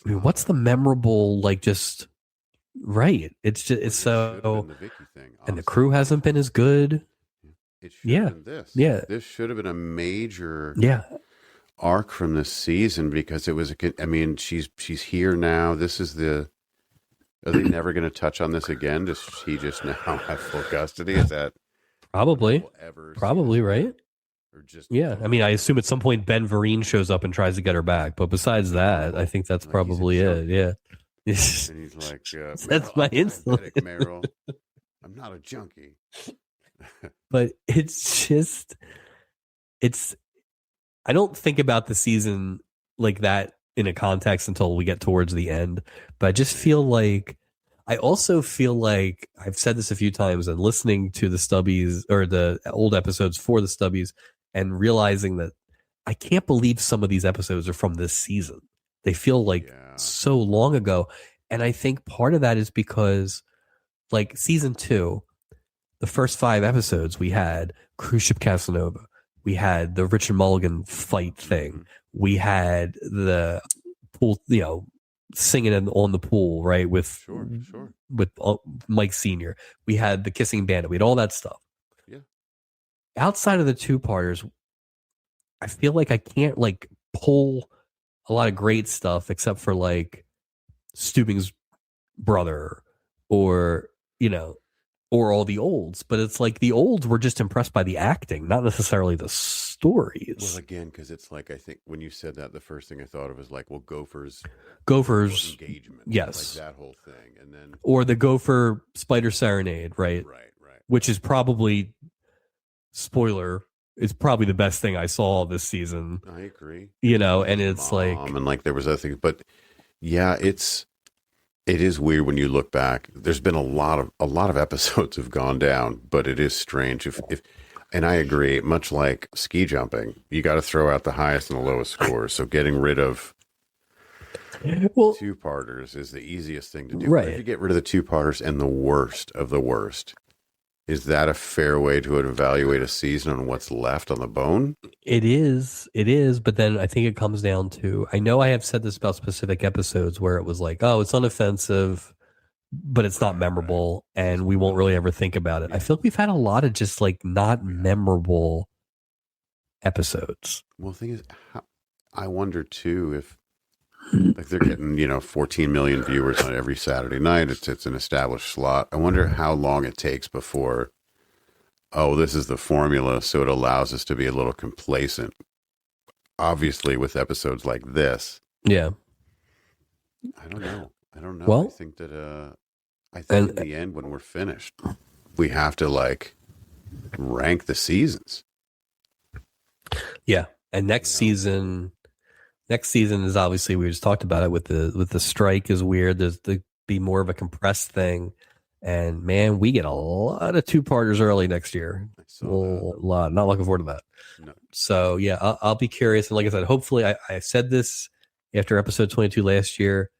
what's the memorable, like, just right? It's so, the Vicky thing, and the crew hasn't been as good. It should have been this. Yeah. This should have been a major arc from this season because it was, she's here now. This is are they never going to touch on this again? Does he just now have full custody? Is that probably right? Or just, I assume at some point Ben Vereen shows up and tries to get her back. But besides that, I think that's probably it. Yeah. And he's like, that's my insult. Meryl. I'm not a junkie. But it's just, I don't think about the season like that in a context until we get towards the end. But I also feel like I've said this a few times, and listening to the stubbies or the old episodes for the stubbies and realizing that I can't believe some of these episodes are from this season. They feel like so long ago. And I think part of that is because like season 2, the first 5 episodes, we had Cruise Ship Casanova. We had the Richard Mulligan fight thing. We had the pool, singing on the pool, right? With with Mike Sr. We had the Kissing Bandit. We had all that stuff. Yeah. Outside of the 2-parters, I feel like I can't like pull a lot of great stuff except for like Stubing's brother or all the olds. But it's like the olds were just impressed by the acting, not necessarily the stories. Well, again, because it's like, I think when you said that, the first thing I thought of was like, well, Gopher's engagement, yes, like that whole thing, and then or the Gopher Spider Serenade, right? right, Which is probably, spoiler, is probably the best thing I saw this season. I agree. And it's like, and like there was other things, but yeah, it is weird when you look back. There's been a lot of episodes have gone down, but it is strange if and I agree, much like ski jumping, you got to throw out the highest and the lowest scores. So getting rid of two-parters is the easiest thing to do. Right. But if you get rid of the two-parters and the worst of the worst, is that a fair way to evaluate a season on what's left on the bone? It is. But then I think it comes down to, I know I have said this about specific episodes where it was like, oh, it's unoffensive, but it's not memorable, and we won't really ever think about it. I feel like we've had a lot of just like not memorable episodes. Well, the thing is, I wonder too if like they're getting 14 million viewers on every Saturday night. It's an established slot. I wonder how long it takes before, oh, this is the formula, so it allows us to be a little complacent. Obviously, with episodes like this, Yeah. I don't know. Well, I think that in the end, when we're finished, we have to like rank the seasons. Yeah, and next season is obviously, we just talked about it with the strike is weird. There's to be more of a compressed thing, and man, we get a lot of two-parters early next year. A lot. Not looking forward to that. No. So yeah, I'll be curious. And like I said, hopefully, I said this after episode 22 last year.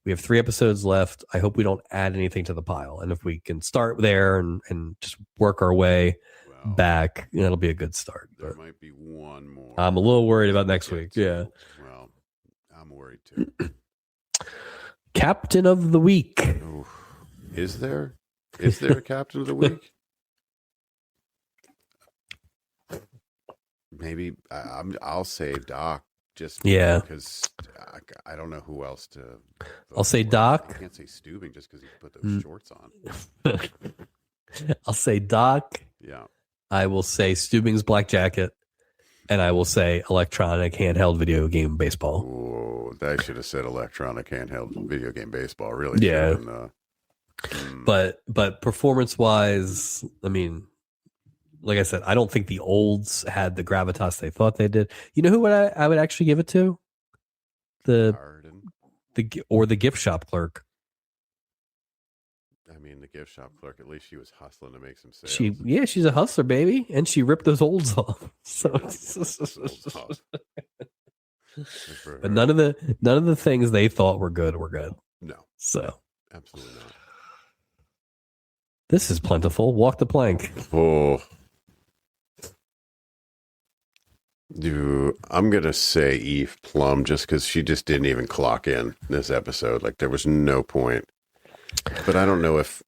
We have 3 episodes left. I hope we don't add anything to the pile, and if we can start there and just work our way back, it'll be a good start. There might be one more. I'm a little worried about next week. Yeah. Well, I'm worried too. Captain of the week. Ooh. Is there a captain of the week? Maybe I'll say Doc. Just because I don't know who else to. I'll say Doc. I can't say Stubing just because he put those shorts on. I'll say Doc. Yeah. I will say Stubing's Black Jacket, and I will say Electronic Handheld Video Game Baseball. Oh, I should have said Electronic Handheld Video Game Baseball. Really? Yeah. But performance wise, I mean, like I said, I don't think the olds had the gravitas they thought they did. You know who I would actually give it to? The gift shop clerk. I mean, the gift shop clerk, at least she was hustling to make some sales. She's a hustler, baby, and she ripped those olds off. So, but none of the things they thought were good were good. No, so absolutely not. This is plentiful. Walk the plank. Oh, dude, I'm gonna say Eve Plum just because she just didn't even clock in this episode. Like there was no point. But I don't know if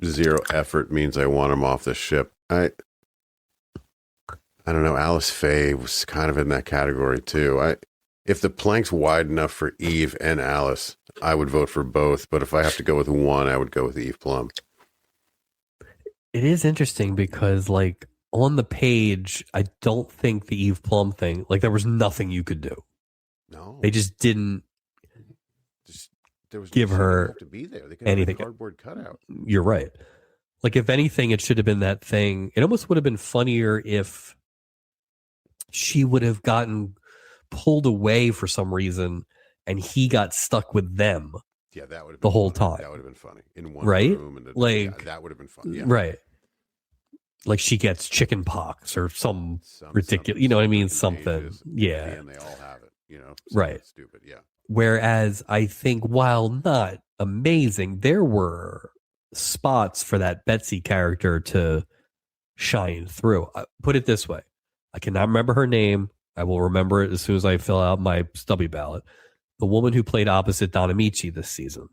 zero effort means I want him off the ship. I don't know. Alice Faye was kind of in that category too. If the plank's wide enough for Eve and Alice, I would vote for both. But if I have to go with one, I would go with Eve Plum. It is interesting because, like, on the page, I don't think the Eve Plum thing, like, there was nothing you could do. No, they just didn't. There was give her to be there. They could anything. Have a cardboard cutout. You're right. Like, if anything, it should have been that thing. It almost would have been funnier if she would have gotten pulled away for some reason and he got stuck with them. Yeah, that would have been the whole funny. time. That would have been funny in one right? room. And like that would have been fun. Yeah. Right. Like she gets chicken pox or some ridiculous. You know what I mean? Something. Yeah. And they all have it. You know. Right. Stupid. Yeah. Whereas I think, while not amazing, there were spots for that Betsy character to shine through. Put it this way. I cannot remember her name. I will remember it as soon as I fill out my stubby ballot. The woman who played opposite Don Amici this season.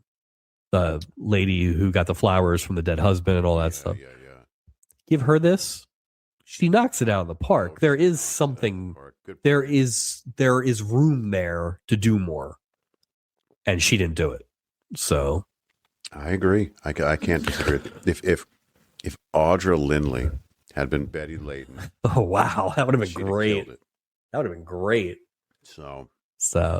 The lady who got the flowers from the dead husband and all that stuff. Yeah. Give her this. She knocks it out of the park. There is something. There is room there to do more. And she didn't do it. So I agree. I can't disagree. If Audra Lindley had been Betty Layton. Oh, wow. That would have been She'd great. killed it. That would have been great. So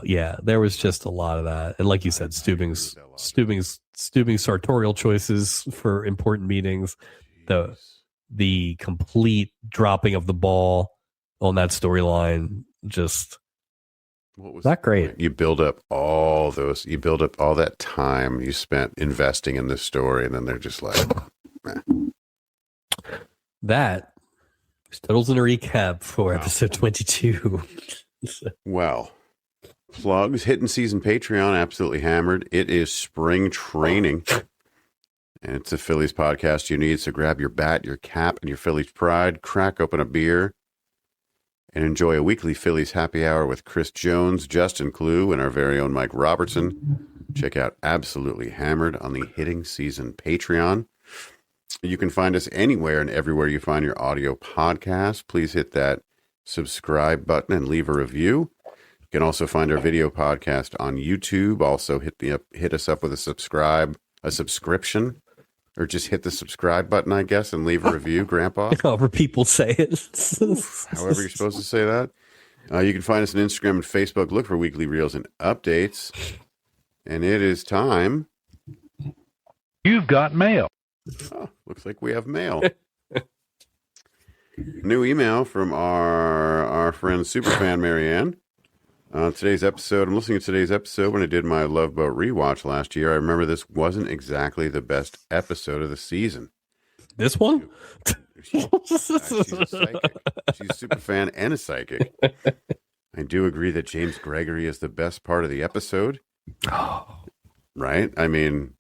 Yeah, there was just a lot of that. And like you said, I agree with Stubing's sartorial choices for important meetings, the complete dropping of the ball on that storyline, just what was not great. You build up all that time you spent investing in this story, and then they're just like, That totals in a recap for episode 22. Well, plugs, Hitting Season Patreon, absolutely hammered. It is spring training, and it's a Phillies podcast you need. So grab your bat, your cap, and your Phillies pride, crack open a beer, and enjoy a weekly Phillies happy hour with Chris Jones, Justin Clue, and our very own Mike Robertson. Check out Absolutely Hammered on the Hitting Season Patreon. You can find us anywhere and everywhere you find your audio podcast. Please hit that subscribe button and leave a review. You can also find our video podcast on YouTube. Also hit us up with a subscription, or just hit the subscribe button, I guess, and leave a review, Grandpa. However people say it. However you're supposed to say that. You can find us on Instagram and Facebook. Look for weekly reels and updates. And it is time. You've got mail. Oh, looks like we have mail. New email from our friend Superfan Marianne. Today's episode, I'm listening to today's episode when I did my Love Boat rewatch last year. I remember this wasn't exactly the best episode of the season. This one? She's a psychic. She's a super fan and a psychic. I do agree that James Gregory is the best part of the episode. Right? I mean,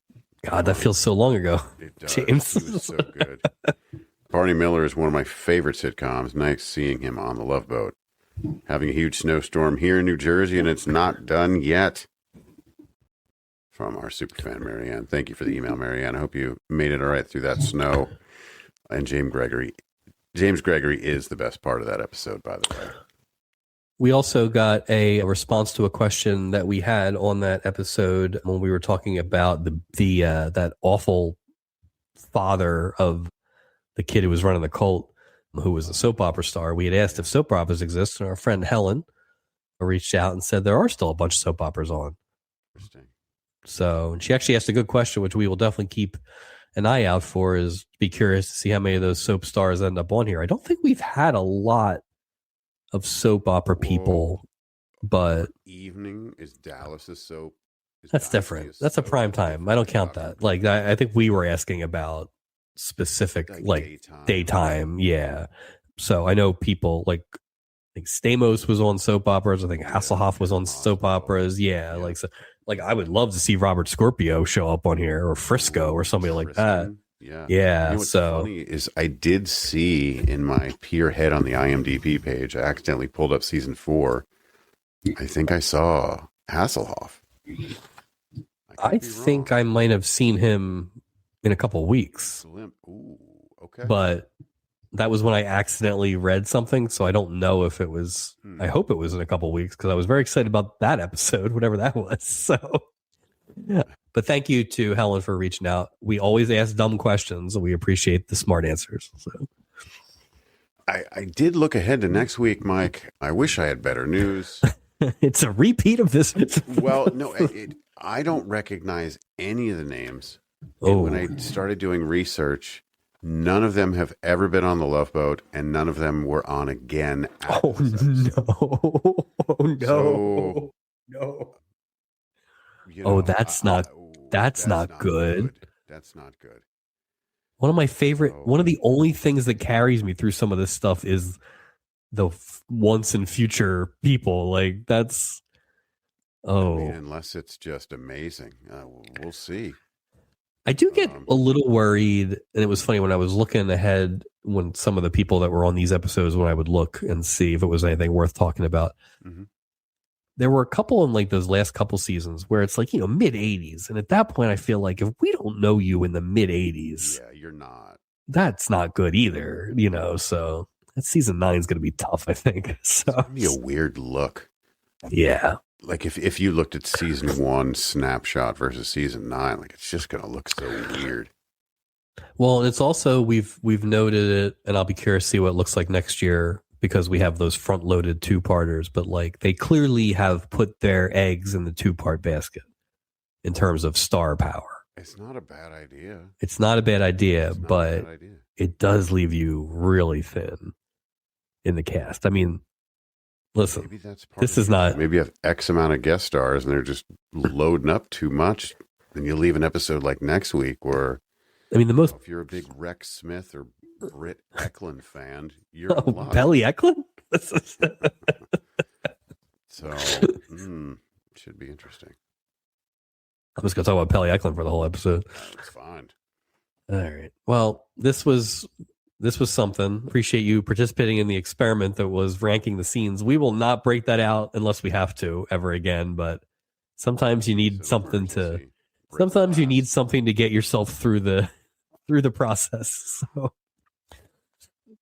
God, that feels so long ago. It does. James. He was so good. Barney Miller is one of my favorite sitcoms. Nice seeing him on the Love Boat. Having a huge snowstorm here in New Jersey, and it's not done yet. From our superfan, Marianne. Thank you for the email, Marianne. I hope you made it all right through that snow. And James Gregory is the best part of that episode, by the way. We also got a response to a question that we had on that episode when we were talking about the that awful father of the kid who was running the cult, who was a soap opera star. We had asked if soap operas exist, and our friend Helen reached out and said there are still a bunch of soap operas on. Interesting. So, and she actually asked a good question, which we will definitely keep an eye out for, is be curious to see how many of those soap stars end up on here. I don't think we've had a lot of soap opera people, but Evening is Dallas's soap. That's different. That's a prime time. I don't count that. Like, I think we were asking about specific, like daytime. Yeah. So I know people like, I think Stamos was on soap operas. I think Hasselhoff was on soap operas. Yeah. Like, so, like, I would love to see Robert Scorpio show up on here, or Frisco, or somebody like that. Yeah. Yeah. You know what's So funny is I did see in my peer head on the IMDb page, I accidentally pulled up season 4. I think I saw Hasselhoff. I think I might have seen him in a couple weeks. Ooh, okay. But that was when I accidentally read something, so I don't know if it was. I hope it was in a couple weeks, because I was very excited about that episode, whatever that was. So, yeah. But thank you to Helen for reaching out. We always ask dumb questions, and we appreciate the smart answers. So, I did look ahead to next week, Mike. I wish I had better news. It's a repeat of this. Well, no, I don't recognize any of the names. And when I started doing research, none of them have ever been on the Love Boat, and none of them were on again. Oh no! Oh no! So, no! You know, That's not good. That's not good. One of my favorite, one of the only things that carries me through some of this stuff is the once and future people. Like, that's, I mean, unless it's just amazing. We'll see. I do get a little worried. And it was funny when I was looking ahead, when some of the people that were on these episodes, when I would look and see if it was anything worth talking about. Mm-hmm. There were a couple in like those last couple seasons where it's like, mid 80s. And at that point, I feel like if we don't know you in the mid 80s, yeah, you're not. That's not good either, so that season 9 is going to be tough, I think. So it's going to be a weird look. Yeah. Like if you looked at season 1 snapshot versus season 9, like it's just going to look so weird. Well, and it's also we've noted it, and I'll be curious to see what it looks like next year because we have those front-loaded two-parters. But like they clearly have put their eggs in the two-part basket in terms of star power. It's not a bad idea. It's not a bad idea, It's not but a bad idea. it does leave you really thin in the cast. I mean, listen, Maybe that's part this of is it. not. Maybe you have X amount of guest stars and they're just loading up too much. And you leave an episode like next week where, I mean, the most. if you're a big Rex Smith or Britt Eklund fan, you're Oh, in luck. Pelly Eklund? So, should be interesting. I'm just going to talk about Pelly Eklund for the whole episode. It's fine. All right. Well, this was something. Appreciate you participating in the experiment that was ranking the scenes. We will not break that out unless we have to ever again, but sometimes you need something to sometimes you need something to get yourself through the process. So,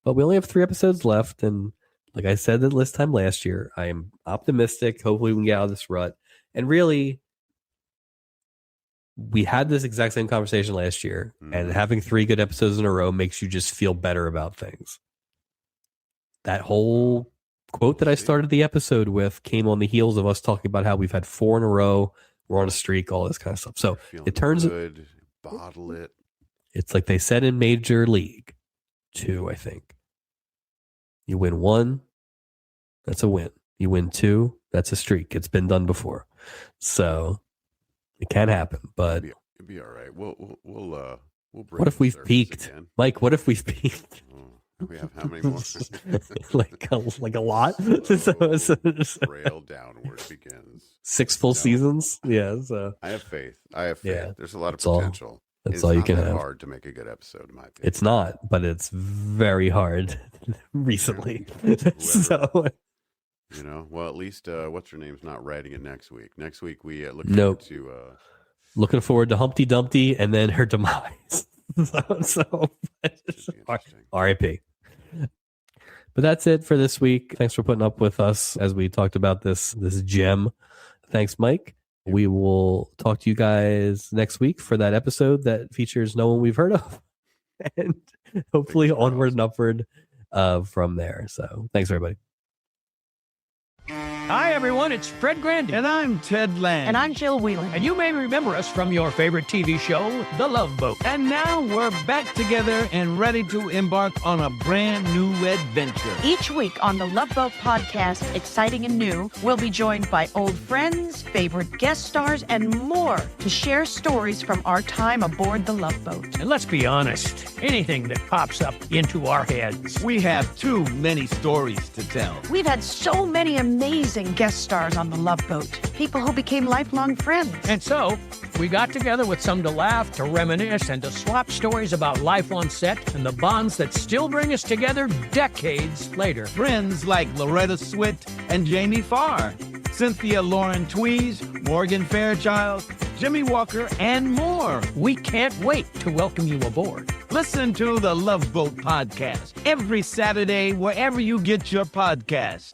but we only have 3 episodes left, and like I said this time last year, I am optimistic. Hopefully we can get out of this rut. And really, we had this exact same conversation last year, and having 3 good episodes in a row makes you just feel better about things. That whole quote that I started the episode with came on the heels of us talking about how we've had 4 in a row, we're on a streak, all this kind of stuff. So it turns good, bottle it. It's like they said in Major League 2, I think. You win 1, that's a win. You win 2, that's a streak. It's been done before. So it can happen, but It'll be all right. We'll bring what if the we've surface peaked? again. Mike, what if we've peaked? We have how many more? like a lot. Rail downward begins. 6 full seasons. Yeah. So I have faith. Yeah, There's a lot of that's all. potential. That's It's all you not can that have. hard to make a good episode, in my opinion. It's not, but it's very hard recently. So You know, well, at least what's her name's not writing it next week. Next week we look Nope. forward to. looking forward to Humpty Dumpty and then her demise. so R.I.P. But that's it for this week. Thanks for putting up with us as we talked about this gem. Thanks, Mike. We will talk to you guys next week for that episode that features no one we've heard of, and hopefully onward and upward from there. So thanks, everybody. Hi, everyone. It's Fred Grandy. And I'm Ted Land. And I'm Jill Whelan. And you may remember us from your favorite TV show, The Love Boat. And now we're back together and ready to embark on a brand new adventure. Each week on the Love Boat podcast, exciting and new, we'll be joined by old friends, favorite guest stars, and more to share stories from our time aboard the Love Boat. And let's be honest, anything that pops up into our heads. We have too many stories to tell. We've had so many amazing guest stars on the Love Boat, people who became lifelong friends. And so, we got together with some to laugh, to reminisce, and to swap stories about life on set and the bonds that still bring us together decades later. Friends like Loretta Swit and Jamie Farr, Cynthia Lauren Tweez, Morgan Fairchild, Jimmy Walker, and more. We can't wait to welcome you aboard. Listen to the Love Boat podcast every Saturday wherever you get your podcasts.